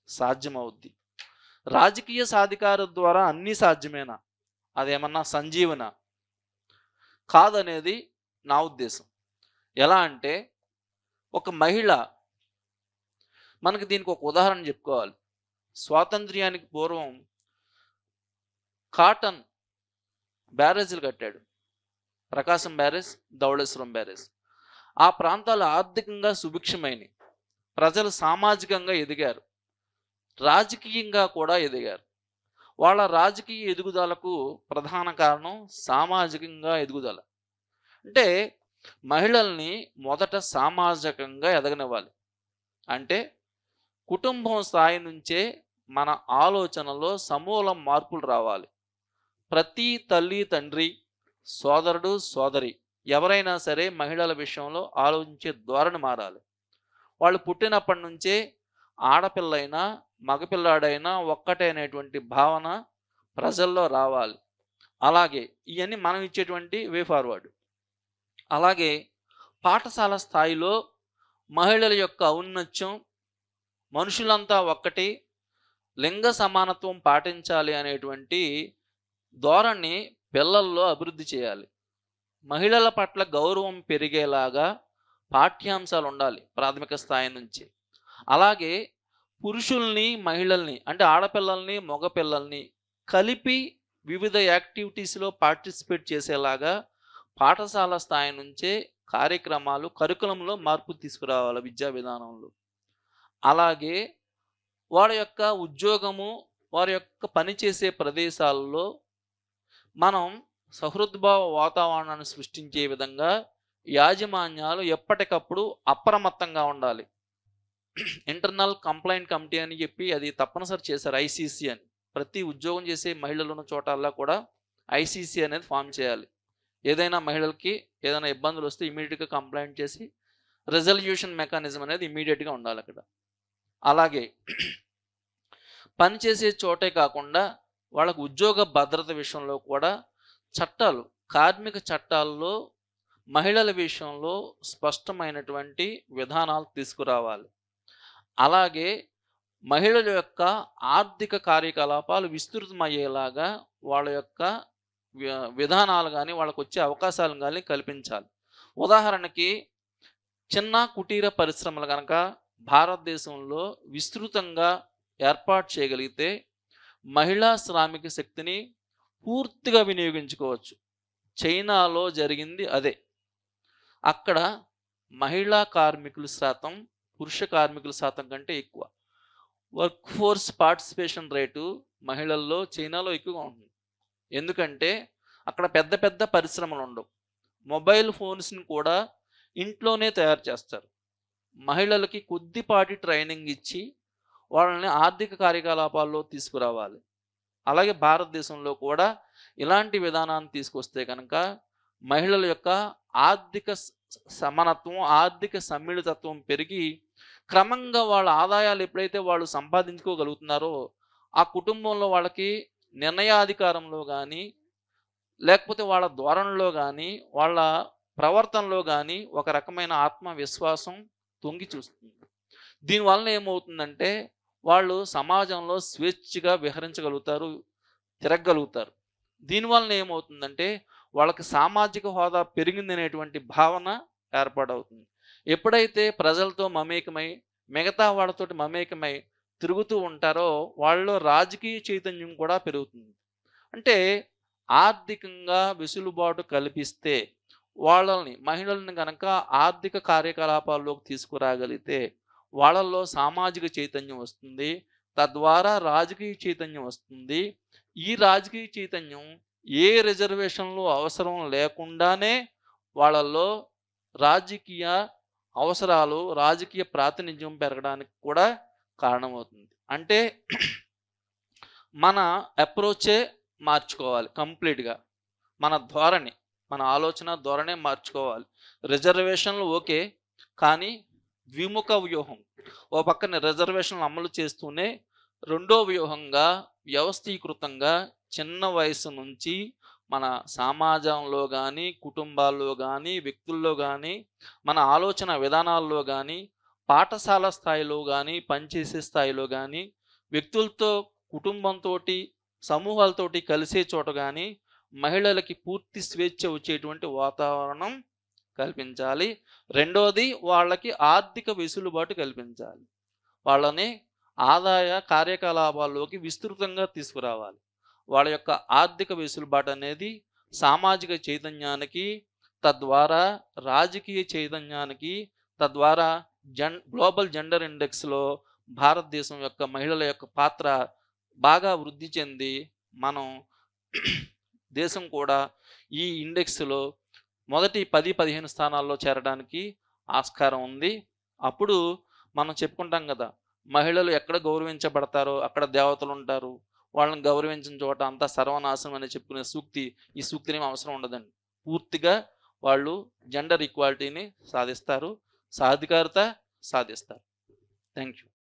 సాధ్యమవుద్ది? రాజకీయ సాధికారత ద్వారా అన్నీ సాధ్యమేనా? అదేమన్నా సంజీవన కాదనేది నా ఉద్దేశం. ఎలా అంటే, ఒక మహిళ, మనకి దీనికి ఒక ఉదాహరణ చెప్పుకోవాలి. స్వాతంత్ర్యానికి పూర్వం కాటన్ బ్యారేజీలు కట్టాడు. ప్రకాశం బ్యారేజ్, ధవళేశ్వరం బ్యారేజ్. ఆ ప్రాంతాలు ఆర్థికంగా సుభిక్షమైనవి. ప్రజలు సామాజికంగా ఎదిగారు, రాజకీయంగా కూడా ఎదిగారు. వాళ్ళ రాజకీయ ఎదుగుదలకు ప్రధాన కారణం సామాజికంగా ఎదుగుదల. అంటే మహిళల్ని మొదట సామాజికంగా ఎదగనివ్వాలి. అంటే కుటుంబం స్థాయి నుంచే మన ఆలోచనలో సమూల మార్పులు రావాలి. ప్రతి తల్లి తండ్రి, సోదరుడు సోదరి ఎవరైనా సరే మహిళల విషయంలో ఆలోచించే ధోరణి మారాలి. వాళ్ళు పుట్టినప్పటి నుంచే ఆడపిల్లైనా మగపిల్లాడైనా ఒక్కటే అనేటువంటి భావన ప్రజల్లో రావాలి. అలాగే ఇవన్నీ మనం ఇచ్చేటువంటి వే ఫార్వర్డ్. అలాగే పాఠశాల స్థాయిలో మహిళల యొక్క ఔన్నత్యం, మనుషులంతా ఒక్కటి, లింగ సమానత్వం పాటించాలి అనేటువంటి ధోరణి పిల్లల్లో అభివృద్ధి చేయాలి. మహిళల పట్ల గౌరవం పెరిగేలాగా పాఠ్యాంశాలు ఉండాలి ప్రాథమిక స్థాయి నుంచి. అలాగే పురుషుల్ని మహిళల్ని అంటే ఆడపిల్లల్ని మగపిల్లల్ని కలిపి వివిధ యాక్టివిటీస్లో పార్టిసిపేట్ చేసేలాగా పాఠశాల స్థాయి నుంచే కార్యక్రమాలు కరికులంలో మార్పు తీసుకురావాలి విద్యా విధానంలో. అలాగే వారి యొక్క ఉద్యోగము, వారి యొక్క పనిచేసే ప్రదేశాల్లో మనం సహృద్భావ వాతావరణాన్ని సృష్టించే విధంగా యాజమాన్యాలు ఎప్పటికప్పుడు అప్రమత్తంగా ఉండాలి. ఇంటర్నల్ కంప్లైంట్ కమిటీ అని చెప్పి అది తప్పనిసరి చేశారు, ఐసీసీ అని. ప్రతి ఉద్యోగం చేసే మహిళలు ఉన్న చోటల్లా కూడా ఐసీసీ అనేది ఫామ్ చేయాలి. ఏదైనా మహిళలకి ఏదైనా ఇబ్బందులు వస్తే ఇమీడియట్గా కంప్లైంట్ చేసి రెజల్యూషన్ మెకానిజం అనేది ఇమీడియట్గా ఉండాలి అక్కడ. అలాగే పనిచేసే చోటే కాకుండా వాళ్ళకు ఉద్యోగ భద్రత విషయంలో కూడా చట్టాలు, కార్మిక చట్టాల్లో మహిళల విషయంలో స్పష్టమైనటువంటి విధానాలు తీసుకురావాలి. అలాగే మహిళల యొక్క ఆర్థిక కార్యకలాపాలు విస్తృతమయ్యేలాగా వాళ్ళ యొక్క విధానాలు కానీ వాళ్ళకు వచ్చే అవకాశాలు కానీ కల్పించాలి. ఉదాహరణకి చిన్న కుటీర పరిశ్రమలు కనుక భారతదేశంలో విస్తృతంగా ఏర్పాటు చేయగలిగితే మహిళా శ్రామిక శక్తిని పూర్తిగా వినియోగించుకోవచ్చు. చైనాలో జరిగింది అదే. అక్కడ మహిళా కార్మికుల శాతం పురుష కార్మికుల శాతం కంటే ఎక్కువ. వర్క్ ఫోర్స్ పార్టిసిపేషన్ రేటు మహిళల్లో చైనాలో ఎక్కువగా ఉంటుంది. ఎందుకంటే అక్కడ పెద్ద పెద్ద పరిశ్రమలు ఉండవు. మొబైల్ ఫోన్స్ని కూడా ఇంట్లోనే తయారు చేస్తారు. మహిళలకి కొద్దిపాటి ట్రైనింగ్ ఇచ్చి వాళ్ళని ఆర్థిక కార్యకలాపాల్లో తీసుకురావాలి. అలాగే భారతదేశంలో కూడా ఇలాంటి విధానాన్ని తీసుకొస్తే కనుక మహిళల యొక్క ఆర్థిక సమానత్వం, ఆర్థిక సమ్మిళితత్వం పెరిగి క్రమంగా వాళ్ళ ఆదాయాలు ఎప్పుడైతే వాళ్ళు సంపాదించుకోగలుగుతున్నారో ఆ కుటుంబంలో వాళ్ళకి నిర్ణయాధికారంలో కానీ లేకపోతే వాళ్ళ ధోరణిలో కానీ వాళ్ళ ప్రవర్తనలో కానీ ఒక రకమైన ఆత్మవిశ్వాసం తొంగి చూస్తుంది. దీనివల్ల ఏమవుతుందంటే వాళ్ళు సమాజంలో స్వేచ్ఛగా విహరించగలుగుతారు, తిరగగలుగుతారు. దీనివల్ల ఏమవుతుందంటే వాళ్ళకి సామాజిక హోదా పెరిగిందనేటువంటి భావన ఏర్పాటవుతుంది. ఎప్పుడైతే ప్రజలతో మమేకమై మిగతా వాళ్ళతోటి మమేకమై తిరుగుతూ ఉంటారో వాళ్ళలో రాజకీయ చైతన్యం కూడా పెరుగుతుంది. అంటే ఆర్థికంగా వెసులుబాటు కల్పిస్తే వాళ్ళని మహిళల్ని కనుక ఆర్థిక కార్యకలాపాల్లోకి తీసుకురాగలిగితే వాళ్ళల్లో సామాజిక చైతన్యం వస్తుంది, తద్వారా రాజకీయ చైతన్యం వస్తుంది. ఈ రాజకీయ చైతన్యం ఏ రిజర్వేషన్లు అవసరం లేకుండానే వాళ్ళల్లో రాజకీయ అవసరాలు, రాజకీయ ప్రాతినిధ్యం పెరగడానికి కూడా కారణమవుతుంది. అంటే మన అప్రోచే మార్చుకోవాలి కంప్లీట్గా. మన ధోరణి, మన ఆలోచన ధోరణే మార్చుకోవాలి. రిజర్వేషన్లు ఓకే, కానీ ద్విముఖ వ్యూహం. ఓ పక్కన రిజర్వేషన్లు అమలు చేస్తూనే రెండో వ్యూహంగా వ్యవస్థీకృతంగా చిన్న వయసు నుంచి మన సమాజంలో కానీ, కుటుంబాల్లో కానీ, వ్యక్తుల్లో కానీ, మన ఆలోచన విధానాల్లో కానీ, పాఠశాల స్థాయిలో కానీ, పనిచేసే స్థాయిలో కానీ, వ్యక్తులతో కుటుంబంతో సమూహాలతోటి కలిసే చోట కానీ మహిళలకి పూర్తి స్వేచ్ఛ వచ్చేటువంటి వాతావరణం కల్పించాలి. రెండోది వాళ్ళకి ఆర్థిక వెసులుబాటు కల్పించాలి. వాళ్ళని ఆదాయ కార్యకలాపాల్లోకి విస్తృతంగా తీసుకురావాలి. వాళ్ళ యొక్క ఆర్థిక వెసులుబాటు అనేది సామాజిక చైతన్యానికి, తద్వారా రాజకీయ చైతన్యానికి, తద్వారా గ్లోబల్ జెండర్ ఇండెక్స్లో భారతదేశం యొక్క మహిళల యొక్క పాత్ర బాగా వృద్ధి చెంది మనం దేశం కూడా ఈ ఇండెక్స్లో మొదటి 10-15 స్థానాల్లో చేరడానికి ఆస్కారం ఉంది. అప్పుడు మనం చెప్పుకుంటాం కదా, మహిళలు ఎక్కడ గౌరవించబడతారో అక్కడ దేవతలు ఉంటారు, వాళ్ళని గౌరవించిన చోట అంతా సర్వనాశనం అని చెప్పుకునే సూక్తి, ఈ సూక్తిని అవసరం ఉండదండి. పూర్తిగా వాళ్ళు జెండర్ ఈక్వాలిటీని సాధిస్తారు, సాధికారత సాధిస్తారు. Thank you.